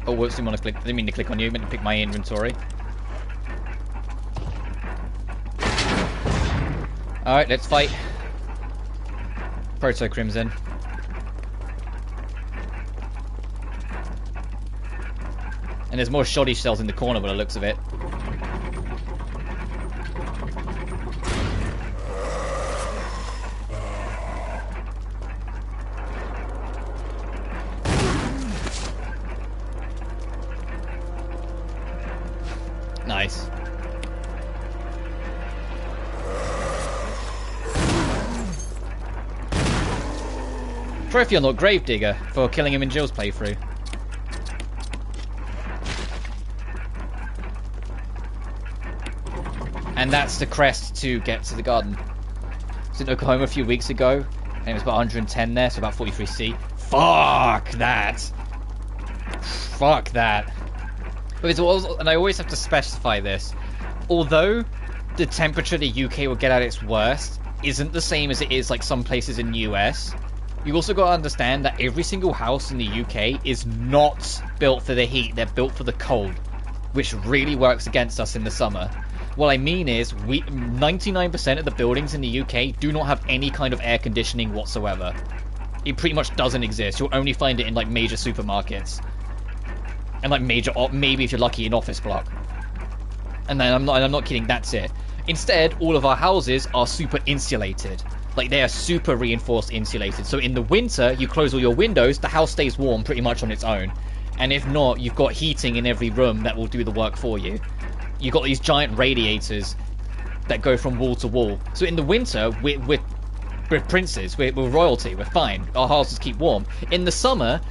Oh, whoops, didn't want to click. Didn't mean to click on you. I meant to pick my inventory. Alright, let's fight. Proto Crimson. And there's more shoddy shells in the corner by the looks of it. Nice. Trophy unlocked Gravedigger for killing him in Jill's playthrough. And that's the crest to get to the garden. I was in Oklahoma a few weeks ago, and it was about 110 there, so about 43C. Fuck that! Fuck that. But it's also, and I always have to specify this, although the temperature the UK will get at its worst isn't the same as it is like some places in the US, you also got to understand that every single house in the UK is not built for the heat, they're built for the cold, which really works against us in the summer. What I mean is, 99% of the buildings in the UK do not have any kind of air conditioning whatsoever. It pretty much doesn't exist. You'll only find it in like major supermarkets. And like major, maybe if you're lucky, an office block. And then I'm not kidding, that's it. Instead, all of our houses are super insulated. Like they are super reinforced insulated. So in the winter, you close all your windows, the house stays warm pretty much on its own. And if not, you've got heating in every room that will do the work for you. You've got these giant radiators that go from wall to wall. So in the winter, we're princes, we're royalty, we're fine. Our houses keep warm. In the summer,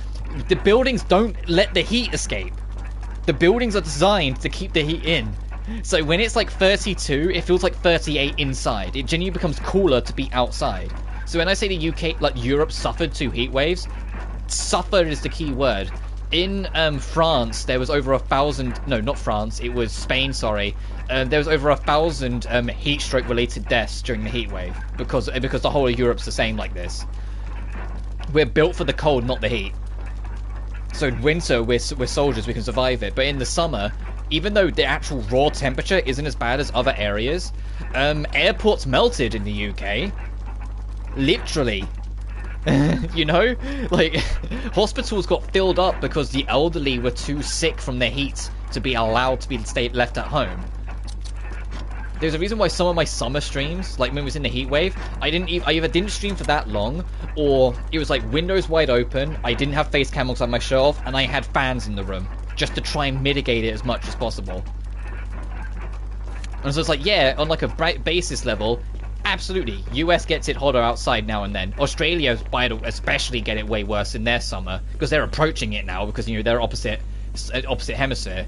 The buildings don't let the heat escape. The buildings are designed to keep the heat in. So when it's like 32, it feels like 38 inside. It genuinely becomes cooler to be outside. So when I say the UK, like Europe, suffered 2 heat waves, suffered is the key word. In France, there was over 1,000. No, not France. It was Spain. Sorry. There was over 1,000 heat stroke related deaths during the heat wave because the whole of Europe's the same like this. We're built for the cold, not the heat. So in winter, we're soldiers. We can survive it. But in the summer, even though the actual raw temperature isn't as bad as other areas, airports melted in the UK. Literally. You know, like hospitals got filled up because the elderly were too sick from the heat to be allowed to be left at home. There's a reason why some of my summer streams, like when it was in the heat wave, I either didn't stream for that long, or it was like windows wide open, I didn't have face cam on my shelf, and I had fans in the room just to try and mitigate it as much as possible. And so it's like, yeah, on like a basis level, absolutely, US gets it hotter outside now and then. Australia especially get it way worse in their summer because they're approaching it now because, you know, they're opposite hemisphere.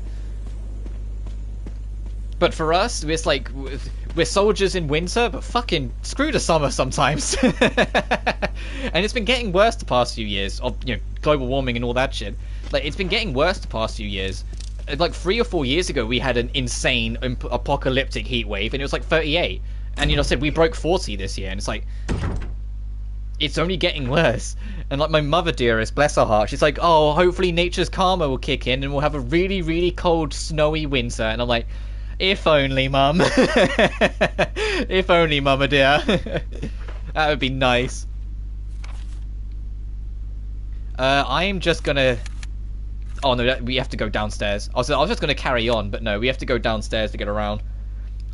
But for us, it's like we're soldiers in winter, but fucking screw the summer sometimes. And it's been getting worse the past few years of, you know, global warming and all that shit. Like, it's been getting worse the past few years. Like 3 or 4 years ago, we had an insane apocalyptic heat wave, and it was like 38. And, you know, said we broke 40 this year, and it's like, it's only getting worse. And like my mother dearest, bless her heart, she's like, oh, hopefully nature's karma will kick in and we'll have a really, really cold, snowy winter. And I'm like, if only, mum. If only, mama dear. That would be nice. I'm just gonna... Oh no, we have to go downstairs. I was just gonna carry on, but no, we have to go downstairs to get around.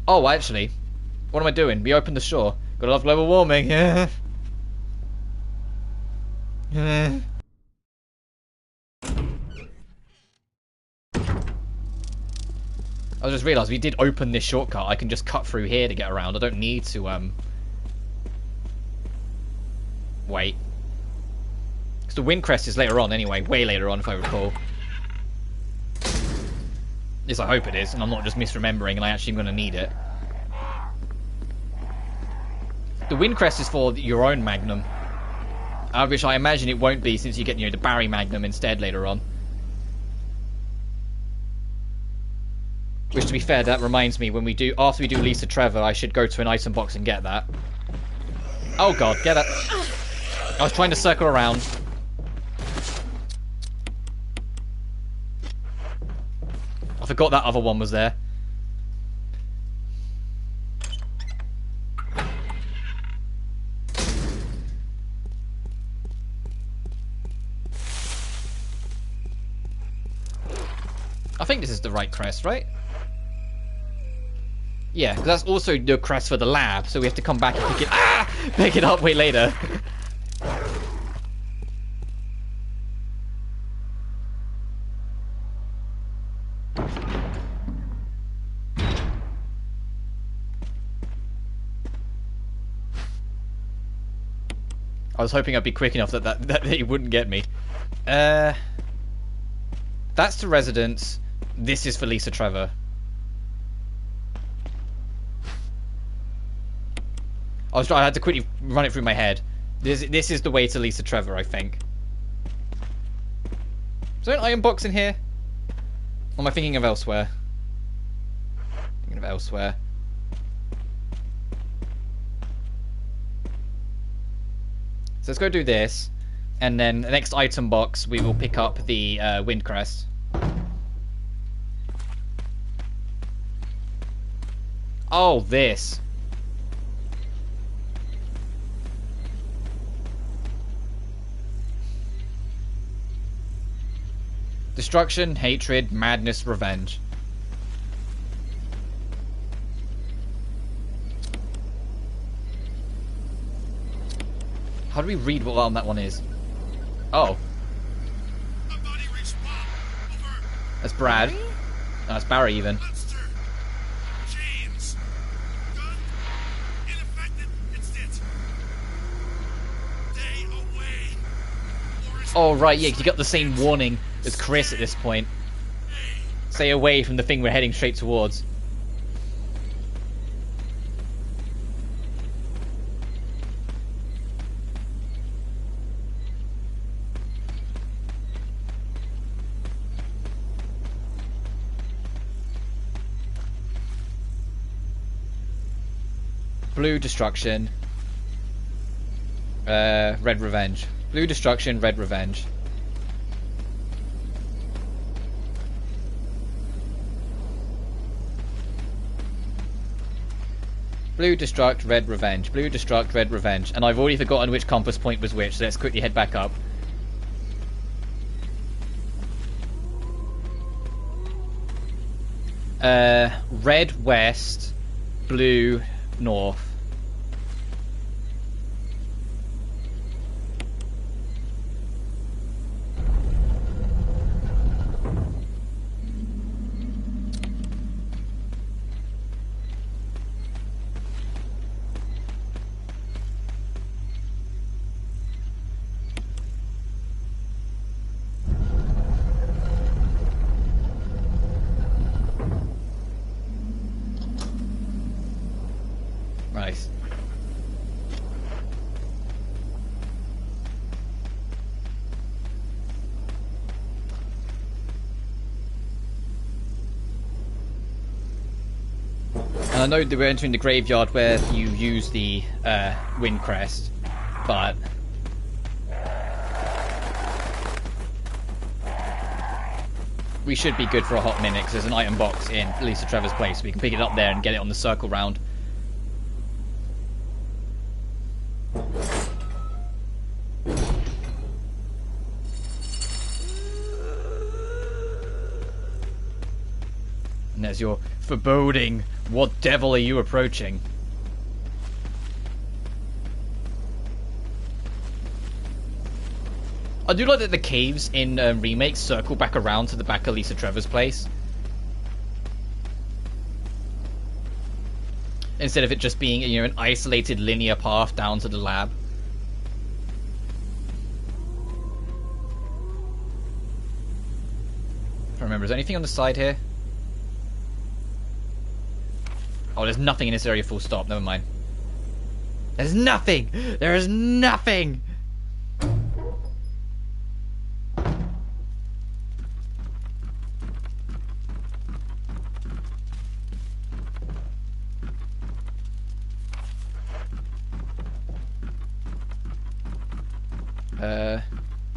Oh, actually, what am I doing? We opened the shore. Gotta love global warming. Yeah. I just realised we did open this shortcut. I can just cut through here to get around. I don't need to, wait. Because the wind crest is later on anyway. Way later on, if I recall. At least I hope it is, and I'm not just misremembering and I actually am going to need it. The wind crest is for your own magnum. Which I imagine it won't be since you get, you know, the Barry magnum instead later on. Which, to be fair, that reminds me, when we do, after we do Lisa Trevor, I should go to an item box and get that. Oh god, get that. I was trying to circle around. I forgot that other one was there. I think this is the right crest, right? Yeah, because that's also the crest for the lab, so we have to come back and pick it up way later. I was hoping I'd be quick enough that he wouldn't get me. That's the residence. This is for Lisa Trevor. I had to quickly run it through my head. This is the way to Lisa Trevor, I think. Is there an iron box in here? Or am I thinking of elsewhere? Thinking of elsewhere. So let's go do this. And then the next item box, we will pick up the wind crest. Oh, this. Destruction, hatred, madness, revenge. How do we read what that one is? Oh. That's Brad. No, that's Barry even. Oh, right, yeah, you got the same warning as Chris at this point. Stay away from the thing we're heading straight towards. Blue destruction. Red revenge. Blue destruction, red revenge. Blue destruct, red revenge. Blue destruct, red revenge. And I've already forgotten which compass point was which, so let's quickly head back up. Red west, blue north. Nice. And I know that we're entering the graveyard where you use the wind crest, but we should be good for a hot minute because there's an item box in Lisa Trevor's place. We can pick it up there and get it on the circle round. And there's your foreboding. What devil are you approaching? I do like that the caves in remakes circle back around to the back of Lisa Trevor's place. Instead of it just being, you know, an isolated linear path down to the lab. I remember, is there anything on the side here? Oh, there's nothing in this area, full stop. Never mind. There's nothing! There is nothing!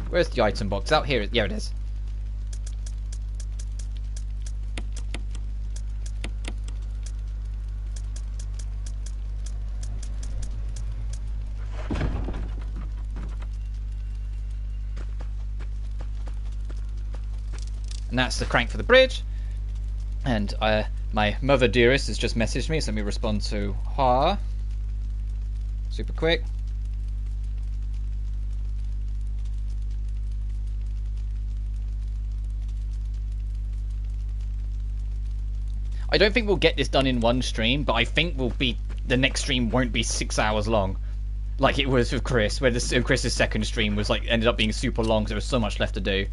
Where's the item box? Out here. Yeah, it is. And that's the crank for the bridge. And my mother dearest has just messaged me, so let me respond to her. Super quick. I don't think we'll get this done in one stream, but I think the next stream won't be 6 hours long, like it was with Chris, where Chris's second stream was like ended up being super long because there was so much left to do.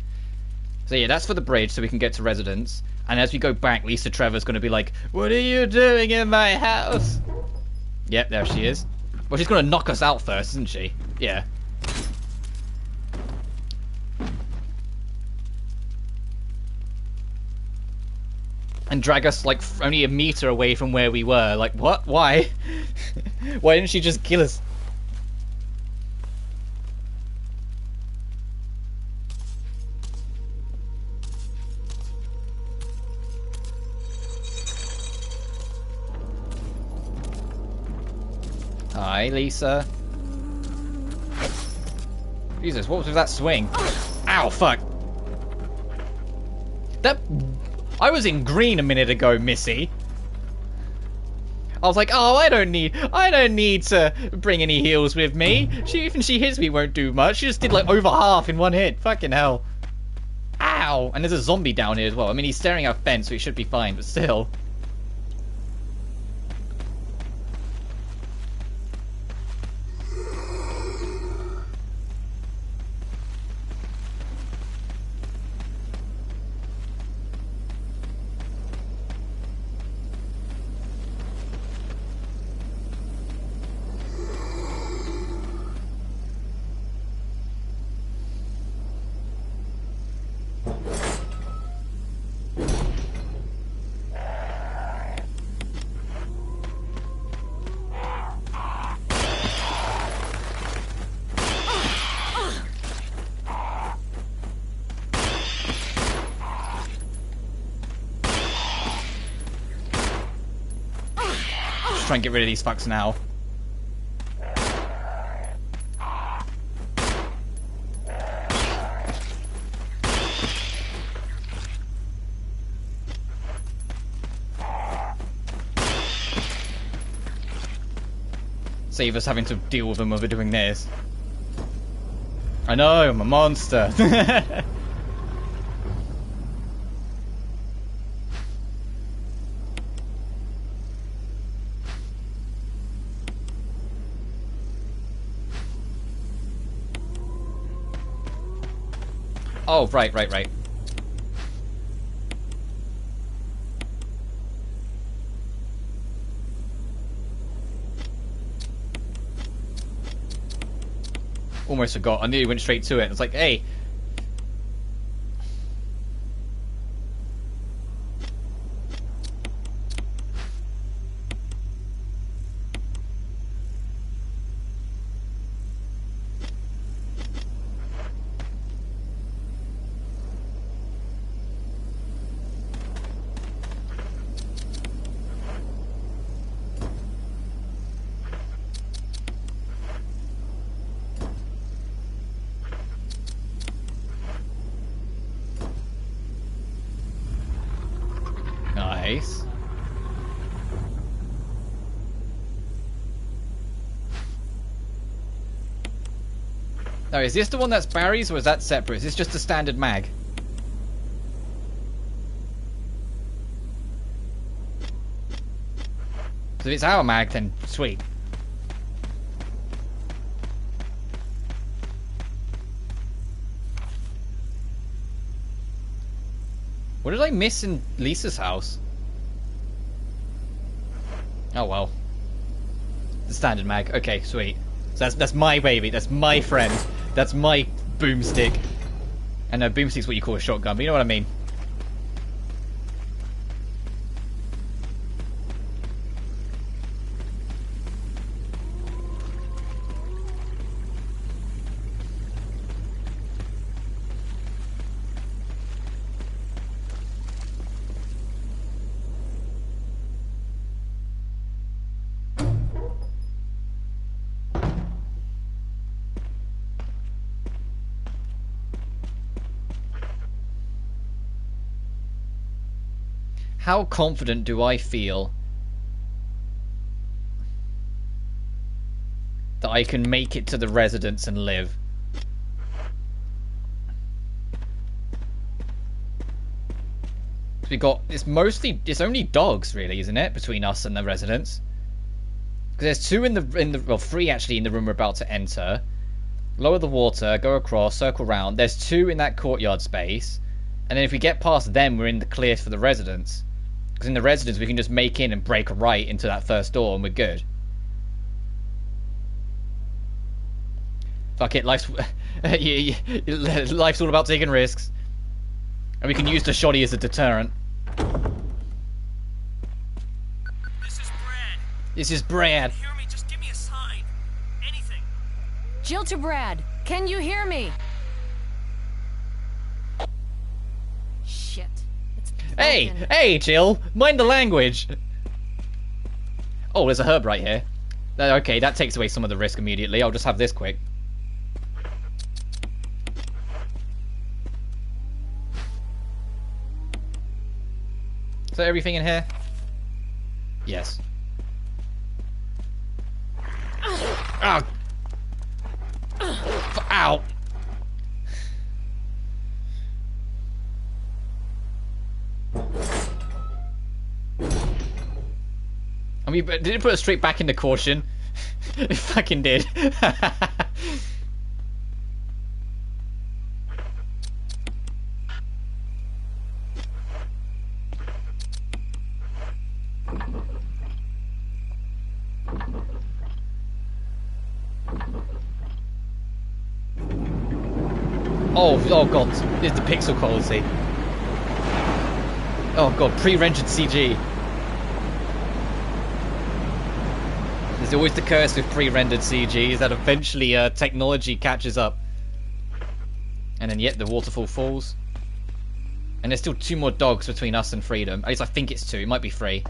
So yeah, that's for the bridge, so we can get to residence. And as we go back, Lisa Trevor's going to be like, "What are you doing in my house?" Yep, there she is. Well, she's going to knock us out first, isn't she? Yeah. And drag us like only a meter away from where we were. Like, what? Why? Why didn't she just kill us? Hi, Lisa. Jesus, what was with that swing? Ow, fuck. That... I was in green a minute ago, Missy. I was like, oh, I don't need to bring any heals with me. Even she hits me won't do much. She just did like over half in one hit. Fucking hell. Ow! And there's a zombie down here as well. I mean, he's staring at a fence, so he should be fine, but still. try and get rid of these fucks now. Save us having to deal with them while we're doing this. I know, I'm a monster. Oh, right. Almost forgot. I nearly went straight to it. It's like, hey. Nice. Now, is this the one that's Barry's, or is that separate? Is this just a standard mag? So if it's our mag, then sweet. What did I miss in Lisa's house? Oh well. The standard mag. Okay, sweet. So that's my baby. That's my friend. That's my boomstick. And a boomstick's what you call a shotgun, but you know what I mean. How confident do I feel that I can make it to the residence and live? We got, it's only dogs really, isn't it, between us and the residence? Because there's two in the well, three actually in the room we're about to enter. Lower the water, go across, circle round. There's two in that courtyard space, and then if we get past them, we're in the clear for the residence. Because in the residence, we can just make in and break right into that first door, and we're good. Fuck it, life's all about taking risks. And we can use the shoddy as a deterrent. This is Brad. This is Brad. Hear me? Just give me a sign. Anything. Jill to Brad. Can you hear me? Shit. It's Hey, broken. hey, Jill. Mind the language. Oh, there's a herb right here. Okay, that takes away some of the risk immediately. I'll just have this quick. Is that everything in here? Yes. Ow! Ow! I mean, did it put us straight back into caution? It fucking did. Oh god, it's the pixel quality. Oh god, pre-rendered CG. There's always the curse with pre-rendered CG, is that eventually technology catches up. And then yet the waterfall falls. And there's still 2 more dogs between us and freedom. At least I think it's 2, it might be 3.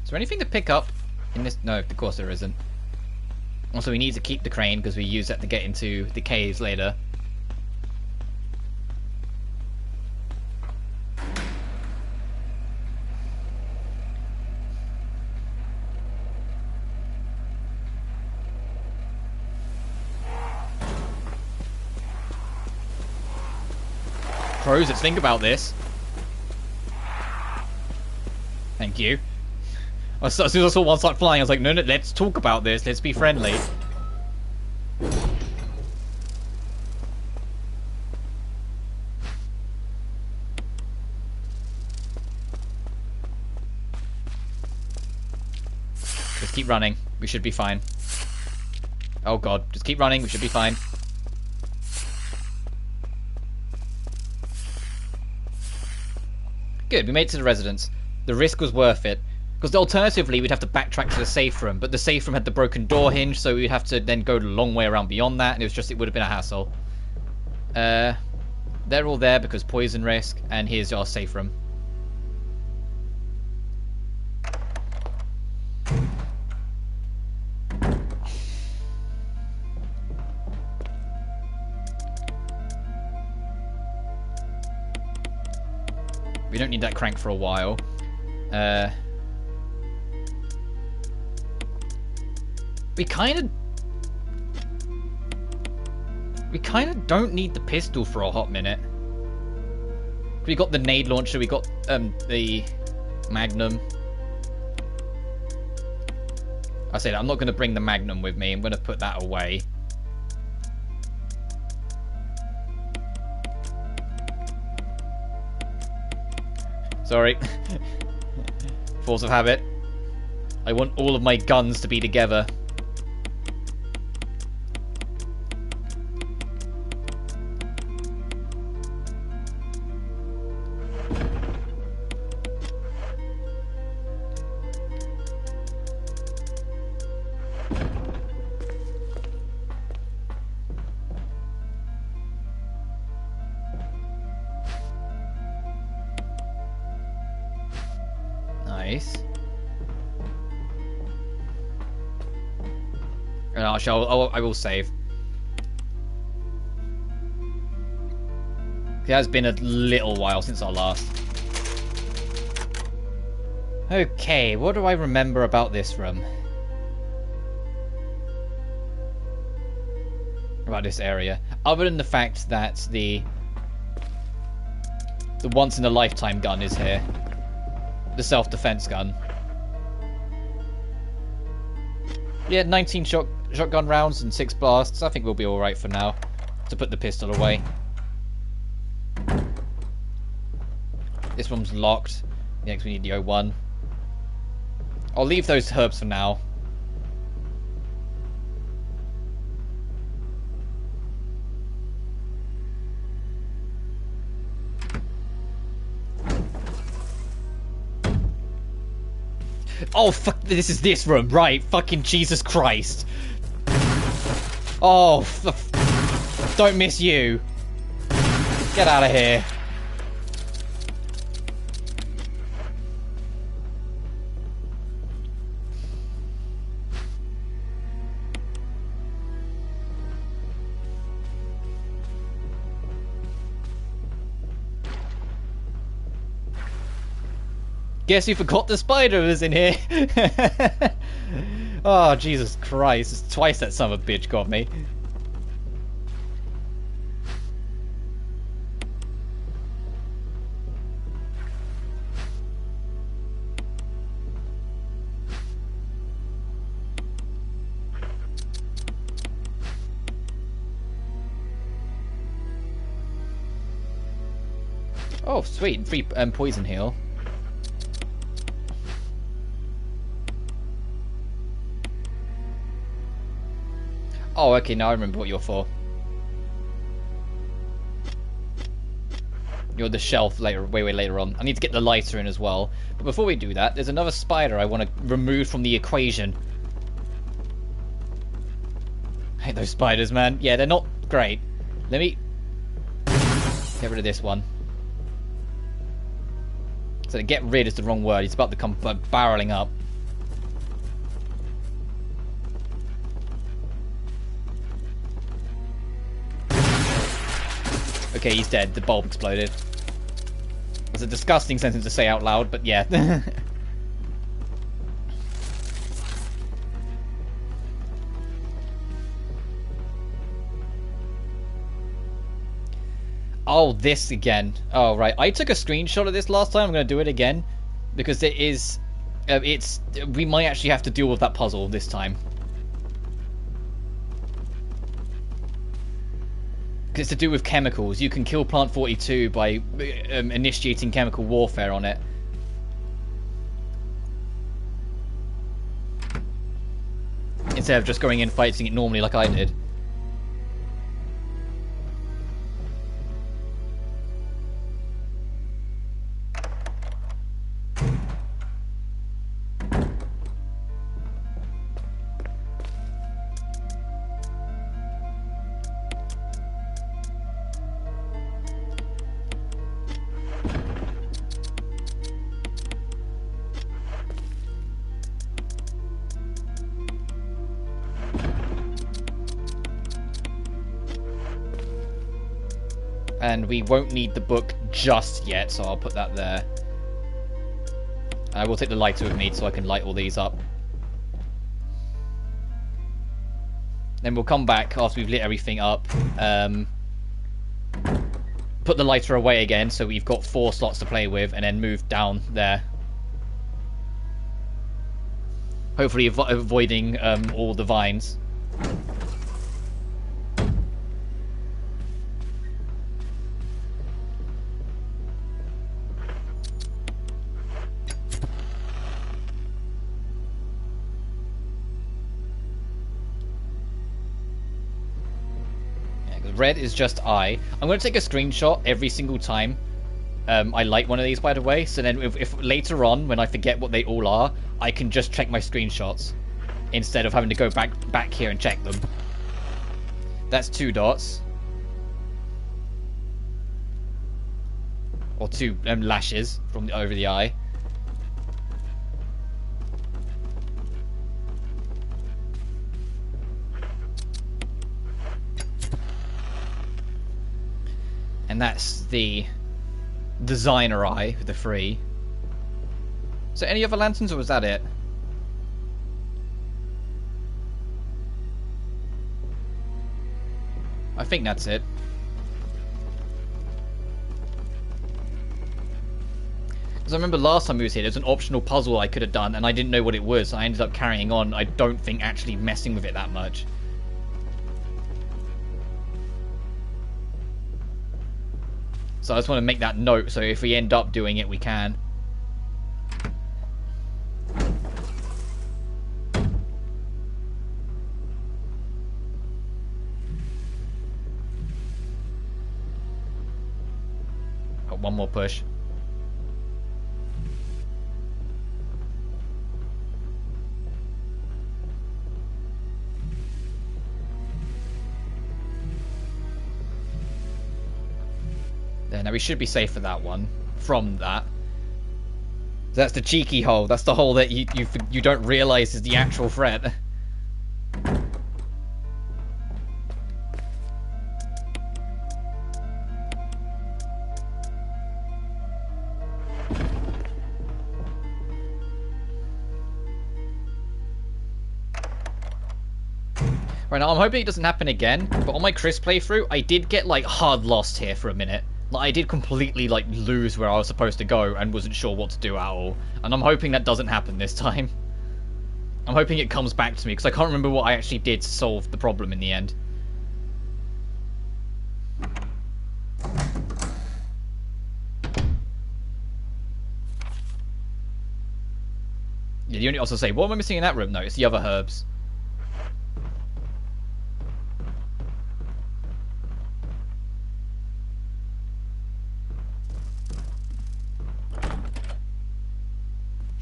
Is there anything to pick up in this? No, of course there isn't. Also, we need to keep the crane because we use that to get into the caves later. Pros, let's think about this. Thank you. As soon as I saw one start flying, I was like, no, let's talk about this. Let's be friendly. Just keep running. We should be fine. Oh god, just keep running. We should be fine. Good, we made it to the residence. The risk was worth it. Because alternatively, we'd have to backtrack to the safe room. But the safe room had the broken door hinge, so we'd have to then go the long way around beyond that. And it would have been a hassle. They're all there because poison risk. And here's our safe room. We don't need that crank for a while. We kind of don't need the pistol for a hot minute. We got the nade launcher, we got the Magnum. I said I'm not going to bring the Magnum with me. I'm going to put that away. Sorry. Force of habit. I want all of my guns to be together. Nice. I will save. It has been a little while since our last. Okay, what do I remember about this room? About this area. Other than the fact that the once-in-a-lifetime gun is here. The self-defense gun. Yeah, 19 shotgun rounds and 6 blasts. I think we'll be alright for now. To put the pistol away. This one's locked. Next we need the O1. I'll leave those herbs for now. Oh, fuck, this is this room, right? Fucking Jesus Christ. Oh, don't miss you. Get out of here. Guess you forgot the spider was in here. Oh, Jesus Christ. It's twice that son of a bitch got me. Oh, sweet. Free poison heal. Oh, okay, now I remember what you're for. You're the shelf later, way later on. I need to get the lighter in as well. But before we do that, there's another spider I want to remove from the equation. I hate those spiders, man. Yeah, they're not great. Let me get rid of this one. So get rid is the wrong word. He's about to come barreling up. Okay, he's dead. The bulb exploded. It's a disgusting sentence to say out loud, but yeah. Oh, this again. Oh, right. I took a screenshot of this last time. I'm going to do it again. Because it is... we might actually have to deal with that puzzle this time. Because it's to do with chemicals. You can kill Plant 42 by initiating chemical warfare on it. Instead of just going in fighting it normally like I did. And we won't need the book just yet, so I'll put that there. I will take the lighter with me so I can light all these up. Then we'll come back after we've lit everything up. Put the lighter away again, so we've got 4 slots to play with, and then move down there. Hopefully avoiding all the vines. Red is just I. I'm going to take a screenshot every single time I light one of these, by the way. So then if later on, when I forget what they all are, I can just check my screenshots. Instead of having to go back here and check them. That's 2 dots. Or 2 lashes from over the eye. And that's the designer eye with the 3. So any other lanterns, or was that it? I think that's it. Because I remember last time we was here, there's an optional puzzle I could have done, and I didn't know what it was. I ended up carrying on. I don't think actually messing with it that much. So I just want to make that note, so if we end up doing it, we can. Got one more push. Now we should be safe for that one. From that. So that's the cheeky hole. That's the hole that you don't realize is the actual threat. Right, now I'm hoping it doesn't happen again, but on my Chris playthrough, I did get like hard lost here for a minute. Like, I did completely, like, lose where I was supposed to go and wasn't sure what to do at all. And I'm hoping that doesn't happen this time. I'm hoping it comes back to me, because I can't remember what I actually did to solve the problem in the end. Yeah, you only also say, what am I missing in that room? No, it's the other herbs.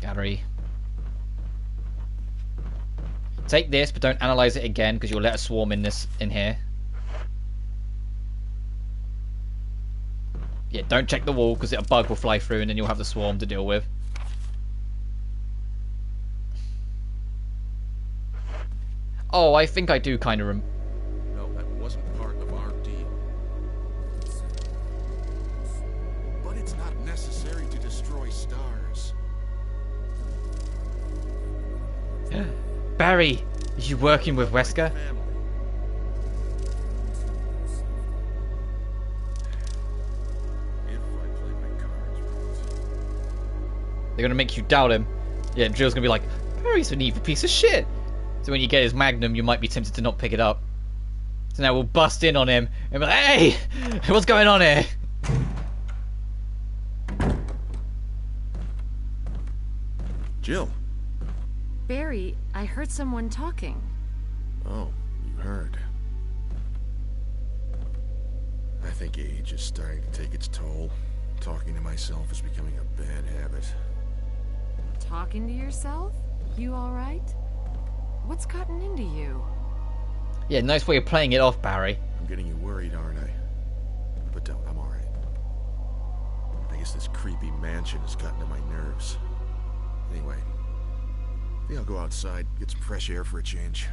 Gallery. Take this, but don't analyze it again, because you'll let a swarm in here. Yeah, don't check the wall, because a bug will fly through, and then you'll have the swarm to deal with. Oh, I think I do kind of No, that wasn't part of our deal. Barry, are you working with Wesker? They're gonna make you doubt him. Yeah, Jill's gonna be like, Barry's an evil piece of shit. So when you get his magnum, you might be tempted to not pick it up. So now we'll bust in on him and be like, hey, what's going on here? Jill. Barry, I heard someone talking. Oh, you heard. I think age is starting to take its toll. Talking to myself is becoming a bad habit. Talking to yourself? You alright? What's gotten into you? Yeah, nice way of playing it off, Barry. I'm getting you worried, aren't I? But don't, I'm alright. I guess this creepy mansion has gotten to my nerves. Anyway, I think I'll go outside, get some fresh air for a change.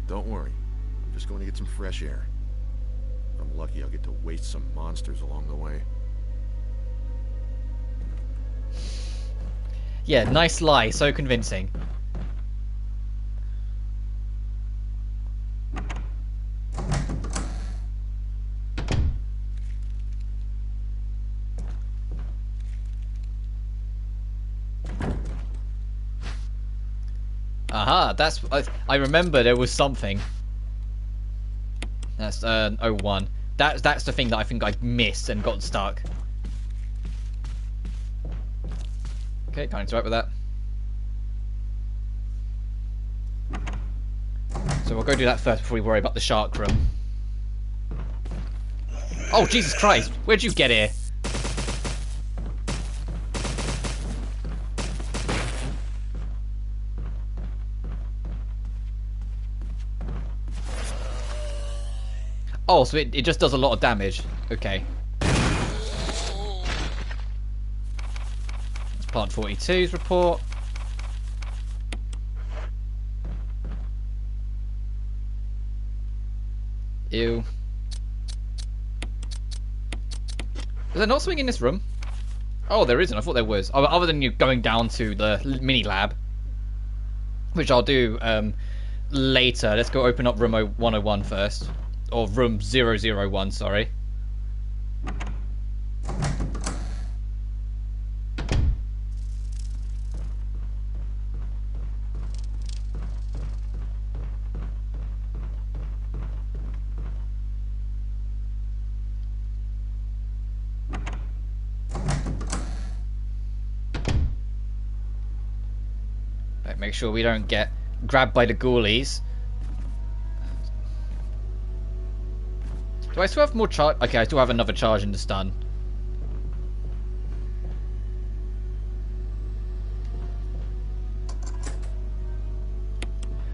Don't worry, I'm just going to get some fresh air. If I'm lucky, I'll get to waste some monsters along the way. Yeah, nice lie, so convincing. Aha, that's... I remember there was something. That's 01. That's the thing that I think I missed and got stuck. Okay, can't interact with that. So we'll go do that first before we worry about the shark room. Oh, Jesus Christ! Where'd you get here? Oh, so it just does a lot of damage. Okay. That's Part 42's report. Ew. Is there not something in this room? Oh, there isn't. I thought there was. Other than you going down to the mini lab. Which I'll do later. Let's go open up room 101 first. Or room 001, sorry. Right, make sure we don't get grabbed by the ghoulies. Do I still have more charge? Okay, I still have another charge in the stun.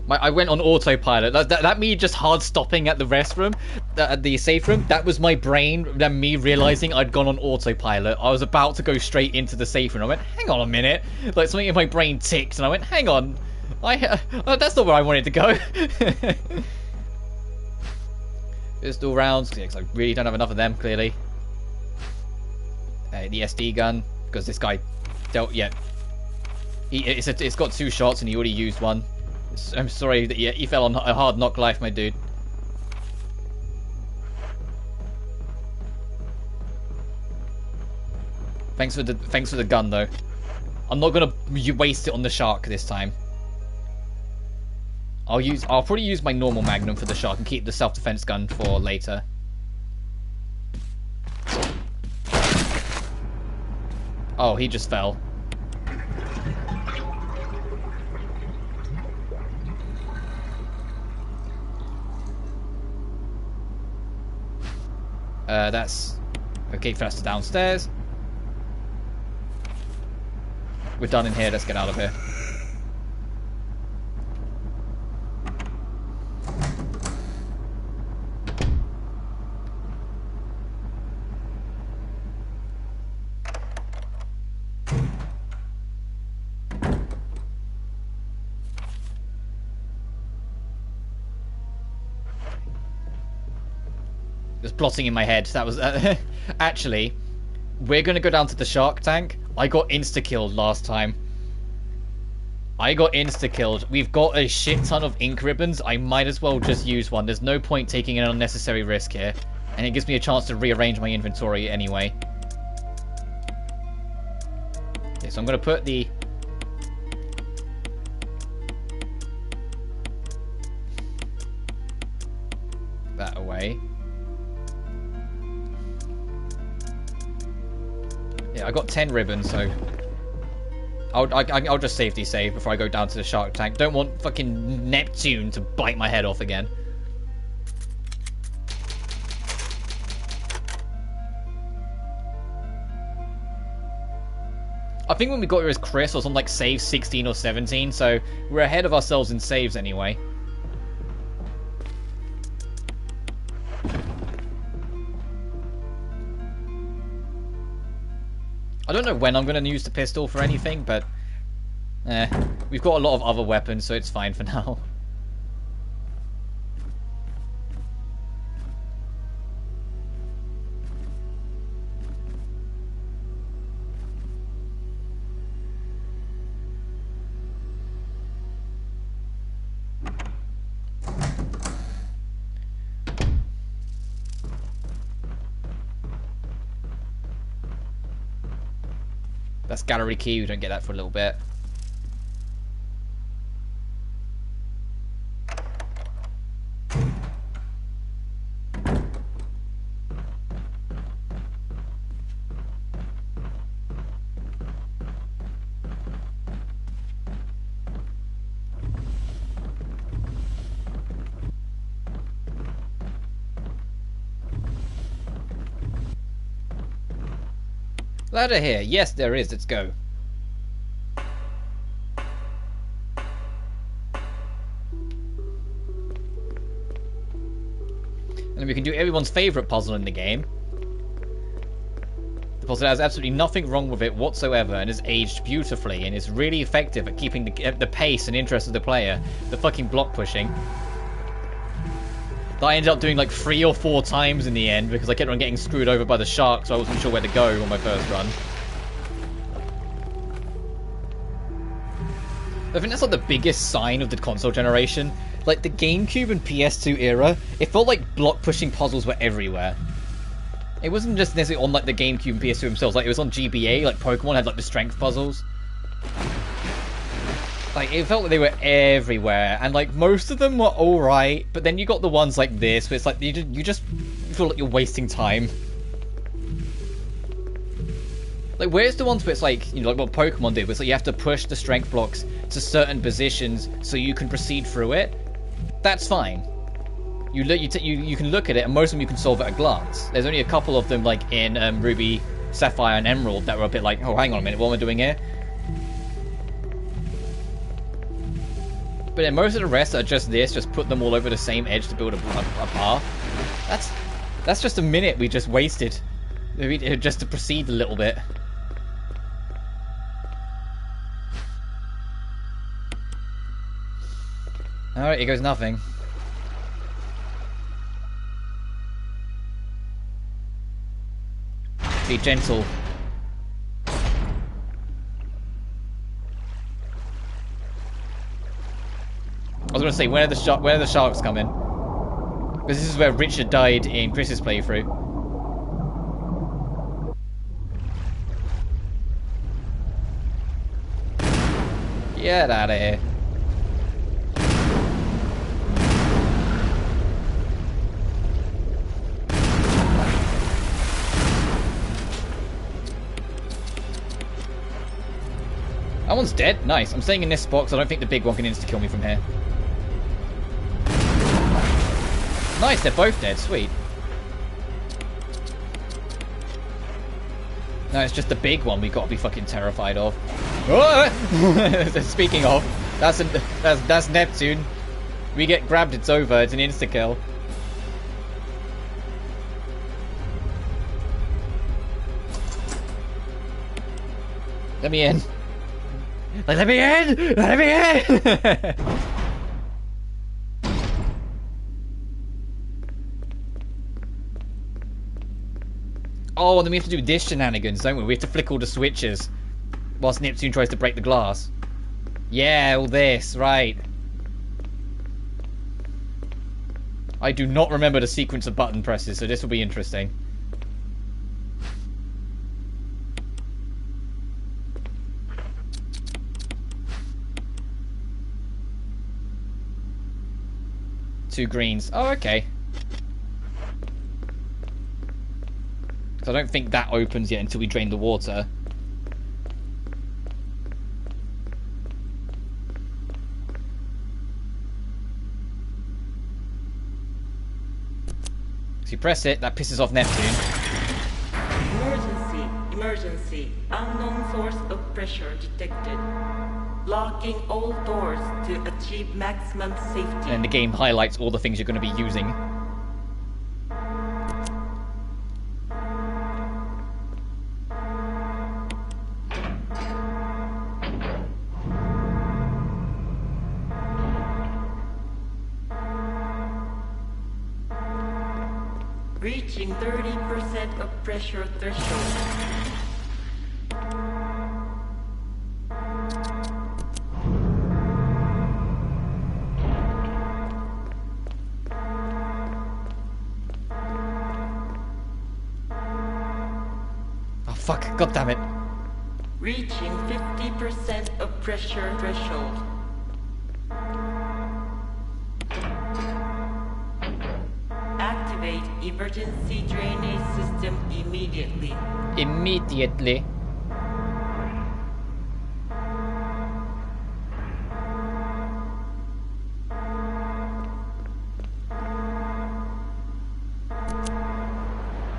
I went on autopilot. That me just hard stopping at the rest room, at the safe room. That was my brain, then me realizing I'd gone on autopilot. I was about to go straight into the safe room. I went, hang on a minute. Like something in my brain ticked, and I went, hang on. That's not where I wanted to go. Pistol rounds, because I really don't have enough of them, clearly. The SD gun, because this guy dealt, yeah. It's got 2 shots and he already used one. I'm sorry that he fell on a hard knock life, my dude. Thanks for the gun, though. I'm not gonna waste it on the shark this time. I'll probably use my normal magnum for the shark and keep the self-defense gun for later. Oh, he just fell. That's okay. Faster downstairs. We're done in here. Let's get out of here. Just plotting in my head. That was actually, we're gonna go down to the shark tank. I got insta-killed last time. I got insta-killed. We've got a shit ton of ink ribbons. I might as well just use one. There's no point taking an unnecessary risk here. And it gives me a chance to rearrange my inventory anyway. Okay, so I'm going to put the... that away. Yeah, I got 10 ribbons, so... I'll just safety save before I go down to the shark tank. Don't want fucking Neptune to bite my head off again. I think when we got here as Chris, I was on like save 16 or 17, so we're ahead of ourselves in saves anyway. I don't know when I'm going to use the pistol for anything, but we've got a lot of other weapons, so it's fine for now. That's gallery key, we don't get that for a little bit. Ladder here. Yes, there is. Let's go. And then we can do everyone's favorite puzzle in the game. The puzzle has absolutely nothing wrong with it whatsoever and is aged beautifully and is really effective at keeping the pace and interest of the player. The fucking block pushing. That I ended up doing like 3 or 4 times in the end because I kept on getting screwed over by the shark, so I wasn't sure where to go on my first run. I think that's like the biggest sign of the console generation. Like the GameCube and PS2 era, it felt like block pushing puzzles were everywhere. It wasn't just necessarily on like the GameCube and PS2 themselves, like it was on GBA, like Pokemon had like the strength puzzles. Like, it felt like they were everywhere, and like, most of them were alright, but then you got the ones like this, where it's like, you just feel like you're wasting time. Like, where's the ones where it's like, you know, like what Pokemon did, where it's like you have to push the strength blocks to certain positions so you can proceed through it? That's fine. You can look at it, and most of them you can solve at a glance. There's only a couple of them, like in Ruby, Sapphire, and Emerald, that were a bit like, oh, hang on a minute, what am I doing here? But then most of the rest are just this, just put them all over the same edge to build a path. That's just a minute we just wasted. Just to proceed a little bit. Alright, here goes nothing. Be gentle. I was going to say, where are the sharks coming? Because this is where Richard died in Chris's playthrough. Get out of here. That one's dead. Nice. I'm staying in this spot because I don't think the big one can insta-kill me from here. Nice, they're both dead. Sweet. No, it's just the big one we've got to be fucking terrified of. Oh! Speaking of, that's Neptune. We get grabbed, it's over. It's an insta-kill. Let me in. Let me in! Let me in! Oh, and then we have to do this shenanigans, don't we? We have to flick all the switches. Whilst Neptune tries to break the glass. Yeah, all this, right. I do not remember the sequence of button presses, so this will be interesting. Two greens. Oh, okay. So I don't think that opens yet until we drain the water. So you press it, that pisses off Neptune. Emergency. Unknown source of pressure detected. Locking all doors to achieve maximum safety. And the game highlights all the things you're going to be using. Reaching 30% of pressure threshold. Oh fuck, god damn it. Reaching 50% of pressure threshold. Activate emergency drainage system immediately. Immediately.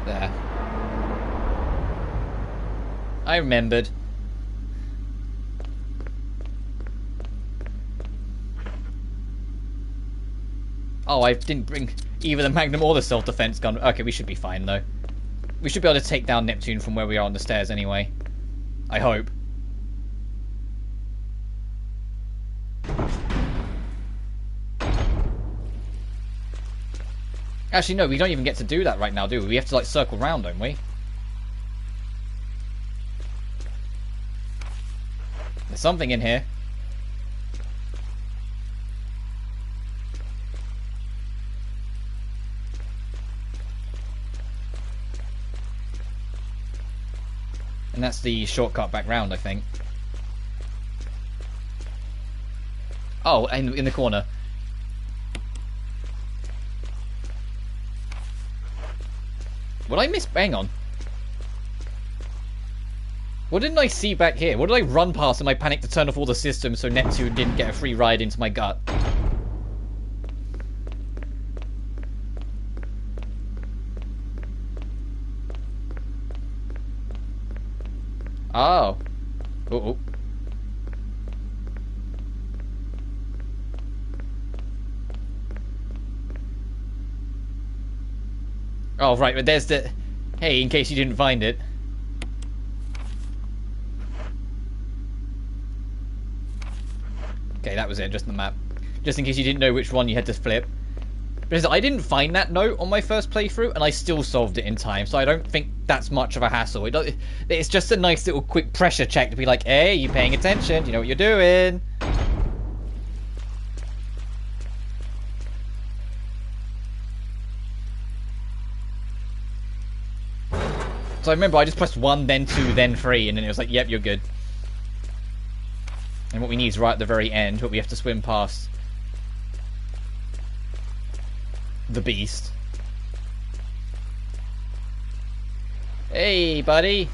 There. I remembered. Oh, I didn't bring either the Magnum or the self-defense gun. Okay, we should be fine, though. We should be able to take down Neptune from where we are on the stairs anyway. I hope. Actually, no, we don't even get to do that right now, do we? We have to, like, circle round, don't we? There's something in here. And that's the shortcut back round, I think. Oh, in the corner. What did I miss? Hang on. What didn't I see back here? What did I run past in my panic to turn off all the systems so Neptune didn't get a free ride into my gut? Oh. Uh-oh. Oh, right, but there's the... Hey, in case you didn't find it. Okay, that was it, just the map. Just in case you didn't know which one you had to flip. Because I didn't find that note on my first playthrough, and I still solved it in time, so I don't think that's much of a hassle. It's just a nice little quick pressure check to be like, hey, you paying attention? You know what you're doing? So I remember I just pressed 1, then 2, then 3, and then it was like, yep, you're good. And what we need is right at the very end, but we have to swim past the beast. Hey, buddy.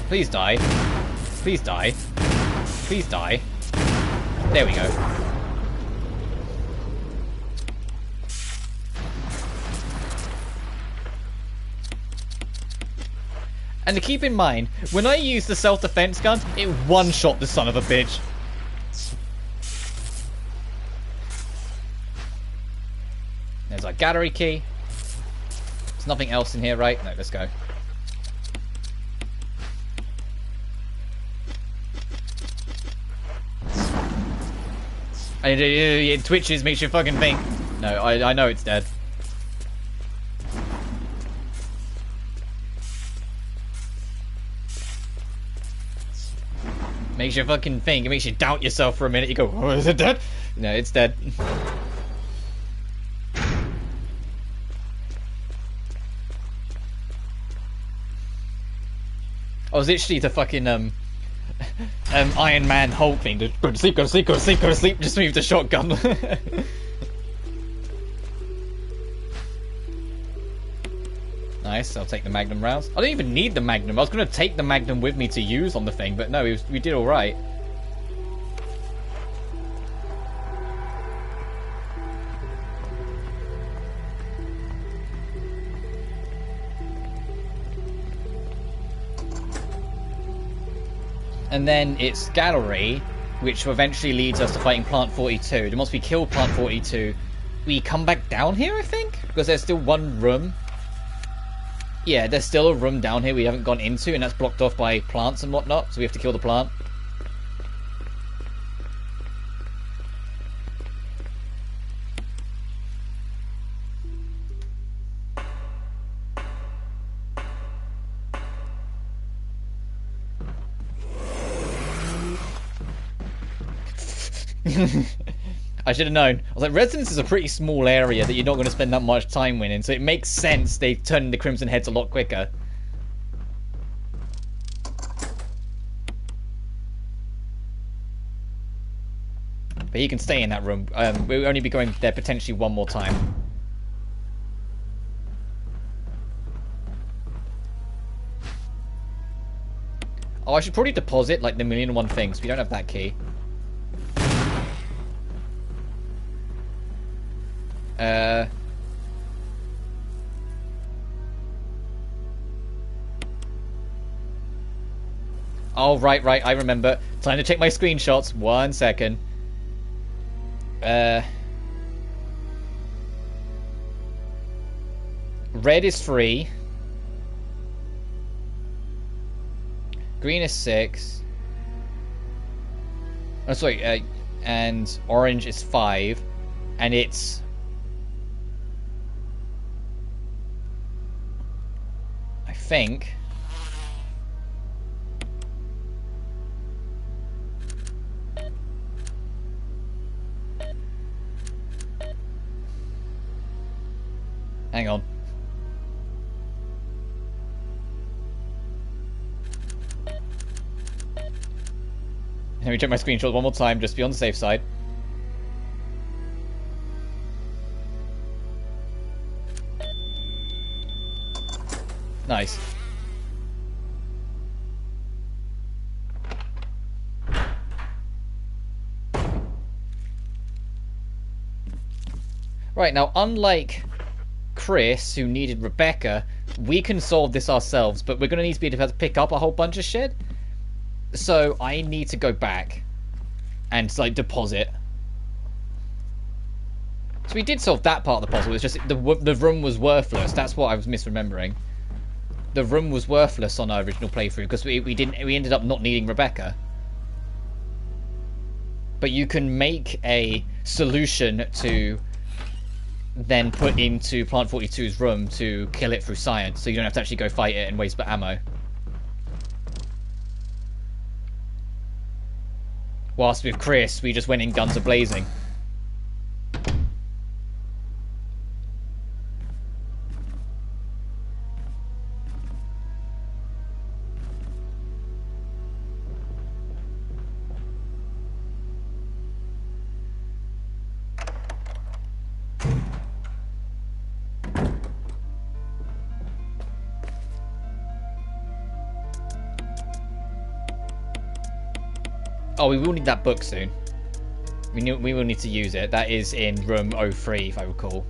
Please die. Please die. Please die. There we go. And to keep in mind, when I use the self-defense gun, it one-shot the son of a bitch. There's our gallery key. There's nothing else in here, right? No, let's go. It twitches, makes you fucking think. No, I know it's dead. Makes you fucking think. It makes you doubt yourself for a minute. You go, oh, is it dead? No, it's dead. I was literally the fucking Iron Man Hulk thing. Just go to sleep, go to sleep, go to sleep, go to sleep. Just move the shotgun. Nice, I'll take the Magnum rounds. I don't even need the Magnum. I was going to take the Magnum with me to use on the thing, but no, we did alright. And then it's Gallery, which eventually leads us to fighting Plant 42. Then once we kill Plant 42, we come back down here, I think? Because there's still one room. Yeah, there's still a room down here we haven't gone into, and that's blocked off by plants and whatnot, so we have to kill the plant. I should have known. I was like, Residence is a pretty small area that you're not going to spend that much time in, so it makes sense they turn the Crimson Heads a lot quicker. But he can stay in that room. We'll only be going there potentially one more time. Oh, I should probably deposit like the 1,000,001 things. We don't have that key. Oh, right, I remember. Time to check my screenshots. 1 second. Red is 3. Green is 6. Oh, sorry, and orange is 5. And it's... I think... Hang on. Let me check my screenshot one more time, just to be on the safe side. Nice. Right, now, unlike Chris, who needed Rebecca, we can solve this ourselves, but we're going to need to be able to pick up a whole bunch of shit. So I need to go back and like deposit. So we did solve that part of the puzzle. It's just the room was worthless. That's what I was misremembering. The room was worthless on our original playthrough because we ended up not needing Rebecca. But you can make a solution to then put into Plant 42's room to kill it through science, so you don't have to actually go fight it and waste ammo. Whilst with Chris, we just went in guns a-blazing. Oh, we will need that book soon. We will need to use it. That is in room 03, if I recall.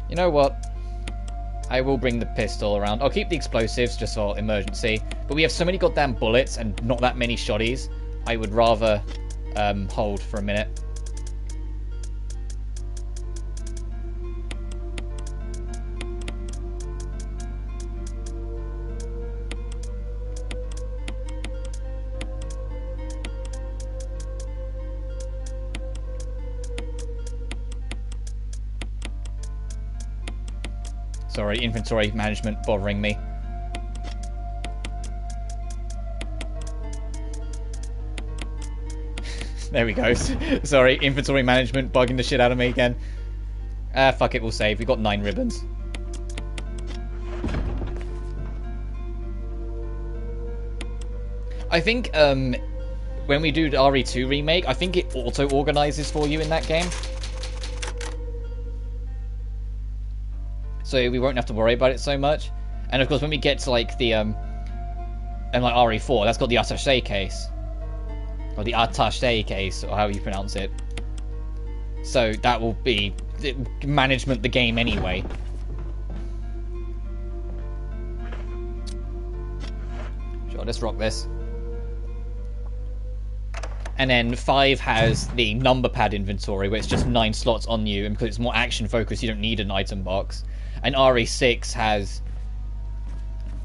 You know what? I will bring the pistol around. I'll keep the explosives just for emergency. But we have so many goddamn bullets and not that many shotties. I would rather hold for a minute. Sorry, inventory management bothering me. There we go. Sorry, inventory management bugging the shit out of me again. Fuck it, we'll save. We got 9 ribbons. I think when we do the RE2 remake, I think it auto-organizes for you in that game. So we won't have to worry about it so much. And of course, when we get to like the like RE4, that's got the attaché case, or the attaché case, or however you pronounce it. So that will be management the game anyway. Sure, let's rock this. And then 5 has the number pad inventory, where it's just 9 slots on you, and because it's more action focused, you don't need an item box. And RE6 has,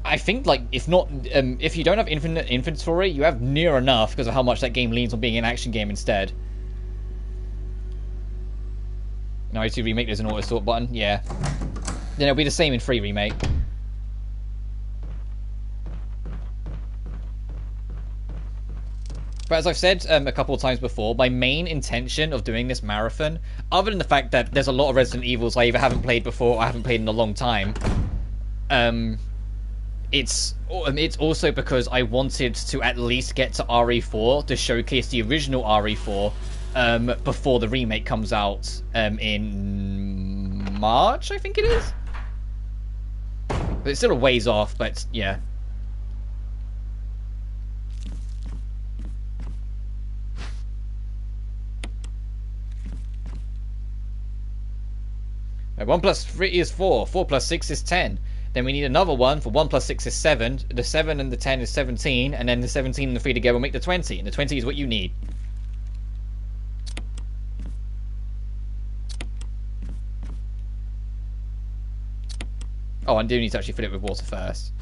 I think, like, if not, if you don't have infinite inventory, you have near enough because of how much that game leans on being an action game instead. No, RE2 remake, there's an auto sort button. Yeah. Then it'll be the same in 3 remake. But as I've said a couple of times before, my main intention of doing this marathon, other than the fact that there's a lot of Resident Evils I either haven't played before or I haven't played in a long time, it's also because I wanted to at least get to RE4 to showcase the original RE4 before the remake comes out in March, I think it is. But it's still a ways off, but yeah. Right, 1 plus 3 is 4. 4 plus 6 is 10. Then we need another one for 1 plus 6 is 7. The 7 and the 10 is 17. And then the 17 and the 3 together will make the 20. And the 20 is what you need. Oh, I do need to actually fill it with water first.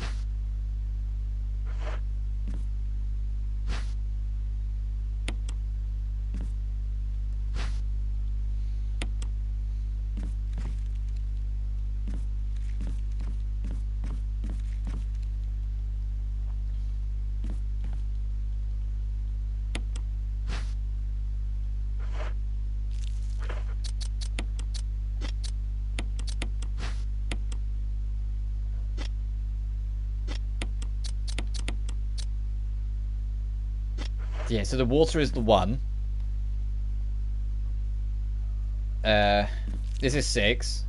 Yeah, so the water is the 1. This is 6.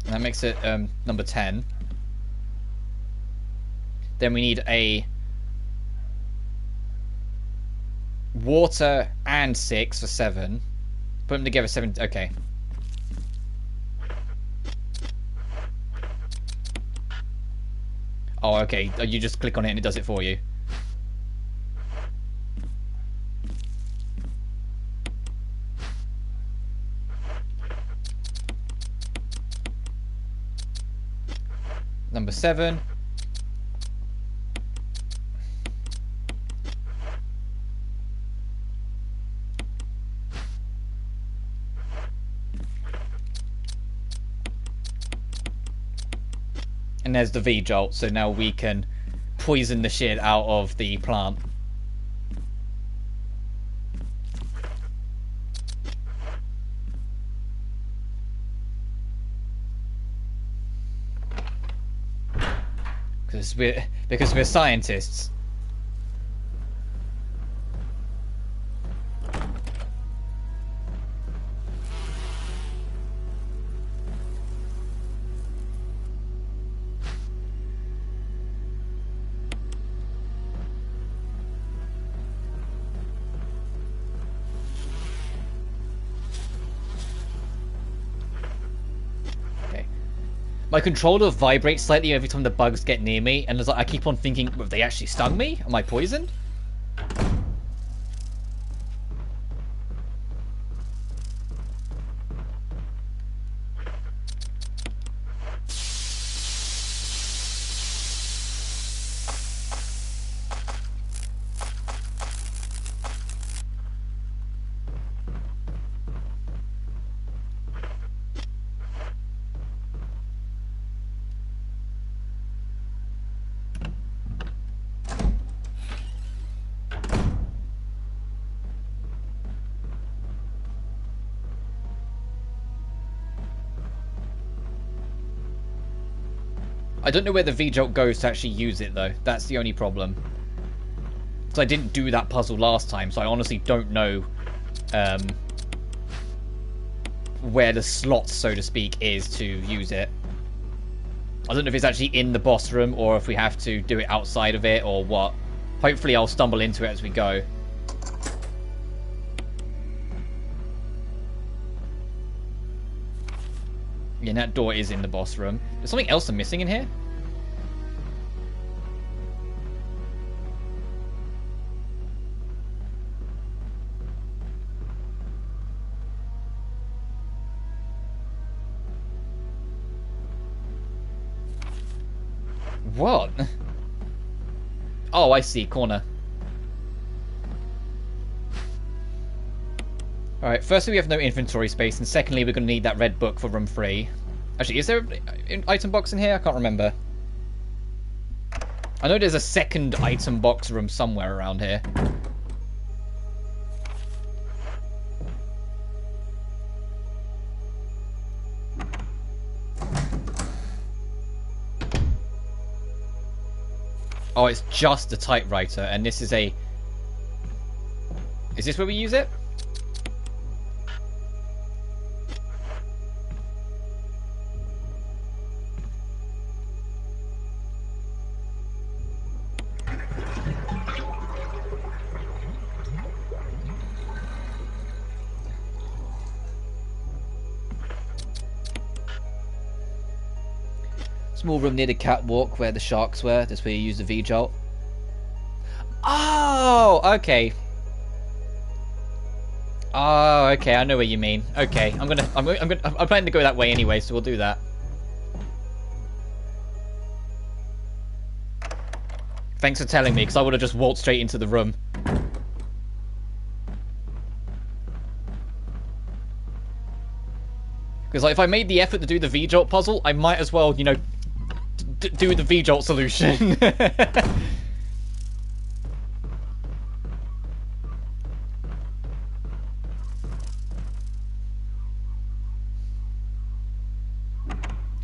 And that makes it number 10. Then we need a water and 6 for 7. Put them together, 7. Okay. Oh, okay. You just click on it and it does it for you. Number 7. And there's the V-Jolt, so now we can poison the shit out of the plant. Because we're scientists. My controller vibrates slightly every time the bugs get near me, and I keep on thinking, have they actually stung me? Am I poisoned? I don't know where the V-Jolt goes to actually use it, though. That's the only problem. Because I didn't do that puzzle last time, so I honestly don't know where the slot, so to speak, is to use it. I don't know if it's actually in the boss room, or if we have to do it outside of it, or what. Hopefully I'll stumble into it as we go. Yeah, that door is in the boss room. There's something else I'm missing in here? What? Oh, I see. Corner. Alright, firstly we have no inventory space, and secondly we're going to need that red book for room 3. Actually, is there an item box in here? I can't remember. I know there's a second item box room somewhere around here. Oh, it's just a typewriter, and this is a... Is this where we use it? Small room near the catwalk where the sharks were. That's where you use the V-Jolt. Oh, okay. Oh, okay. I know what you mean. Okay, I'm planning to go that way anyway, so we'll do that. Thanks for telling me, because I would have just waltzed straight into the room. Because like, if I made the effort to do the V-Jolt puzzle, I might as well, you know, do the V-Jolt solution.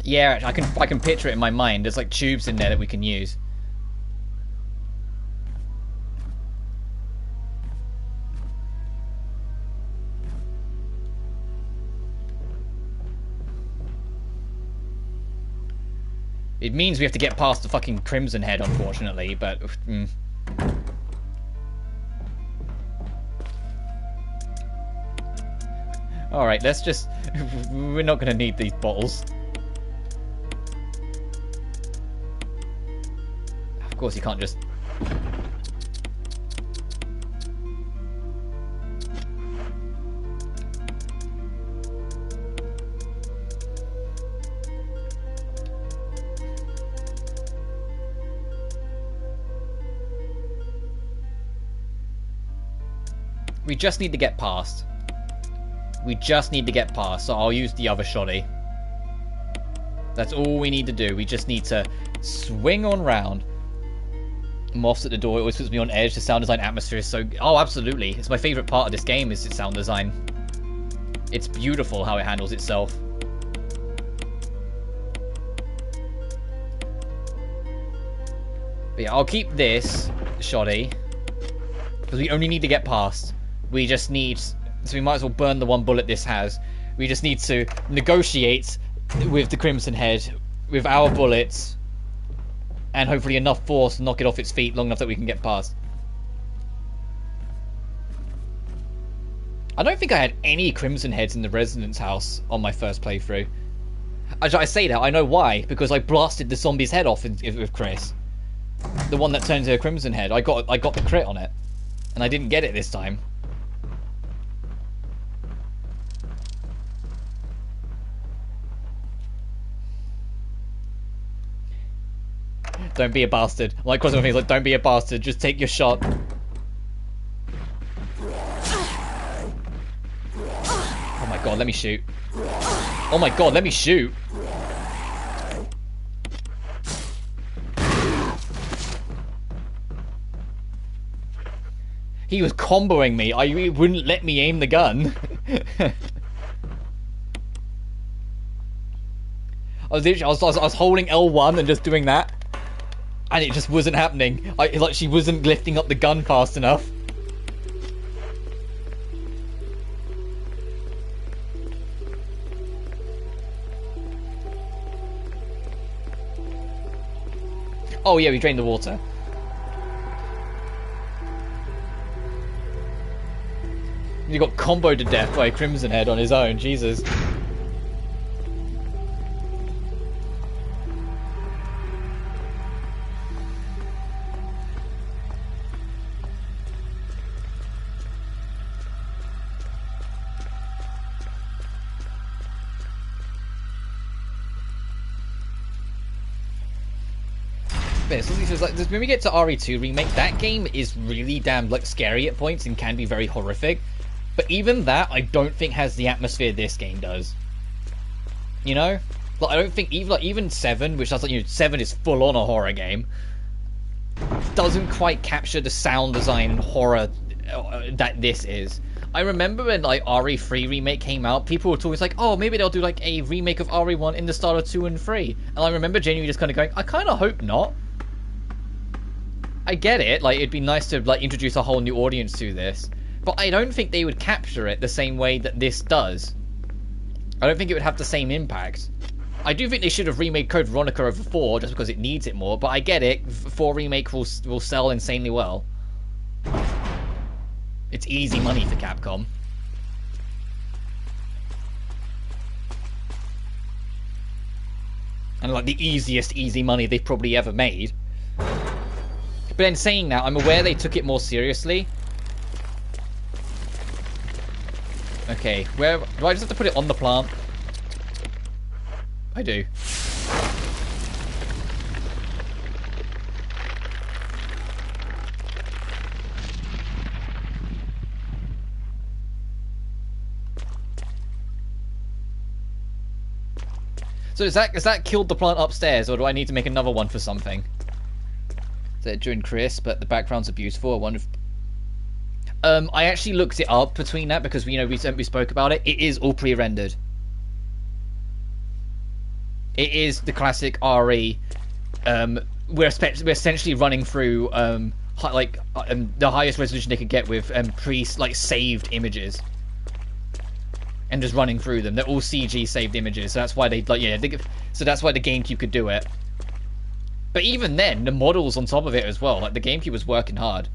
Yeah, I can picture it in my mind. There's like tubes in there that we can use. It means we have to get past the fucking Crimson Head, unfortunately, but... Alright, let's just... We're not going to need these bottles. Of course you can't just... We just need to get past. We just need to get past, so I'll use the other shoddy. That's all we need to do. We just need to swing on round. Moths at the door, it always puts me on edge. The sound design atmosphere is so... Oh, absolutely. It's my favourite part of this game is its sound design. It's beautiful how it handles itself. But yeah, I'll keep this shoddy. Because we only need to get past. We just need... So we might as well burn the one bullet this has. We just need to negotiate with the Crimson Head with our bullets. And hopefully enough force to knock it off its feet long enough that we can get past. I don't think I had any Crimson Heads in the Residence House on my first playthrough. I say that, I know why. Because I blasted the zombie's head off with Chris. The one that turned into a Crimson Head. I got the crit on it. And I didn't get it this time. Don't be a bastard. Like crossing my fingers, like, don't be a bastard. Just take your shot. Oh my god, let me shoot. Oh my god, let me shoot. He was comboing me. He wouldn't let me aim the gun. I was holding L1 and just doing that, and it just wasn't happening. Like she wasn't lifting up the gun fast enough. Oh yeah, we drained the water. You got comboed to death by a Crimson Head on his own, Jesus. Like, when we get to RE2 Remake, that game is really damn like scary at points and can be very horrific. But even that, I don't think has the atmosphere this game does. You know, like I don't think even 7, which sounds like 7 is full on a horror game, doesn't quite capture the sound design and horror that this is. I remember when like RE3 Remake came out, people were talking like, oh, maybe they'll do like a remake of RE1 in the style of 2 and 3. And I remember genuinely just kind of going, I kind of hope not. I get it, like it'd be nice to like introduce a whole new audience to this, but I don't think they would capture it the same way that this does. I don't think it would have the same impact. I do think they should have remade Code Veronica over 4 just because it needs it more, but I get it, 4 Remake will sell insanely well. It's easy money for Capcom. And like the easiest easy money they've probably ever made. But in saying that, I'm aware they took it more seriously. Okay, where do I just have to put it on the plant? I do. So has that killed the plant upstairs, or do I need to make another one for something? They're doing Chris, but the backgrounds are beautiful. I wonder if... I actually looked it up between that because we spoke about it. It is all pre-rendered. It is the classic RE. We're essentially running through the highest resolution they could get with saved images, and just running through them. They're all CG saved images, so that's why so that's why the GameCube could do it. But even then, the models on top of it as well. Like the GameCube was working hard.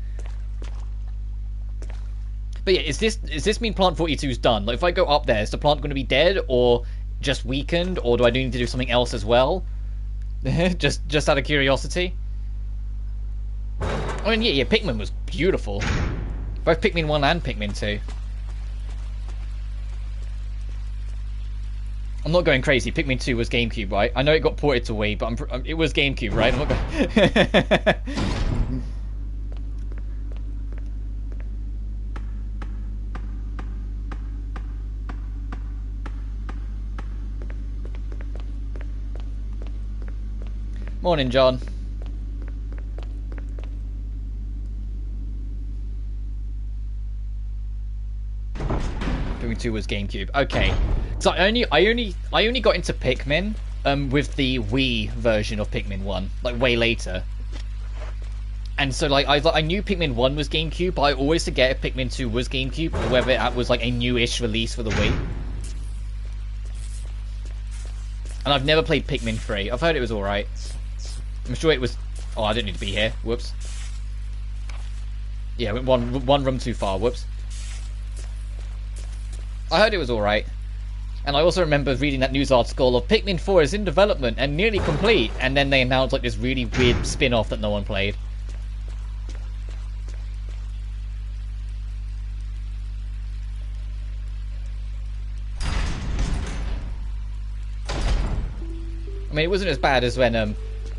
But yeah, is this mean Plant 42's done? Like if I go up there, is the plant going to be dead or just weakened, or do I need to do something else as well? just out of curiosity. I mean, yeah, Pikmin was beautiful. Both Pikmin 1 and Pikmin 2. I'm not going crazy. Pikmin 2 was GameCube, right? I know it got ported to Wii, but it was GameCube, right? I'm not going... Morning, John. Pikmin 2 was GameCube. Okay. So I only got into Pikmin with the Wii version of Pikmin 1, like way later. And so, like, I knew Pikmin 1 was GameCube, but I always forget if Pikmin 2 was GameCube, or whether that was, like, a newish release for the Wii. And I've never played Pikmin 3. I've heard it was alright. I'm sure it was... Oh, I didn't need to be here. Whoops. Yeah, went one room too far. Whoops. I heard it was alright. And I also remember reading that news article of Pikmin 4 is in development and nearly complete, and then they announced, like, this really weird spin-off that no one played. I mean, it wasn't as bad as when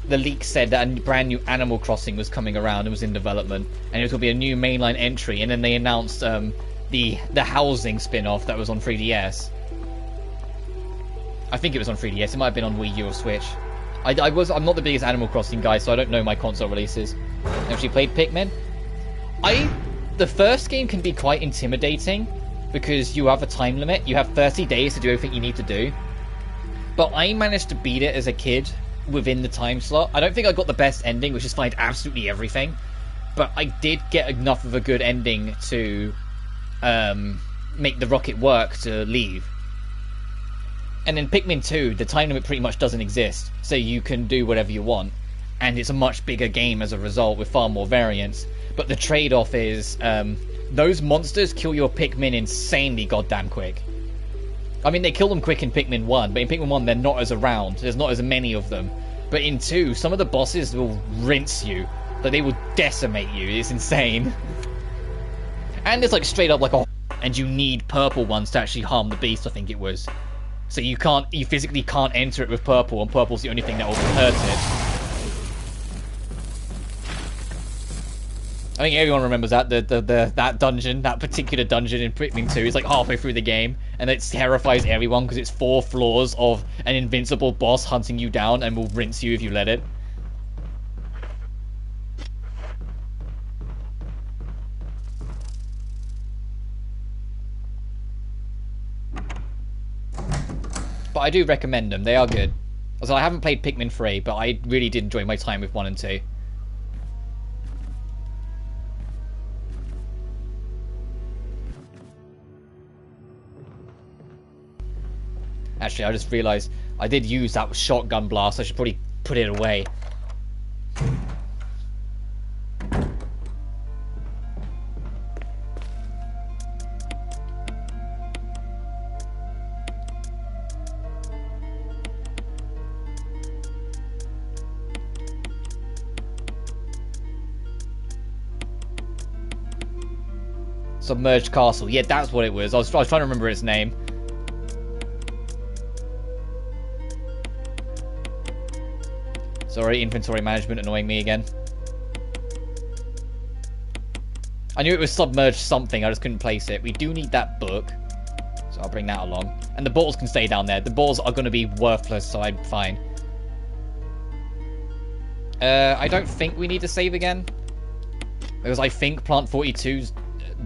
the leak said that a brand new Animal Crossing was coming around and was in development, and it was going to be a new mainline entry, and then they announced the housing spin-off that was on 3DS. I think it was on 3DS. It might have been on Wii U or Switch. I'm not the biggest Animal Crossing guy, so I don't know my console releases. I actually played Pikmin. The first game can be quite intimidating because you have a time limit. You have 30 days to do everything you need to do. But I managed to beat it as a kid within the time slot. I don't think I got the best ending, which is find absolutely everything. But I did get enough of a good ending to make the rocket work to leave. And in Pikmin 2, the time limit pretty much doesn't exist. So you can do whatever you want. And it's a much bigger game as a result with far more variants. But the trade-off is those monsters kill your Pikmin insanely goddamn quick. I mean, they kill them quick in Pikmin 1, but in Pikmin 1 they're not as around. There's not as many of them. But in 2, some of the bosses will rinse you. Like, they will decimate you. It's insane. And it's like straight up like a... And you need purple ones to actually harm the beast, I think it was. So you physically can't enter it with purple, and purple's the only thing that will hurt it. I think everyone remembers that that dungeon, that particular dungeon in Pikmin 2 is like halfway through the game, and it terrifies everyone because it's 4 floors of an invincible boss hunting you down and will rinse you if you let it. But I do recommend them, they are good. Also, I haven't played Pikmin 3, but I really did enjoy my time with 1 and 2. Actually, I just realised I did use that shotgun blast. I should probably put it away. Submerged Castle. Yeah, that's what it was. I was trying to remember its name. Sorry, inventory management annoying me again. I knew it was submerged something, I just couldn't place it. We do need that book, so I'll bring that along. And the balls can stay down there. The balls are going to be worthless, so I'm fine. I don't think we need to save again. Because I think Plant 42's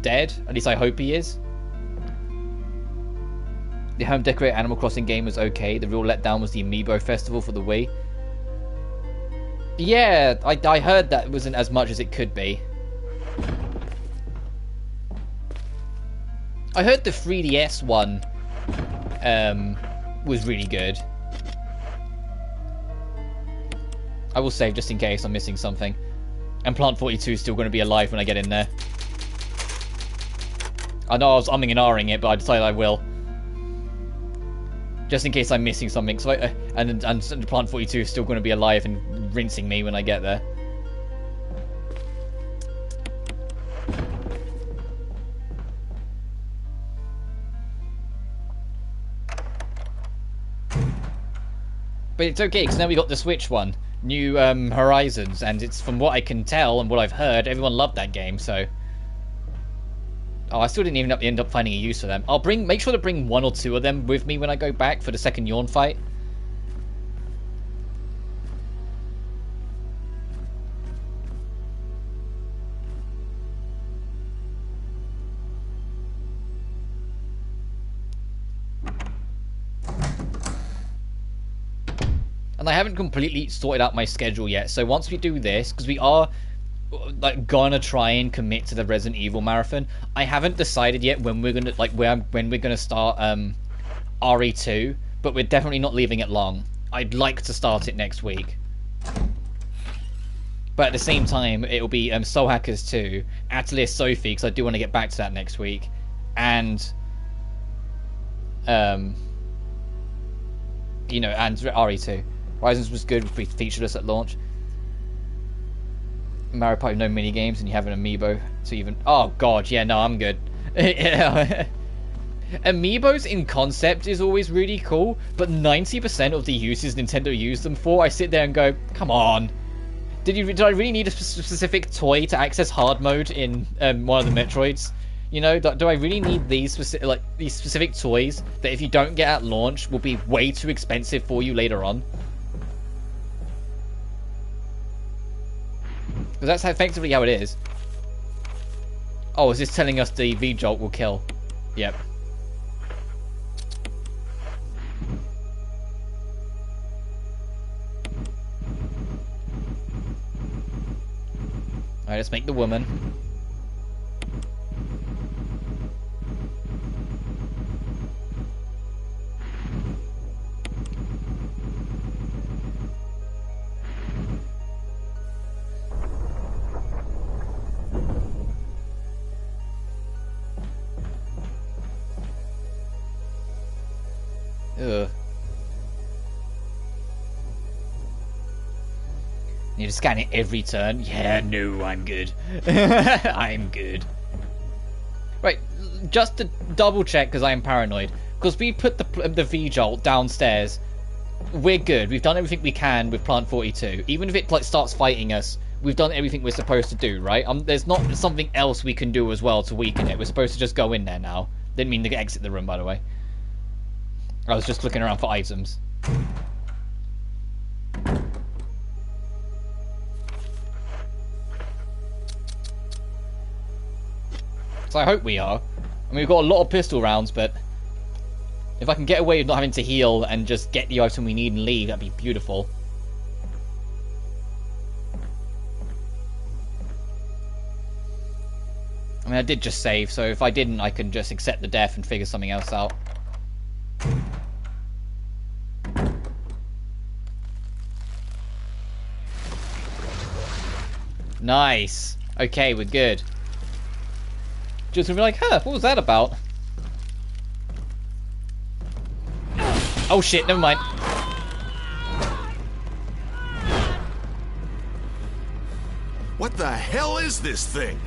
dead. At least I hope he is. The home decorate Animal Crossing game was okay. The real letdown was the Amiibo Festival for the Wii. Yeah, I heard that it wasn't as much as it could be. I heard the 3DS one was really good. I will save just in case I'm missing something. And Plant 42 is still going to be alive when I get in there. I know I was umming and ahhing it, but I decided I will. Just in case I'm missing something. So and Plant 42 is still going to be alive and rinsing me when I get there. But it's okay, because now we got the Switch one. New Horizons, and it's, from what I can tell and what I've heard, everyone loved that game, so... Oh, I still didn't even end up finding a use for them. I'll make sure to bring 1 or 2 of them with me when I go back for the second Yawn fight. And I haven't completely sorted out my schedule yet, so once we do this, because we are like gonna try and commit to the Resident Evil marathon. I haven't decided yet when we're gonna when we're gonna start RE2, but we're definitely not leaving it long. I'd like to start it next week. But at the same time, it'll be Soul Hackers 2, Atelier Sophie, because I do want to get back to that next week, and you know, and RE2. Horizons was good, we featured us at launch. Mario Party no mini games, and you have an amiibo to even. Oh god, yeah, no, I'm good. Amiibos in concept is always really cool, but 90% of the uses Nintendo use them for, I sit there and go, come on. Did I really need a specific toy to access hard mode in one of the Metroids? You know, do I really need these specific toys that if you don't get at launch will be way too expensive for you later on? Because that's effectively how it is. Oh, is this telling us the V-Jolt will kill? Yep. Alright, let's make the woman. Ugh. Need to scan it every turn. Yeah, no, I'm good. I'm good. Right, just to double check, because I am paranoid. Because we put the V-Jolt downstairs. We're good. We've done everything we can with Plant 42. Even if it like starts fighting us, we've done everything we're supposed to do, right? There's not something else we can do as well to weaken it. We're supposed to just go in there now. Didn't mean to exit the room, by the way. I was just looking around for items. So I hope we are. I mean, we've got a lot of pistol rounds, but if I can get away with not having to heal and just get the item we need and leave, that'd be beautiful. I mean, I did just save, so if I didn't, I can just accept the death and figure something else out. Nice. Okay, we're good. Just gonna be like, huh, what was that about? Oh shit, never mind. What the hell is this thing?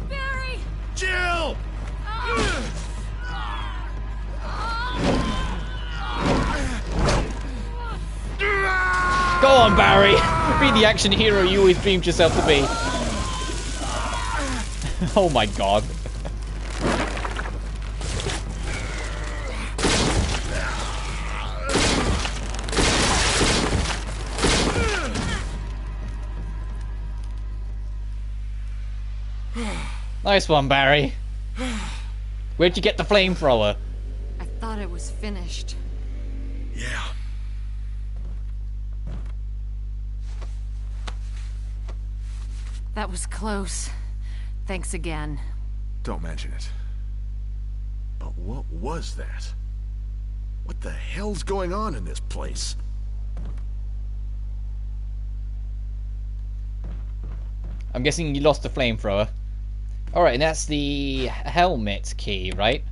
Barry! Jill! Go on, Barry! Be the action hero you always dreamed yourself to be. Oh my god. Nice one, Barry. Where'd you get the flamethrower? I thought it was finished. Yeah. That was close. Thanks again. Don't mention it. But what was that? What the hell's going on in this place? I'm guessing you lost the flamethrower. Alright, and that's the helmet key, right?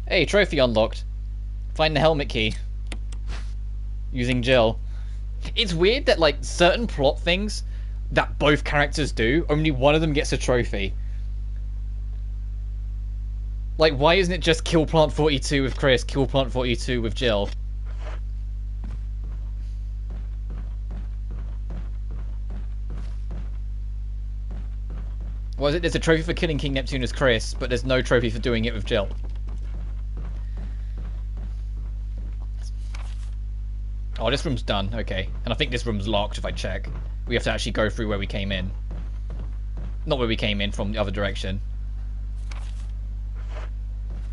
Hey, trophy unlocked. Find the helmet key. Using Jill. It's weird that, like, certain plot things that both characters do, only one of them gets a trophy. Like, why isn't it just kill Plant 42 with Chris, kill Plant 42 with Jill? Why is it there's a trophy for killing King Neptune as Chris, but there's no trophy for doing it with Jill? Oh, this room's done. Okay. And I think this room's locked if I check. We have to actually go through where we came in. Not where we came in, from the other direction.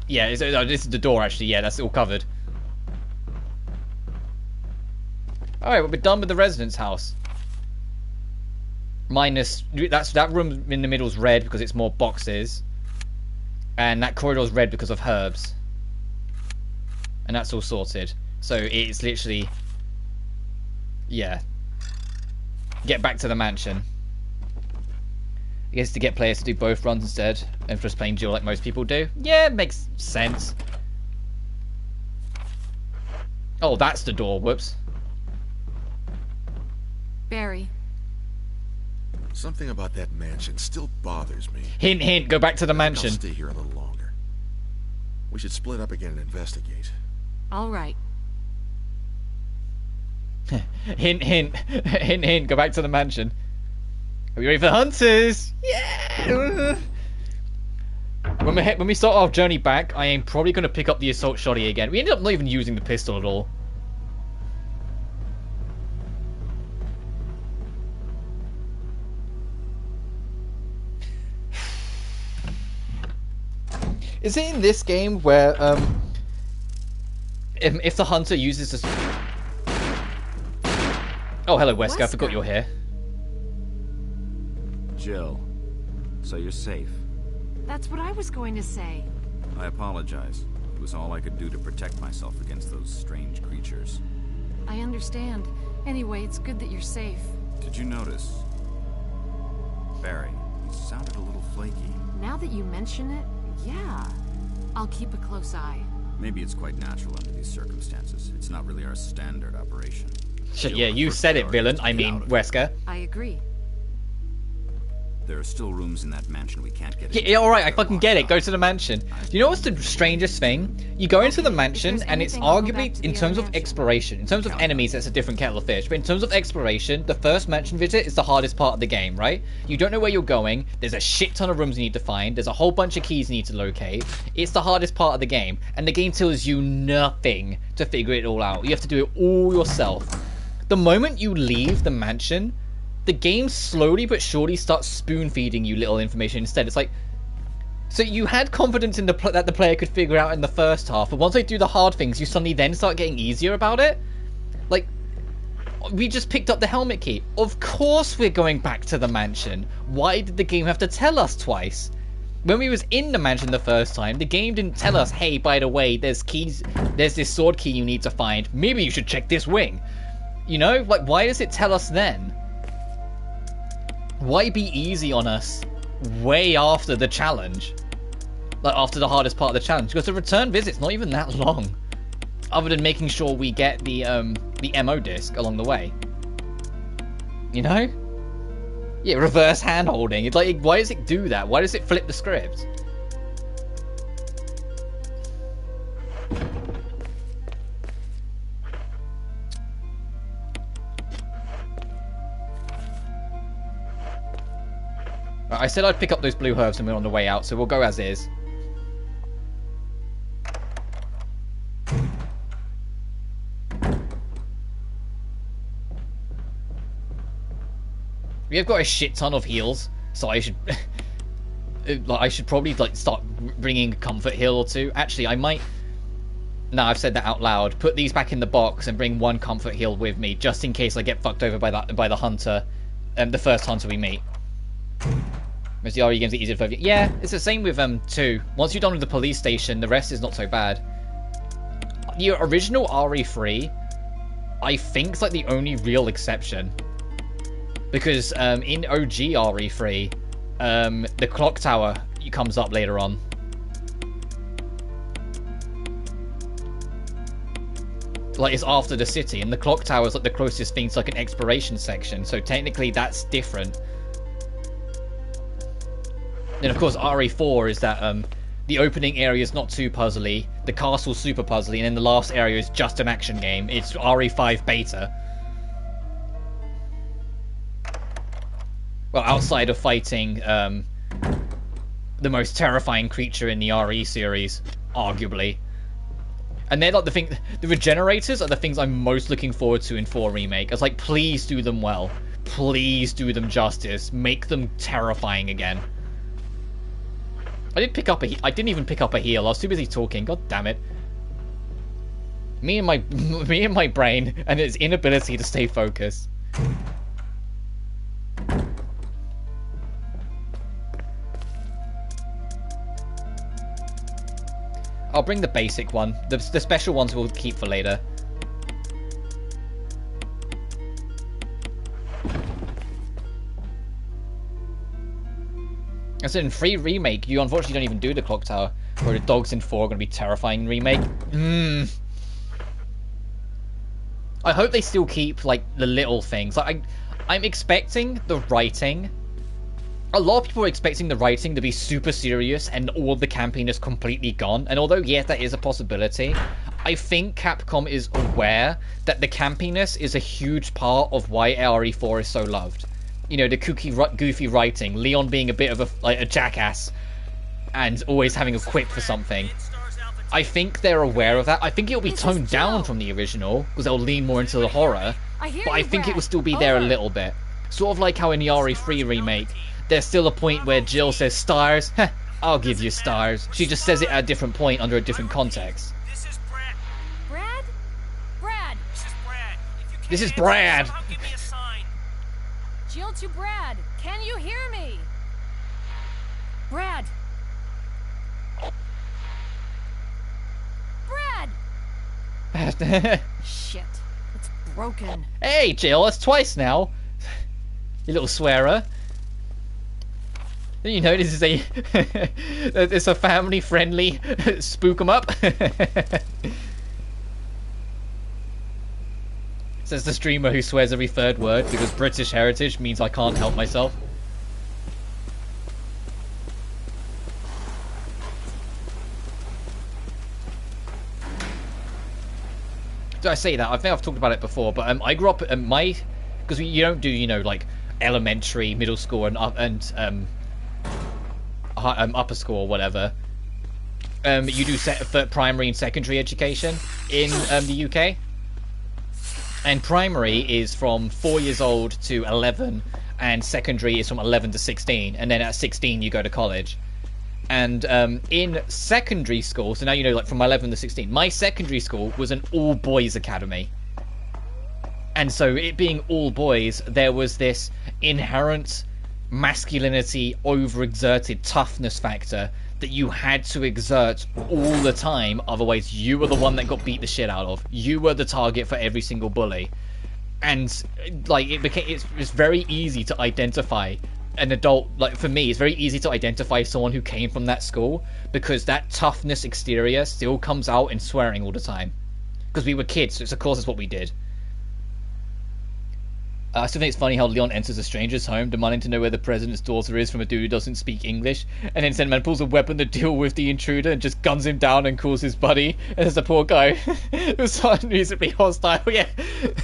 Yeah, this is the door, actually. Yeah, that's all covered. Alright, well, we're done with the residence house. Minus, that room in the middle is red because it's more boxes. And that corridor's red because of herbs. And that's all sorted. So it's literally... Yeah. Get back to the mansion. I guess to get players to do both runs instead, and just playing duel like most people do. Yeah, it makes sense. Oh, that's the door. Whoops. Barry. Something about that mansion still bothers me. Hint, hint. Go back to the I'll mansion. stay here a little longer. We should split up again and investigate. All right. Hint, hint. Hint, hint. Go back to the mansion. Are we ready for the hunters? Yeah! When we start our journey back, I am probably going to pick up the assault shotty again. We ended up not even using the pistol at all. Is it in this game where, if the hunter uses this... Oh, hello, Wesker. I forgot you're here. Jill, so you're safe. That's what I was going to say. I apologize. It was all I could do to protect myself against those strange creatures. I understand. Anyway, it's good that you're safe. Did you notice? Barry, he sounded a little flaky. Now that you mention it, yeah. I'll keep a close eye. Maybe it's quite natural under these circumstances. It's not really our standard operation. Shit, Jill, yeah, our you first said it, priority villain. is to I get mean, out of here. Wesker. I agree. There are still rooms in that mansion we can't get into. Yeah, alright, I They're fucking locked get it. up. Go to the mansion. You know what's the strangest thing? You go into the mansion, and it's anything, I'll go back arguably, to in the terms of mansion. exploration, in terms of enemies, that's a different kettle of fish. But in terms of exploration, the first mansion visit is the hardest part of the game, right? You don't know where you're going. There's a shit ton of rooms you need to find. There's a whole bunch of keys you need to locate. It's the hardest part of the game. And the game tells you nothing to figure it all out. You have to do it all yourself. The moment you leave the mansion, the game slowly but surely starts spoon-feeding you little information instead. It's like, so you had confidence in that the player could figure out in the first half, but once they do the hard things, you suddenly then start getting easier about it? Like, we just picked up the helmet key. Of course we're going back to the mansion. Why did the game have to tell us twice? When we was in the mansion the first time, the game didn't tell us, hey, by the way, there's keys, there's this sword key you need to find. Maybe you should check this wing. You know, like, why does it tell us then? Why be easy on us way after the challenge? Like, after the hardest part of the challenge? Because the return visit's not even that long. Other than making sure we get the MO disc along the way. You know? Yeah, reverse hand-holding. It's like, why does it do that? Why does it flip the script? Right, I said I'd pick up those blue herbs and we're on the way out, so we'll go as is. We have got a shit ton of heals, so I should... I should probably start bringing a comfort heal or two. Actually, I might... No, I've said that out loud. Put these back in the box and bring one comfort heal with me, just in case I get fucked over by the hunter, the first hunter we meet. Most the RE games are easier for... Yeah, it's the same with 2. Once you're done with the police station, the rest is not so bad. The original RE3, I think, is like the only real exception. Because in OG RE3, the clock tower comes up later on. Like, it's after the city, and the clock tower is like the closest thing to like an exploration section, so technically that's different. Then of course RE4 is that the opening area is not too puzzly, the castle's super puzzly, and then the last area is just an action game. It's RE5 beta. Well, outside of fighting the most terrifying creature in the RE series, arguably. And they're like the regenerators are the things I'm most looking forward to in 4 Remake. It's like, please do them well. Please do them justice. Make them terrifying again. I didn't even pick up a heal. I was too busy talking. God damn it. Me and my brain and its inability to stay focused. I'll bring the basic one. The special ones we'll keep for later. As in free remake, you unfortunately don't even do the clock tower. Where the dogs in 4 are going to be terrifying in remake. I hope they still keep like the little things. Like I'm expecting the writing. A lot of people are expecting the writing to be super serious and all the campiness completely gone. And although yes, that is a possibility, I think Capcom is aware that the campiness is a huge part of why RE4 is so loved. You know, the kooky, goofy writing, Leon being a bit of a jackass, and always having a quip for something. I think they're aware of that. I think it'll be toned down from the original, because they'll lean more into the horror, but I think it will still be there a little bit. Sort of like how in the RE3 remake, there's still a point where Jill says, "Stars? Heh, I'll give you stars." She just says it at a different point under a different context. This is Brad. Brad? Brad! This is Brad. If you can't This is answer, Brad. somehow give me a sign. Jill to Brad! Can you hear me? Brad! Brad! Shit. It's broken. Hey, Jill, that's twice now. You little swearer. Didn't you know this is it's a family-friendly spook 'em up? Says the streamer who swears every third word because British heritage means I can't help myself. Did I say that? I think I've talked about it before, but I grew up because you don't do, you know, like elementary, middle school, and upper school or whatever. You do primary and secondary education in the UK, and primary is from 4 years old to 11, and secondary is from 11 to 16, and then at 16 you go to college. And in secondary school, so now you know, like from 11 to 16, my secondary school was an all-boys academy. And so it being all boys, there was this inherent masculinity, overexerted toughness factor that you had to exert all the time, otherwise you were the one that got beat the shit out of. You were the target for every single bully. And like it's very easy to identify an adult, like for me, it's very easy to identify someone who came from that school, because that toughness exterior still comes out in swearing all the time. Because we were kids, so of course it's what we did. I still think it's funny how Leon enters a stranger's home, demanding to know where the president's daughter is from a dude who doesn't speak English, and then Sandman pulls a weapon to deal with the intruder and just guns him down and calls his buddy, and there's a poor guy who's unreasonably hostile, yeah.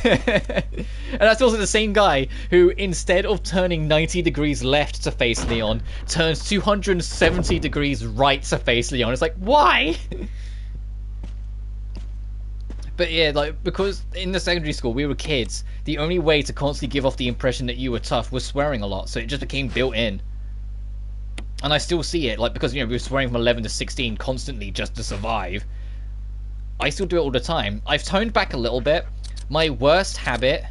And that's also the same guy who, instead of turning 90 degrees left to face Leon, turns 270 degrees right to face Leon. It's like, why? But yeah, like, because in the secondary school we were kids, the only way to constantly give off the impression that you were tough was swearing a lot, so it just became built in. And I still see it, like, because, you know, we were swearing from 11 to 16 constantly just to survive. I still do it all the time. I've toned back a little bit. My worst habit,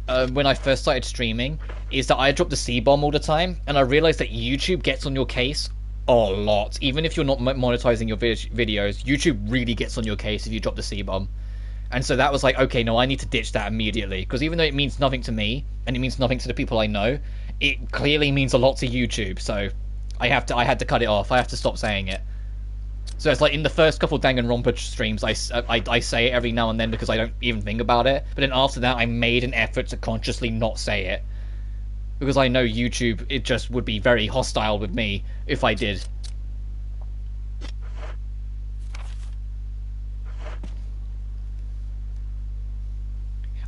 when I first started streaming, is that I drop the C-bomb all the time, and I realized that YouTube gets on your case a lot. Even if you're not monetizing your videos, YouTube really gets on your case if you drop the C-bomb. And so that was like, okay, no, I need to ditch that immediately, because even though it means nothing to me and it means nothing to the people I know, it clearly means a lot to YouTube. So I had to cut it off. I have to stop saying it. So it's like in the first couple Danganronpa streams, I say it every now and then because I don't even think about it, but then after that I made an effort to consciously not say it, because I know YouTube, it just would be very hostile with me if I did.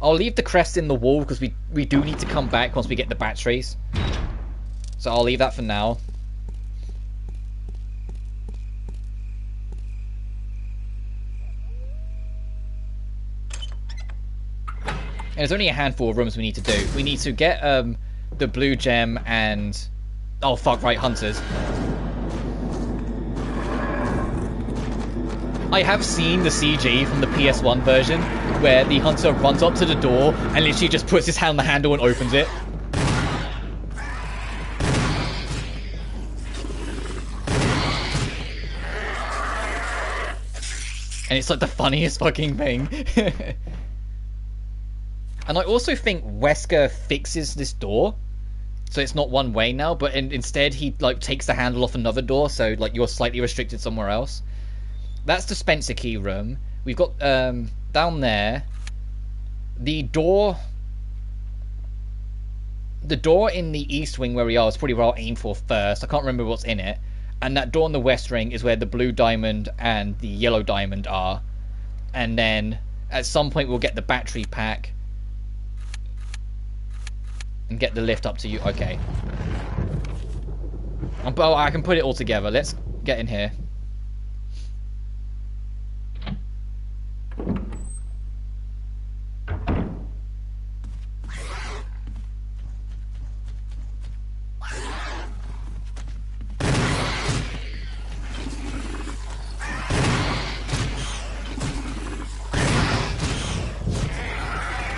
I'll leave the crest in the wall because we do need to come back once we get the batteries. So I'll leave that for now. And there's only a handful of rooms we need to do. We need to get the blue gem and... oh fuck, right, hunters. I have seen the CG from the PS1 version where the hunter runs up to the door and literally just puts his hand on the handle and opens it. And it's like the funniest fucking thing. And I also think Wesker fixes this door, so it's not one way now, but instead he like takes the handle off another door, so like you're slightly restricted somewhere else. That's the Spencer key room. We've got down there the door in the east wing where we are is probably where I'll aim for first. I can't remember what's in it. And that door in the west ring is where the blue diamond and the yellow diamond are. And then at some point we'll get the battery pack and get the lift up to you. Okay. But I can put it all together. Let's get in here.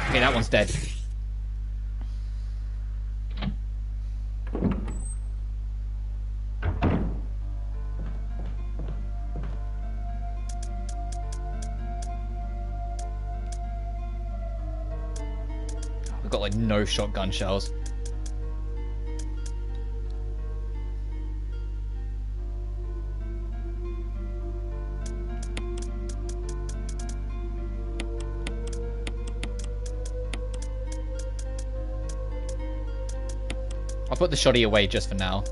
Okay, that one's dead. We've got like no shotgun shells. I'll put the shoddy away just for now.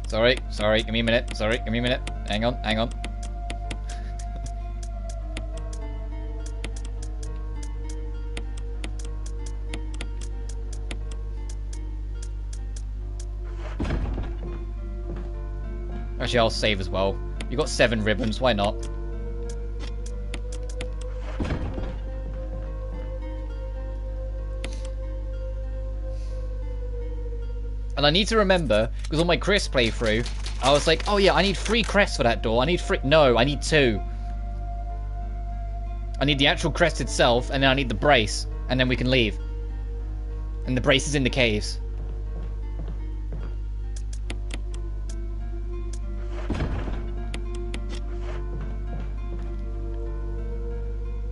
Sorry, give me a minute. Sorry, give me a minute. Hang on. Actually, I'll save as well. You got 7 ribbons, why not? And I need to remember, because on my Chris playthrough, I was like, oh yeah, I need 3 crests for that door. I need 3... No, I need 2. I need the actual crest itself, and then I need the brace. And then we can leave. And the brace is in the caves.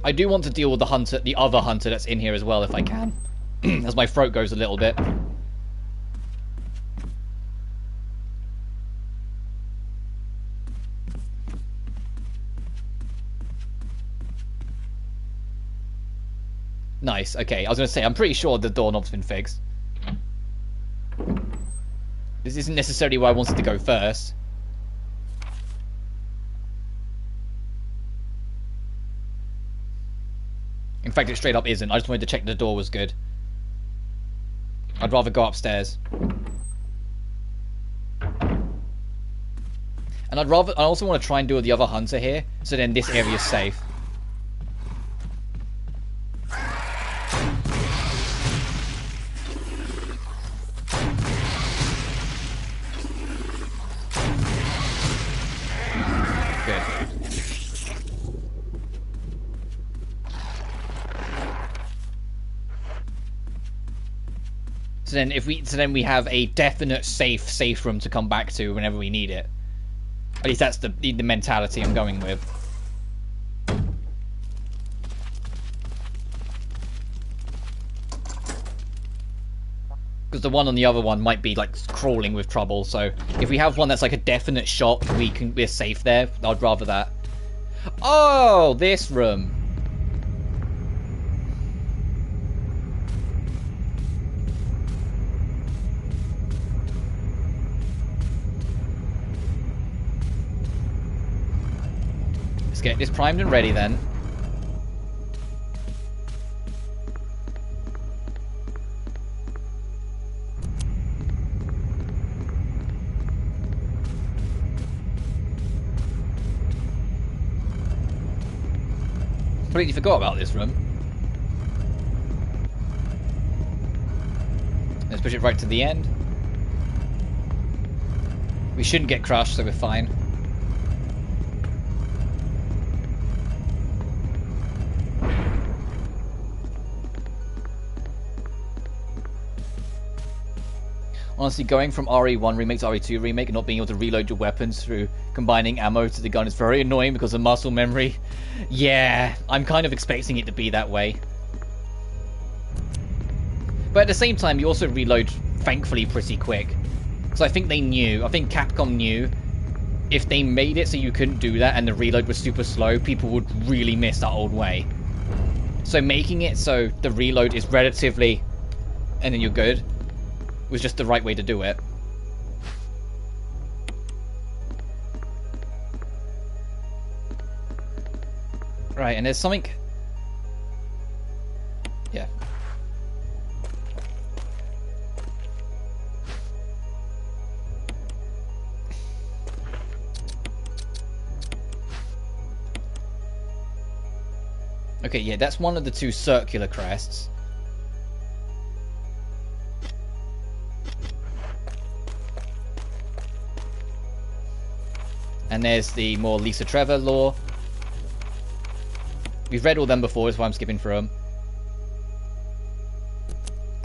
I do want to deal with the other hunter that's in here as well, if I can. As my throat goes a little bit. Nice, okay. I was going to say, I'm pretty sure the doorknob's been fixed. This isn't necessarily where I wanted to go first. In fact, it straight up isn't. I just wanted to check the door was good. I'd rather go upstairs. And I also want to try and do the other hunter here, so then this area's safe. So then we have a definite safe room to come back to whenever we need it. At least that's the mentality I'm going with. Because the one on the other one might be like crawling with trouble. So if we have one that's like a definite shot, we're safe there. I'd rather that. Oh, this room. Get this primed and ready then. Completely forgot about this room. Let's push it right to the end. We shouldn't get crushed, so we're fine. Honestly, going from RE1 remake to RE2 remake and not being able to reload your weapons through combining ammo to the gun is very annoying because of muscle memory. Yeah, I'm kind of expecting it to be that way. But at the same time, you also reload, thankfully, pretty quick. Because I think Capcom knew if they made it so you couldn't do that and the reload was super slow, people would really miss that old way. So making it so the reload is relatively, and then you're good, was just the right way to do it. Right, and there's something... Yeah. Okay, yeah, that's one of the two circular crests. And there's the more Lisa Trevor lore. We've read all them before, that's why I'm skipping through them.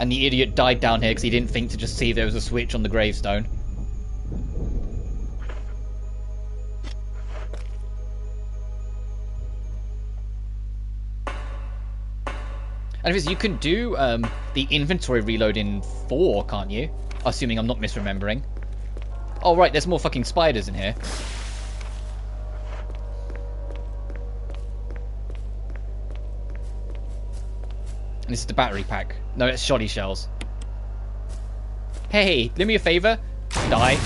And the idiot died down here because he didn't think to just see if there was a switch on the gravestone. And if you can do the inventory reload in 4, can't you? Assuming I'm not misremembering. Oh right, there's more fucking spiders in here. And this is the battery pack. No, it's shoddy shells. Hey, do me a favor. Die.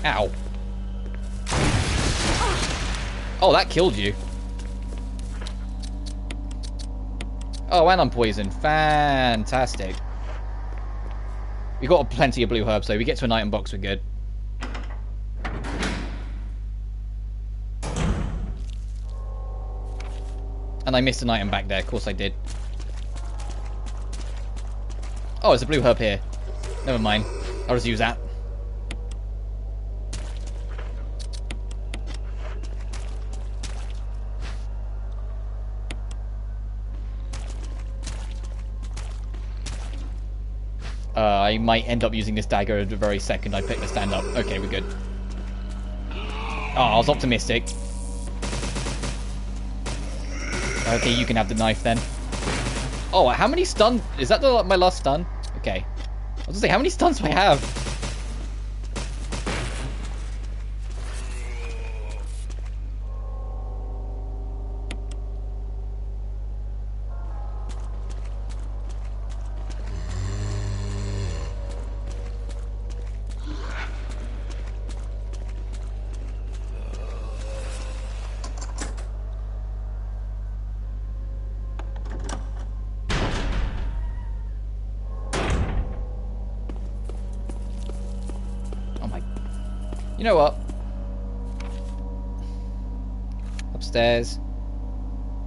Ow. Oh, that killed you. Oh, and I'm poisoned. Fantastic. We got plenty of blue herbs, so we get to an item box, we're good. And I missed an item back there. Of course I did. Oh, there's a blue herb here. Never mind. I'll just use that. I might end up using this dagger at the very second I pick the stand up. Okay, we're good. Oh, I was optimistic. Okay, you can have the knife then. Oh, how many stun? Is that my last stun? Okay. I was gonna say, how many stuns do I have? You know what? Upstairs.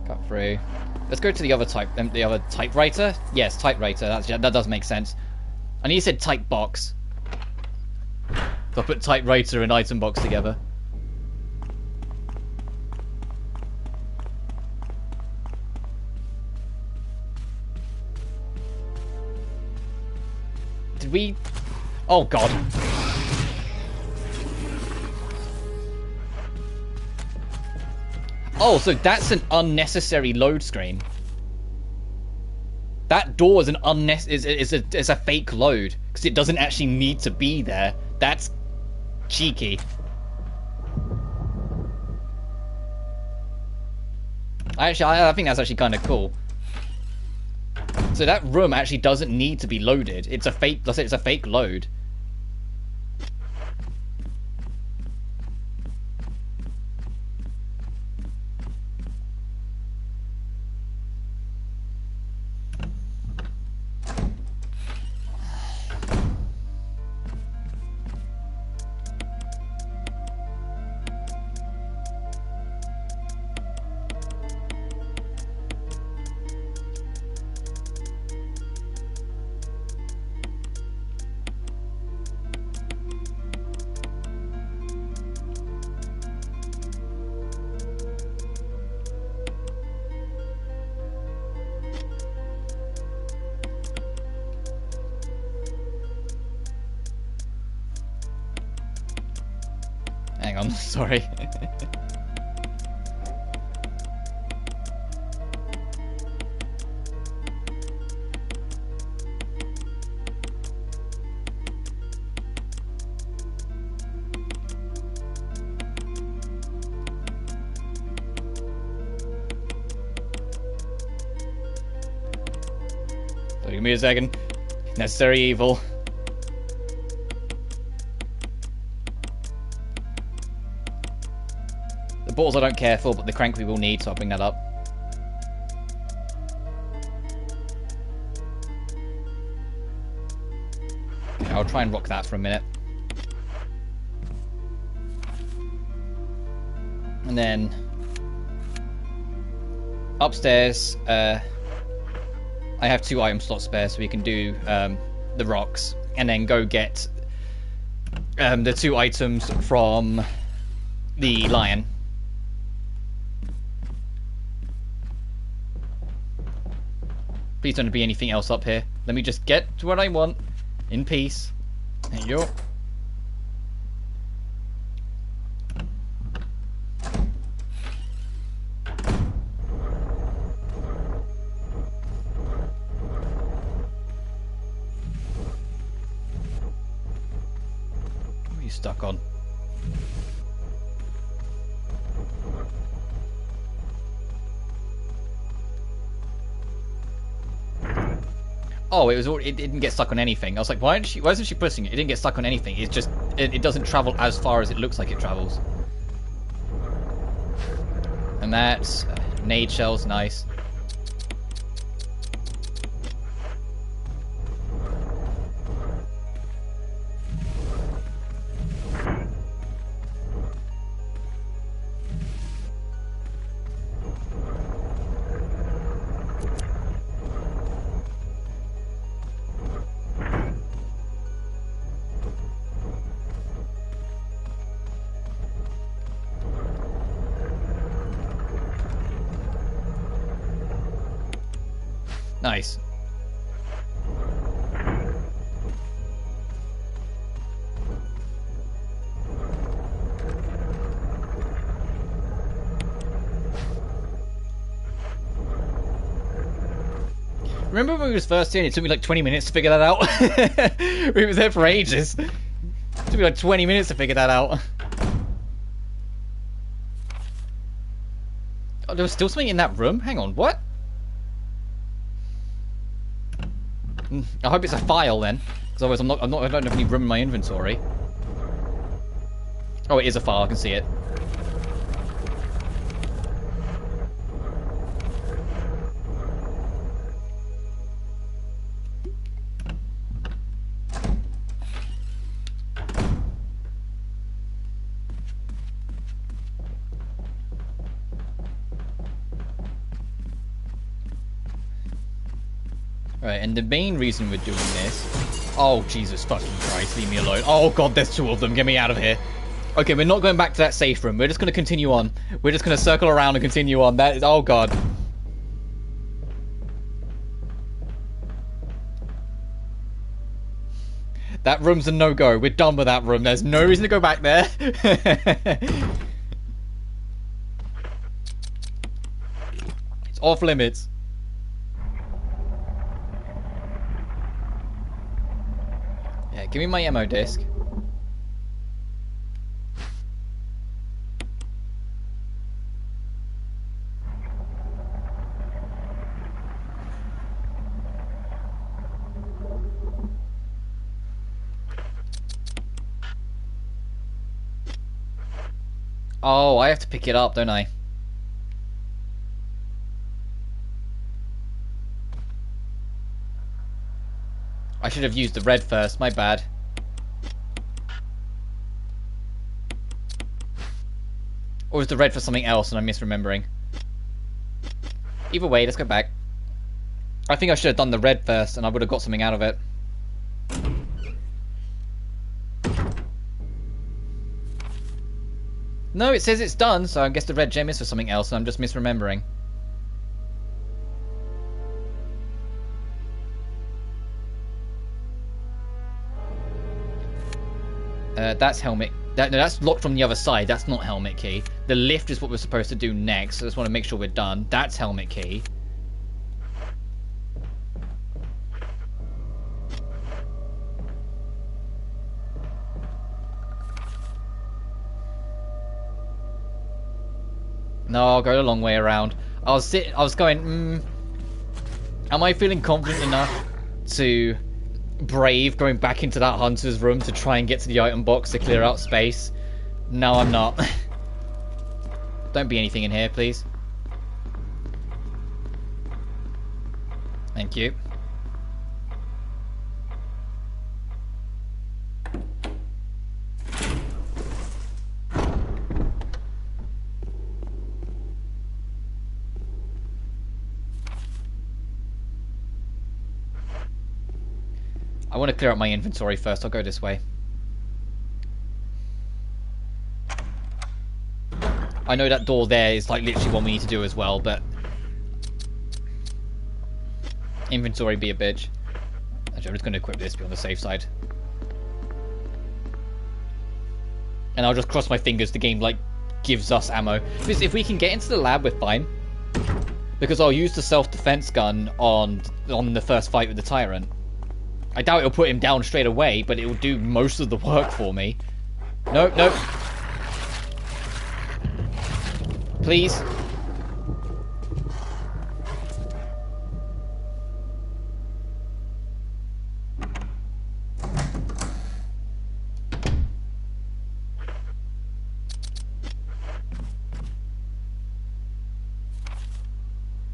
Cut through. Let's go to the other typewriter. Yes, typewriter. That does make sense. I know you said type box. So I'll put typewriter and item box together. Did we? Oh god. Oh, so that's an unnecessary load screen. That door is is a fake load because it doesn't actually need to be there. That's cheeky. I think that's actually kind of cool. So that room actually doesn't need to be loaded. It's a fake. Let's say it's a fake load. hang on, sorry. So give me a second. Necessary evil. The balls I don't care for, but the crank we will need, so I'll bring that up. Okay, I'll try and rock that for a minute. And then upstairs, I have 2 item slots spare, so we can do the rocks, and then go get the 2 items from the lion. Please don't be anything else up here. Let me just get to what I want in peace. There you go. What are you stuck on? Oh, it didn't get stuck on anything. I was like, why isn't she pressing it? It didn't get stuck on anything. It's just it doesn't travel as far as it looks like it travels. And that's nade shells, nice. Nice. Remember when we was first here and it took me like 20 minutes to figure that out? We was there for ages. It took me like 20 minutes to figure that out. Oh, there was still something in that room? Hang on, what? I hope it's a file then, because otherwise I don't have any room in my inventory. Oh, it is a file. I can see it. Right, and the main reason we're doing this... Oh, Jesus fucking Christ, leave me alone. Oh god, there's 2 of them, get me out of here. Okay, we're not going back to that safe room, we're just going to continue on. We're just going to circle around and continue on. That is... Oh god. That room's a no-go, we're done with that room, there's no reason to go back there. It's off limits. Give me my ammo disc. Oh, I have to pick it up, don't I? I should have used the red first, my bad. Or is the red for something else and I'm misremembering? Either way, let's go back. I think I should have done the red first and I would have got something out of it. No, it says it's done, so I guess the red gem is for something else and I'm just misremembering. That's helmet No, that's locked from the other side. That's not helmet key. The lift is what we're supposed to do next. I just want to make sure we're done. That's helmet key. No, I'll go the long way around. I was going, am I feeling confident enough to brave going back into that hunter's room to try and get to the item box to clear out space? No, I'm not. Don't be anything in here, please. Thank you. I want to clear up my inventory first. I'll go this way. I know that door there is like literally what we need to do as well, but inventory be a bitch. Actually, I'm just going to equip this to be on the safe side. And I'll just cross my fingers the game like gives us ammo. Because if we can get into the lab, we're fine. Because I'll use the self-defense gun on the first fight with the Tyrant. I doubt it'll put him down straight away, but it will do most of the work for me. Nope, nope. Please.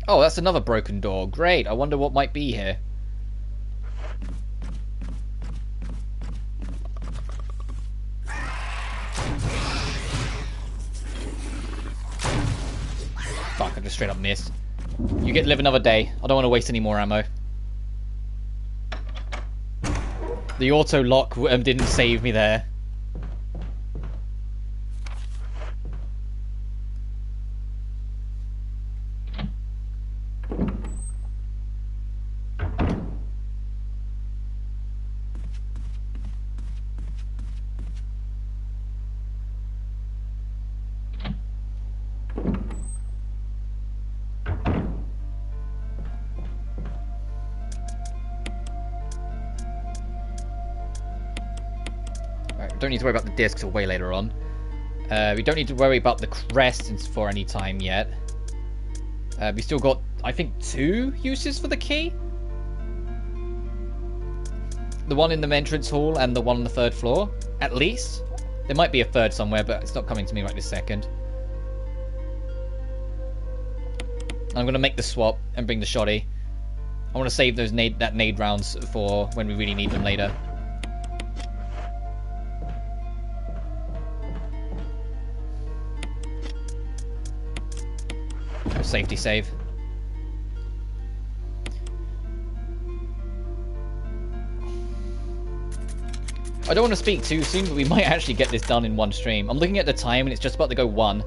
Oh, that's another broken door. Great. I wonder what might be here. Fuck, I just straight up missed. You get to live another day. I don't want to waste any more ammo. The auto lock didn't save me there. Don't need to worry about the discs till way later on. We don't need to worry about the crests for any time yet. We still got, I think, 2 uses for the key. The one in the entrance hall and the one on the 3rd floor, at least. There might be a 3rd somewhere, but it's not coming to me right this second. I'm going to make the swap and bring the shoddy. I want to save those nade rounds for when we really need them later. Safety save. I don't want to speak too soon, but we might actually get this done in one stream. I'm looking at the time and it's just about to go 1.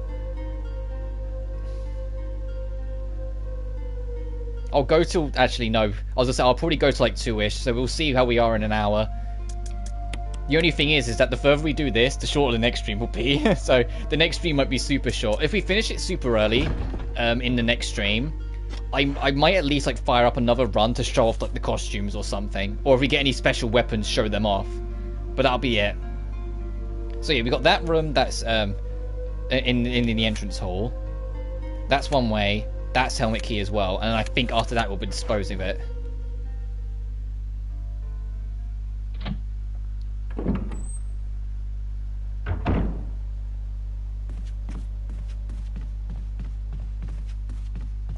I'll go till... Actually, no. I was going to say, I'll probably go to like 2-ish, so we'll see how we are in an hour. The only thing is that the further we do this, the shorter the next stream will be. So the next stream might be super short. If we finish it super early in the next stream, I might at least like fire up another run to show off like the costumes or something. Or if we get any special weapons, show them off. But that'll be it. So yeah, we got that room that's in the entrance hall. That's one way. That's helmet key as well. And I think after that we'll be disposing of it.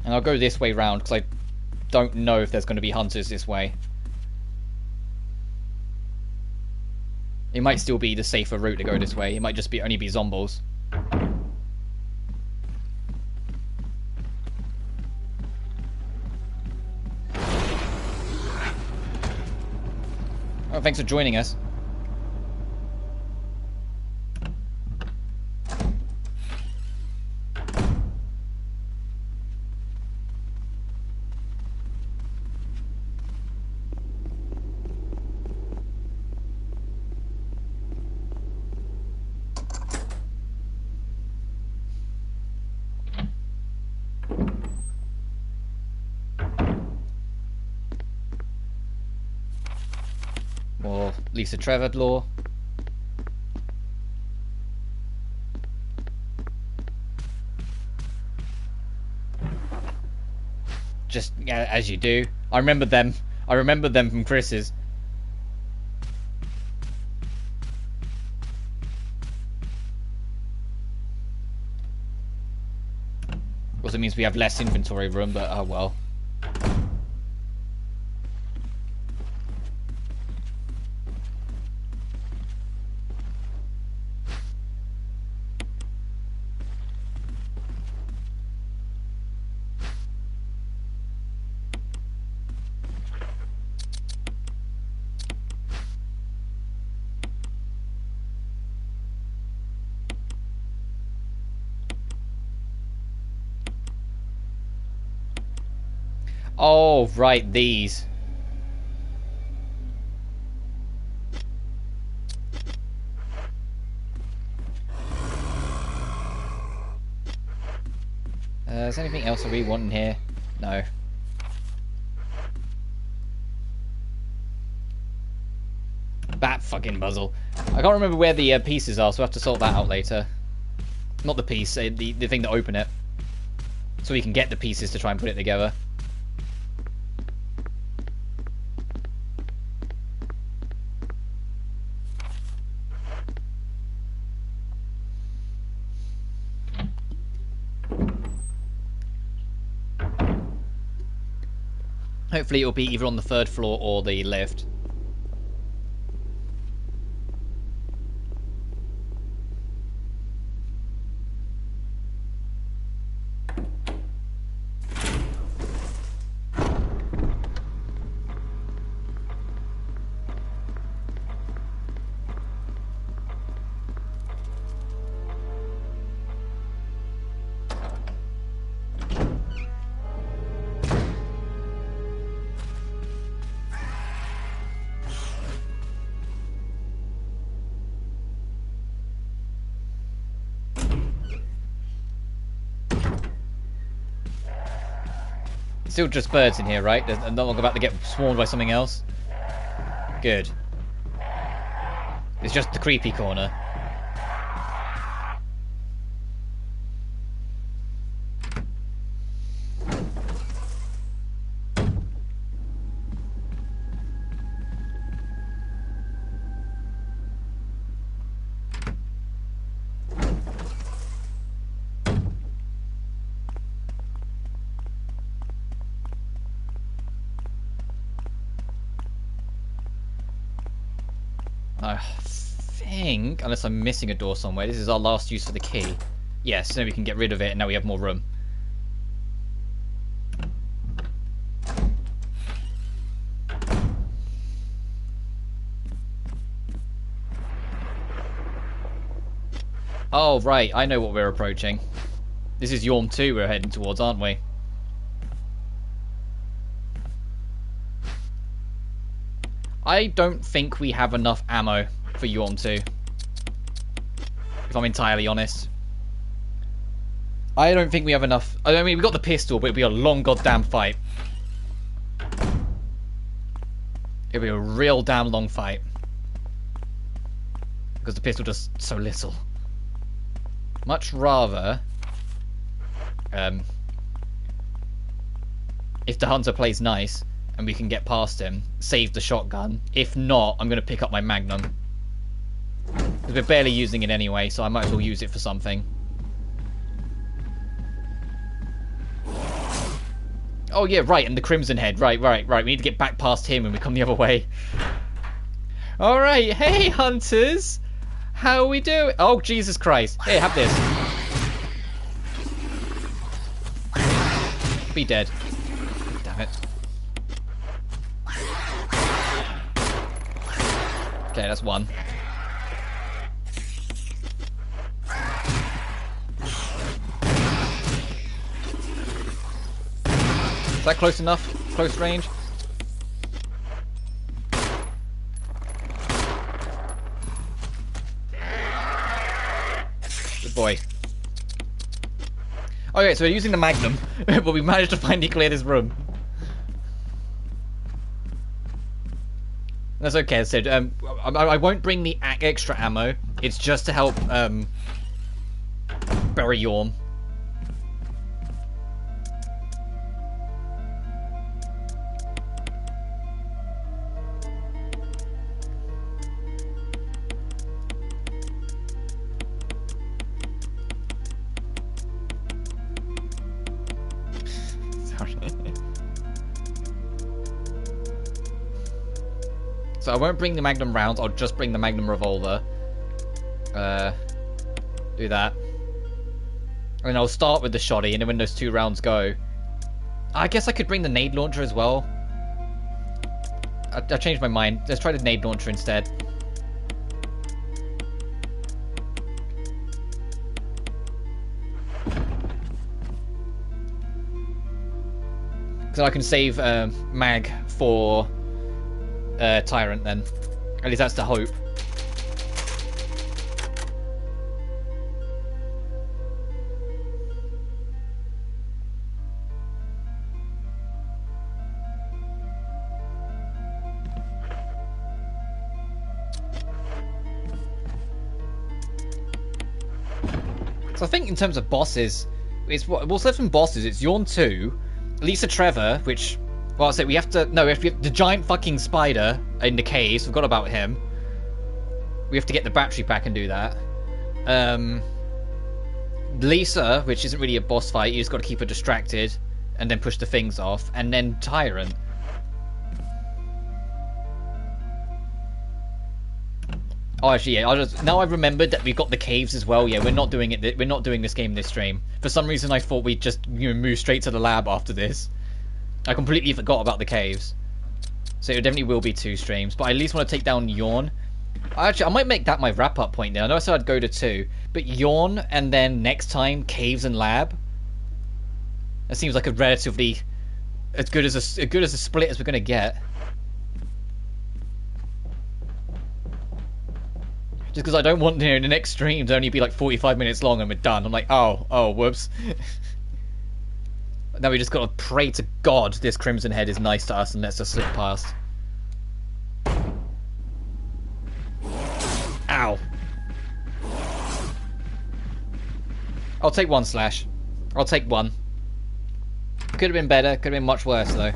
And I'll go this way round because I don't know if there's going to be hunters this way. It might still be the safer route to go this way. It might just be only be zombies. Oh, thanks for joining us. More Lisa Trevor lore. Just as you do. I remember them. I remember them from Chris's. Also means we have less inventory room, but oh well. Oh, right, these. Is there anything else that we want in here? No. That fucking muzzle. I can't remember where the pieces are, so I have to sort that out later. Not the piece, the thing to open it. So we can get the pieces to try and put it together. Hopefully it'll be either on the 3rd floor or the lift. Still just birds in here, right? They're not about to get swarmed by something else. Good. It's just the creepy corner. I think, unless I'm missing a door somewhere, this is our last use for the key. Yes, then we can get rid of it, and now we have more room. Oh, right, I know what we're approaching. This is Yorm 2 we're heading towards, aren't we? I don't think we have enough ammo for Yorm 2. If I'm entirely honest. I don't think we have enough. I mean, we got the pistol, but it'll be a long goddamn fight. It'll be a real damn long fight. Because the pistol does so little. Much rather... if the hunter plays nice... and we can get past him, save the shotgun. If not, I'm going to pick up my Magnum. Because we're barely using it anyway, so I might as well use it for something. Oh yeah, right, and the Crimson Head. Right. We need to get back past him and we come the other way. Alright, hey hunters! How we doing? Oh, Jesus Christ. Here, have this. Be dead. Damn it. Okay, that's one. Is that close enough? Close range? Good boy. Okay, so we're using the Magnum, but we managed to finally clear this room. That's okay. I said I won't bring the extra ammo. It's just to help bury Yorm. So I won't bring the Magnum rounds, I'll just bring the Magnum revolver. Do that. And I'll start with the shoddy, and then when those 2 rounds go... I guess I could bring the nade launcher as well. I changed my mind. Let's try the nade launcher instead. So I can save mag for Tyrant then. At least that's the hope. So I think in terms of bosses, it's what's left from bosses. It's Yawn 2, Lisa Trevor, which, well, I'll say we have to. No, we have to get the giant fucking spider in the caves. Forgot about him. We have to get the battery pack and do that. Lisa, which isn't really a boss fight. You just got to keep her distracted and then push the things off, and then Tyrant. Oh, actually, yeah. Now I've remembered that we've got the caves as well. Yeah, we're not doing it. We're not doing this game this stream. For some reason, I thought we'd just move straight to the lab after this. I completely forgot about the caves. So it definitely will be 2 streams. But I at least want to take down Yawn. Actually, I might make that my wrap-up point there. I know I said I'd go to 2, but Yawn and then next time caves and lab. That seems like a relatively as good as a split as we're gonna get. Just because I don't want, the next stream to only be like 45 minutes long and we're done. I'm like, oh, whoops. Now we just got to pray to God this Crimson Head is nice to us and lets us slip past. Ow. I'll take 1 slash. I'll take 1. Could have been better. Could have been much worse, though.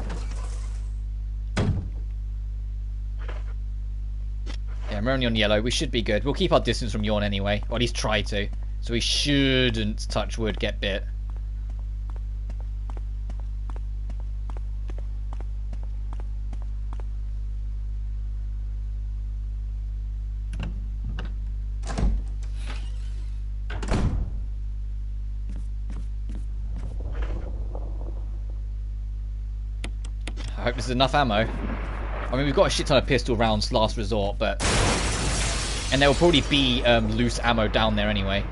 Yeah, we're only on yellow. We should be good. We'll keep our distance from Yawn anyway. Or at least try to. So we shouldn't, touch wood, get bit. I hope this is enough ammo. I mean, we've got a shit ton of pistol rounds, last resort, but... And there will probably be loose ammo down there anyway.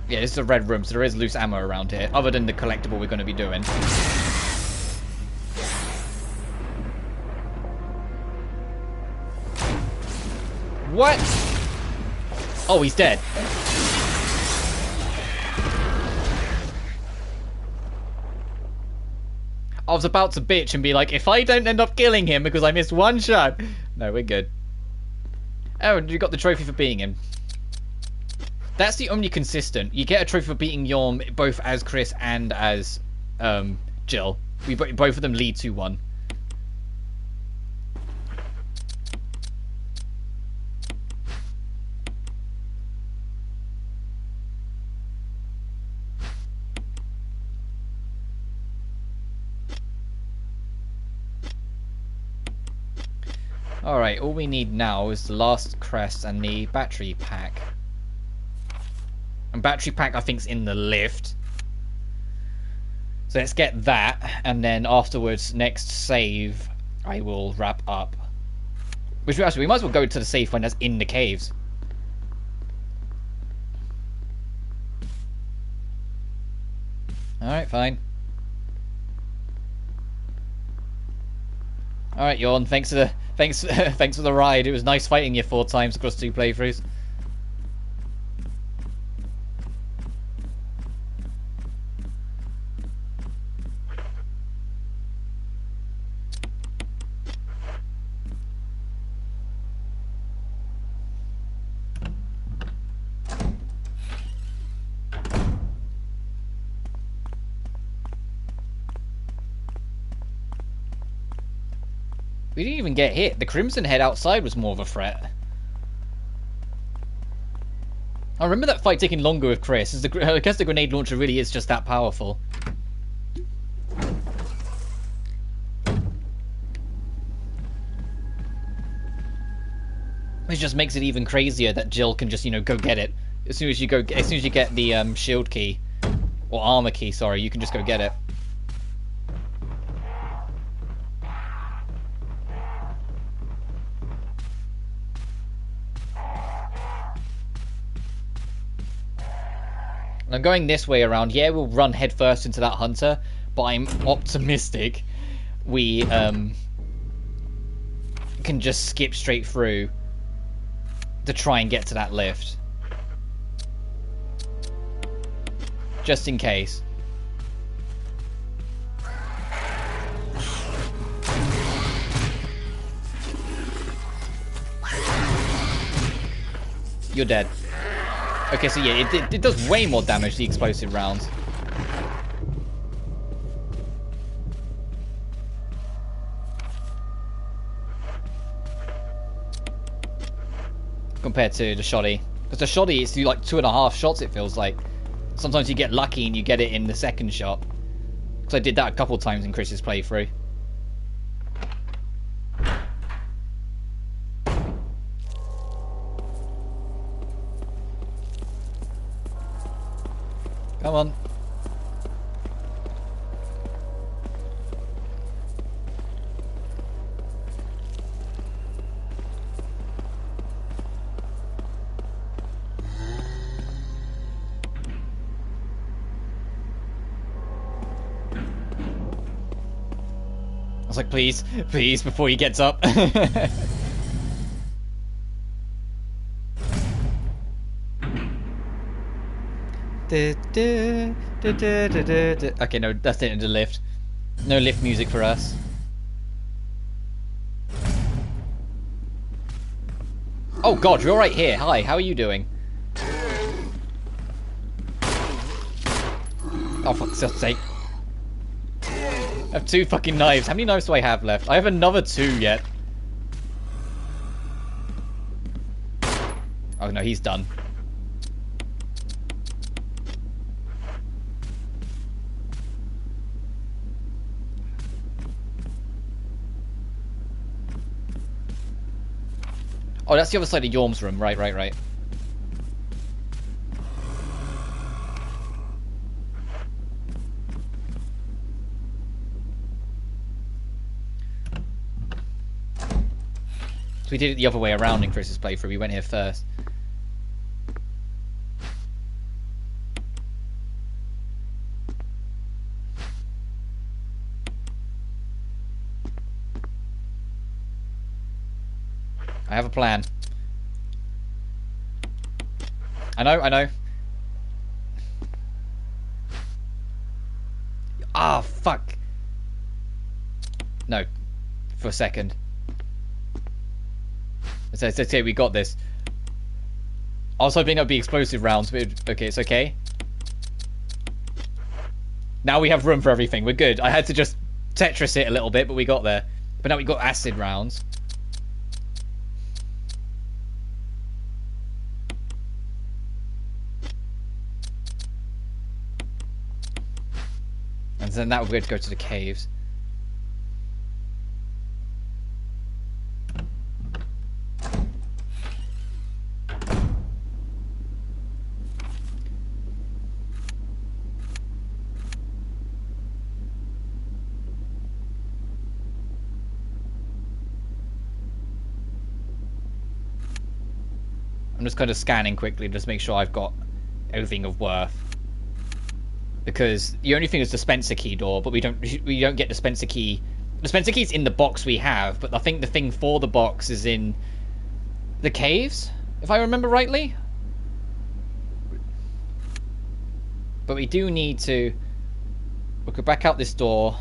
Yeah, this is a red room, so there is loose ammo around here, other than the collectible we're going to be doing. What? Oh, he's dead. I was about to bitch and be like, if I don't end up killing him because I missed 1 shot. No, we're good. Oh, you got the trophy for beating him. That's the only consistent. You get a trophy for beating Yorm both as Chris and as Jill. Both of them lead to 1. Alright, all we need now is the last crest and the battery pack. And battery pack, I think, is in the lift. So let's get that, and then afterwards, next save, I will wrap up. Which actually, we might as well go to the safe when that's in the caves. Alright, fine. Alright, Yawn, thanks for the thanks for the ride. It was nice fighting you 4 times across 2 playthroughs. We didn't even get hit. The Crimson Head outside was more of a threat. I remember that fight taking longer with Chris. I guess the grenade launcher really is just that powerful. It just makes it even crazier that Jill can just, you know, go get it. As soon as you get the shield key, or armor key, sorry, you can just go get it. I'm going this way around. Yeah, we'll run headfirst into that hunter, but I'm optimistic we can just skip straight through to try and get to that lift. Just in case. You're dead. Okay, so yeah, it does way more damage, the explosive rounds. Compared to the shoddy. Because the shoddy, it's like 2.5 shots, it feels like. Sometimes you get lucky and you get it in the second shot. Because I did that a couple times in Chris's playthrough. Come on. I was like, please, please, before he gets up. Okay, no, that's the end of the lift. No lift music for us. Oh god, you're right here. Hi, how are you doing? Oh, fuck's sake. I have 2 fucking knives. How many knives do I have left? I have another 2 yet. Oh no, he's done. Oh, that's the other side of Yorm's room. Right. So we did it the other way around in Chris's playthrough. We went here first. I have a plan. I know. Ah, fuck. No. For a second. It's okay, we got this. I was hoping it would be explosive rounds, but okay, it's okay. Now we have room for everything. We're good. I had to just Tetris it a little bit, but we got there. But now we got acid rounds. And then that would be able to go to the caves. I'm just kind of scanning quickly, just make sure I've got everything of worth. because the only thing is dispenser key door, but we don't get dispenser key. Dispenser key's in the box we have, but I think the thing for the box is in the caves, if I remember rightly. But we do need to... We'll go back out this door,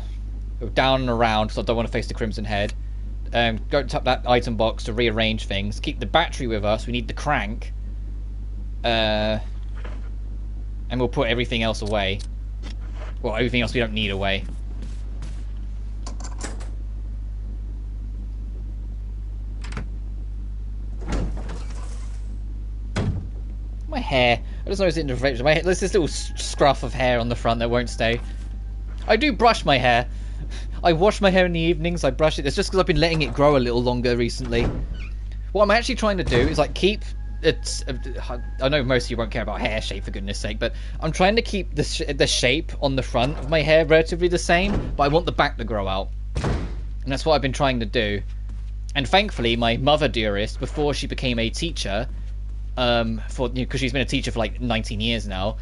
go down and around, because I don't want to face the Crimson Head. Go tap that item box to rearrange things. Keep the battery with us. We need the crank. And we'll put everything else away. Well, everything else we don't need away. My hair. I just noticed it in the reflection. My hair, there's this little scruff of hair on the front that won't stay. I do brush my hair. I wash my hair in the evenings. I brush it. It's just because I've been letting it grow a little longer recently. What I'm actually trying to do is like keep it. I know most of you won't care about hair shape for goodness sake, but I'm trying to keep the shape on the front of my hair relatively the same. But I want the back to grow out, and that's what I've been trying to do. And thankfully, my mother dearest, before she became a teacher, because she's been a teacher for like 19 years now,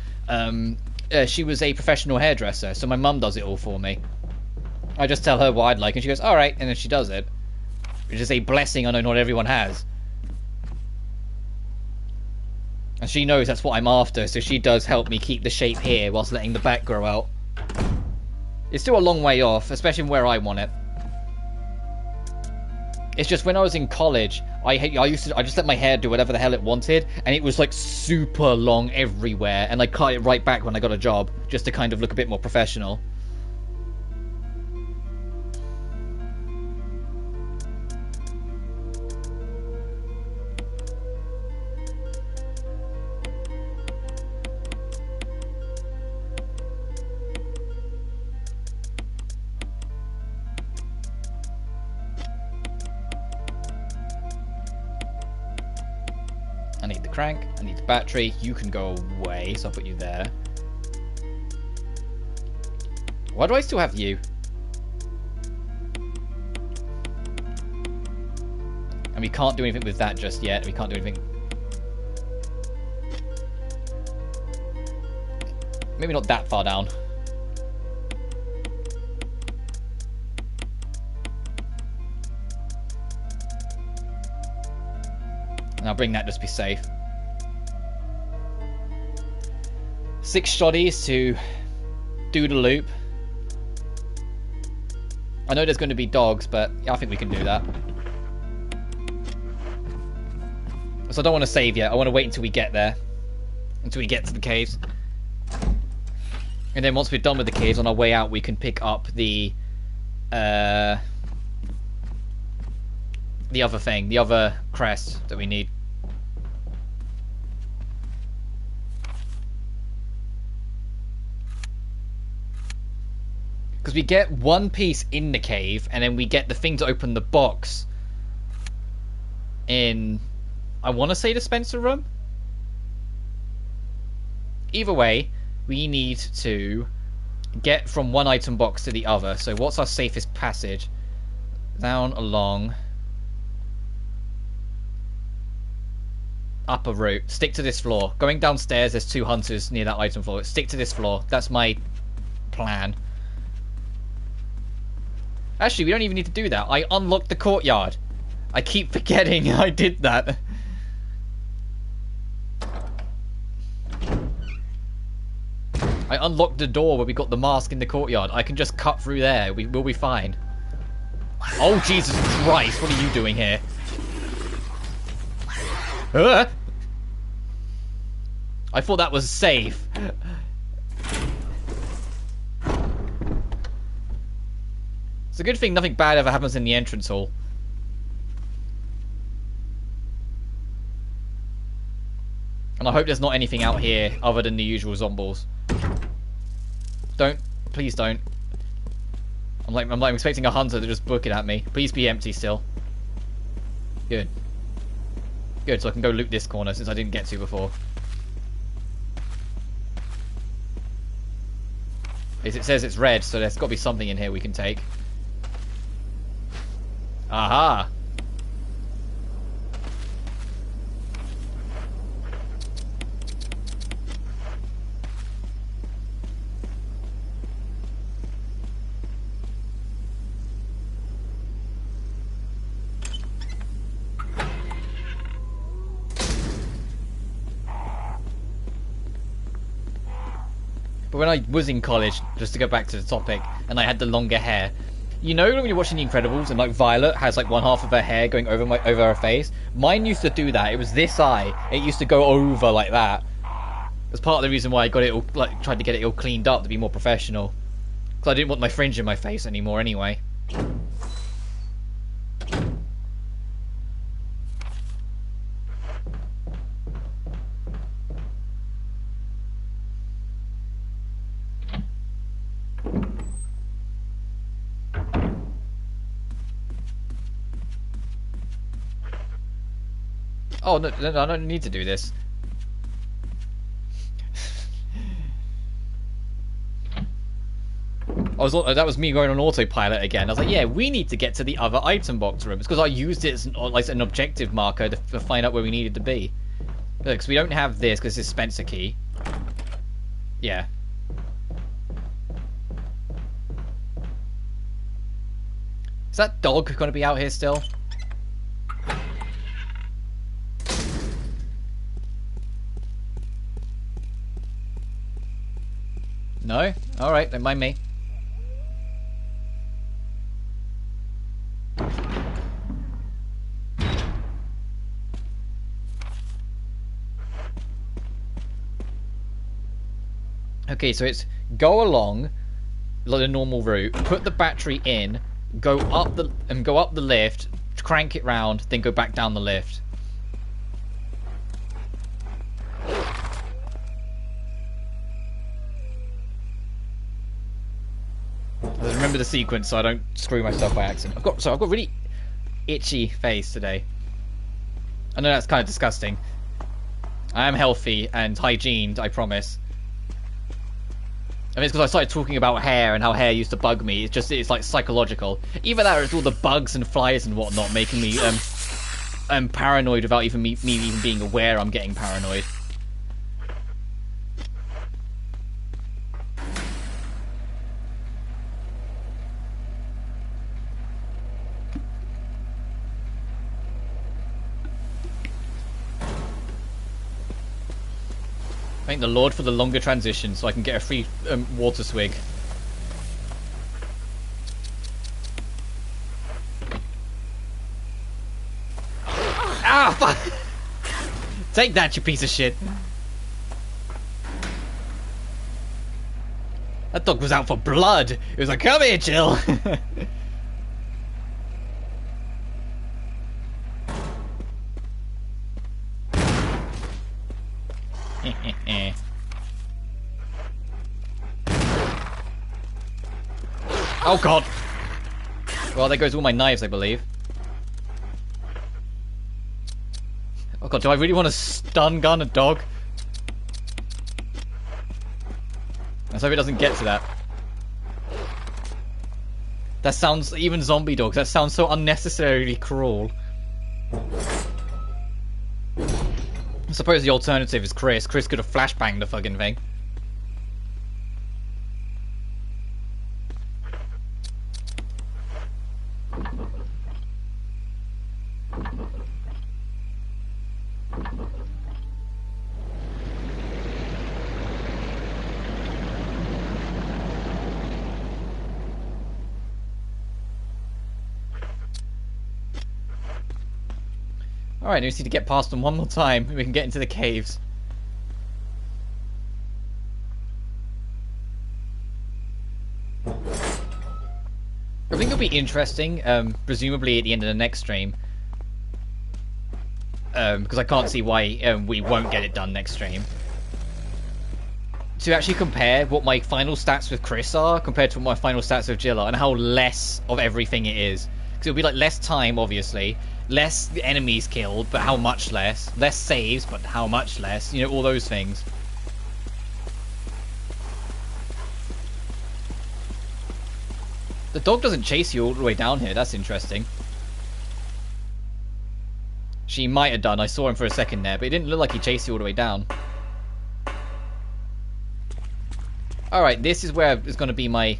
she was a professional hairdresser, so my mum does it all for me. I just tell her what I'd like and she goes, alright, and then she does it, which is a blessing I know not everyone has, and she knows that's what I'm after, so she does help me keep the shape here whilst letting the back grow out. It's still a long way off, especially where I want it. It's just when I was in college, I just let my hair do whatever the hell it wanted, and it was like super long everywhere, and I cut it right back when I got a job, just to kind of look a bit more professional. I need the crank, I need the battery, you can go away, so I'll put you there. Why do I still have you? And we can't do anything with that just yet, we can't do anything... Maybe not that far down. And I'll bring that just to be safe. 6 shotties to do the loop. I know there's going to be dogs, but I think we can do that. So I don't want to save yet. I want to wait until we get there. Until we get to the caves. And then once we're done with the caves, on our way out, we can pick up the other thing, the other crest that we need. Because we get one piece in the cave, and then we get the thing to open the box in, I want to say, the dispenser room? Either way, we need to get from one item box to the other. So what's our safest passage? Down along upper route. Stick to this floor. Going downstairs, there's 2 hunters near that item floor. Stick to this floor. That's my plan. Actually, we don't even need to do that. I unlocked the courtyard. I keep forgetting I did that. I unlocked the door where we got the mask in the courtyard. I can just cut through there. We'll be fine. Oh, Jesus Christ. What are you doing here? I thought that was safe. It's a good thing nothing bad ever happens in the entrance hall. And I hope there's not anything out here other than the usual zombies. Don't. Please don't. I'm like expecting a hunter to just book it at me. Please be empty still. Good. Good, so I can go loot this corner since I didn't get to before. As it says it's red, so there's got to be something in here we can take. Aha! But when I was in college, just to go back to the topic, and I had the longer hair, you know when you're watching The Incredibles and like Violet has like one half of her hair going over her face? Mine used to do that. It was this eye. It used to go over like that. That's part of the reason why I got it all, like, tried to get it all cleaned up to be more professional. Because I didn't want my fringe in my face anymore anyway. Oh, no, I don't need to do this. That was me going on autopilot again. I was like, yeah, we need to get to the other item box room. It's because I used it as an objective marker to find out where we needed to be. Look, because we don't have this because it's Spencer key. Yeah. Is that dog going to be out here still? No? Alright, don't mind me. Okay, so it's go along the normal route, put the battery in, go up the lift, crank it round, then go back down the lift. Let's remember the sequence so I don't screw myself by accident. I've got really itchy face today. I know that's kind of disgusting. I am healthy and hygiened, I promise. I mean, it's because I started talking about hair and how hair used to bug me. It's like psychological. Either that or it's all the bugs and flies and whatnot making me paranoid without even me even being aware I'm getting paranoid. Thank the Lord for the longer transition so I can get a free water swig. Ah, fuck! Take that, you piece of shit. That dog was out for blood. It was like, come here, Jill. Oh god! Well, there goes all my knives, I believe. Oh god, do I really want to stun gun a dog? Let's hope it doesn't get to that. That sounds, even zombie dogs, that sounds so unnecessarily cruel. I suppose the alternative is Chris. Chris could have flashbanged the fucking thing. Alright, we just need to get past them one more time and we can get into the caves. I think it'll be interesting, presumably at the end of the next stream. Because I can't see why we won't get it done next stream. To actually compare what my final stats with Chris are compared to what my final stats with Jill are and how less of everything it is. Because it'll be like less time, obviously. Less enemies killed, but how much less? Less saves, but how much less? You know, all those things. The dog doesn't chase you all the way down here. That's interesting. She might have done. I saw him for a second there, but it didn't look like he chased you all the way down. Alright, this is where it's going to be my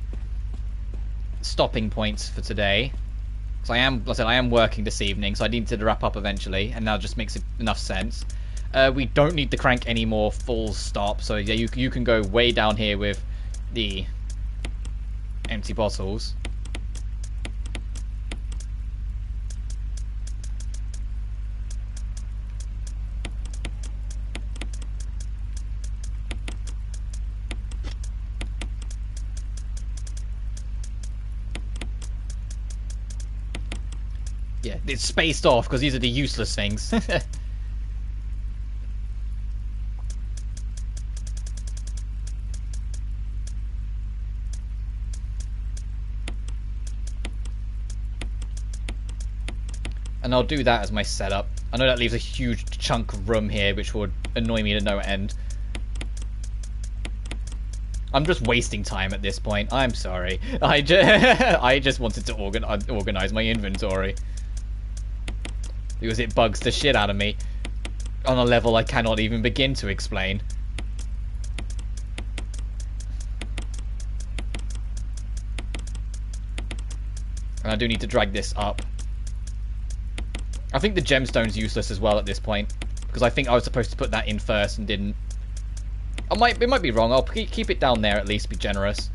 stopping points for today. Because like I said, I am working this evening, so I need to wrap up eventually, and now just makes enough sense. We don't need the crank anymore, full stop. So yeah, you can go way down here with the empty bottles. Yeah, it's spaced off because these are the useless things. And I'll do that as my setup. I know that leaves a huge chunk of room here, which would annoy me to no end. I'm just wasting time at this point. I'm sorry. I just wanted to organize my inventory. Because it bugs the shit out of me. On a level I cannot even begin to explain. And I do need to drag this up. I think the gemstone's useless as well at this point, because I think I was supposed to put that in first and didn't. It might be wrong. I'll keep it down there at least, be generous.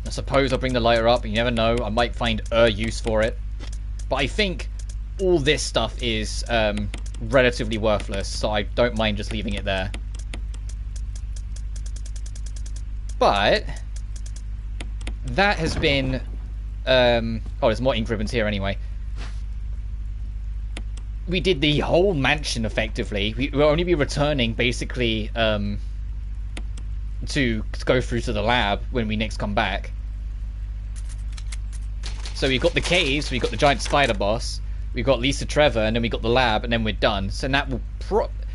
I suppose I'll bring the lighter up, you never know, I might find a use for it. But I think all this stuff is relatively worthless, so I don't mind just leaving it there. But that has been oh, there's more ink ribbons here anyway. We did the whole mansion effectively. We'll only be returning basically to go through to the lab when we next come back. So we've got the caves, we've got the giant spider boss, we've got Lisa Trevor, and then we got the lab, and then we're done. So that will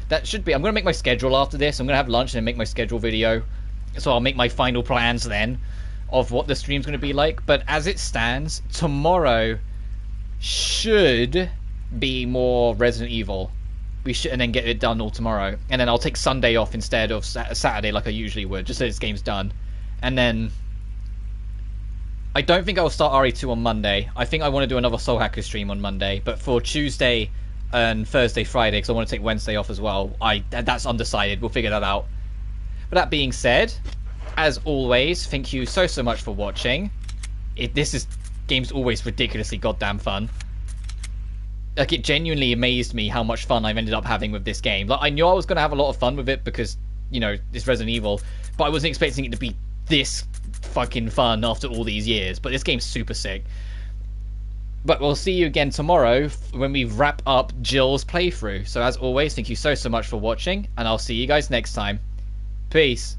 that should be. I'm gonna make my schedule after this. I'm gonna have lunch and then make my schedule video. So I'll make my final plans then of what the stream's going to be like. But as it stands, tomorrow should be more Resident Evil. We should, and then get it done all tomorrow. And then I'll take Sunday off instead of Saturday like I usually would, just so this game's done. And then I don't think I'll start RE2 on Monday. I think I want to do another Soul Hacker stream on Monday. But for Tuesday and Thursday, Friday, because I want to take Wednesday off as well, that's undecided. We'll figure that out. But that being said, as always, thank you so much for watching. Game's always ridiculously goddamn fun. Like, it genuinely amazed me how much fun I've ended up having with this game. Like, I knew I was going to have a lot of fun with it because, you know, it's Resident Evil, but I wasn't expecting it to be this fucking fun after all these years. But this game's super sick. But we'll see you again tomorrow when we wrap up Jill's playthrough. So as always, thank you so much for watching, and I'll see you guys next time. Peace.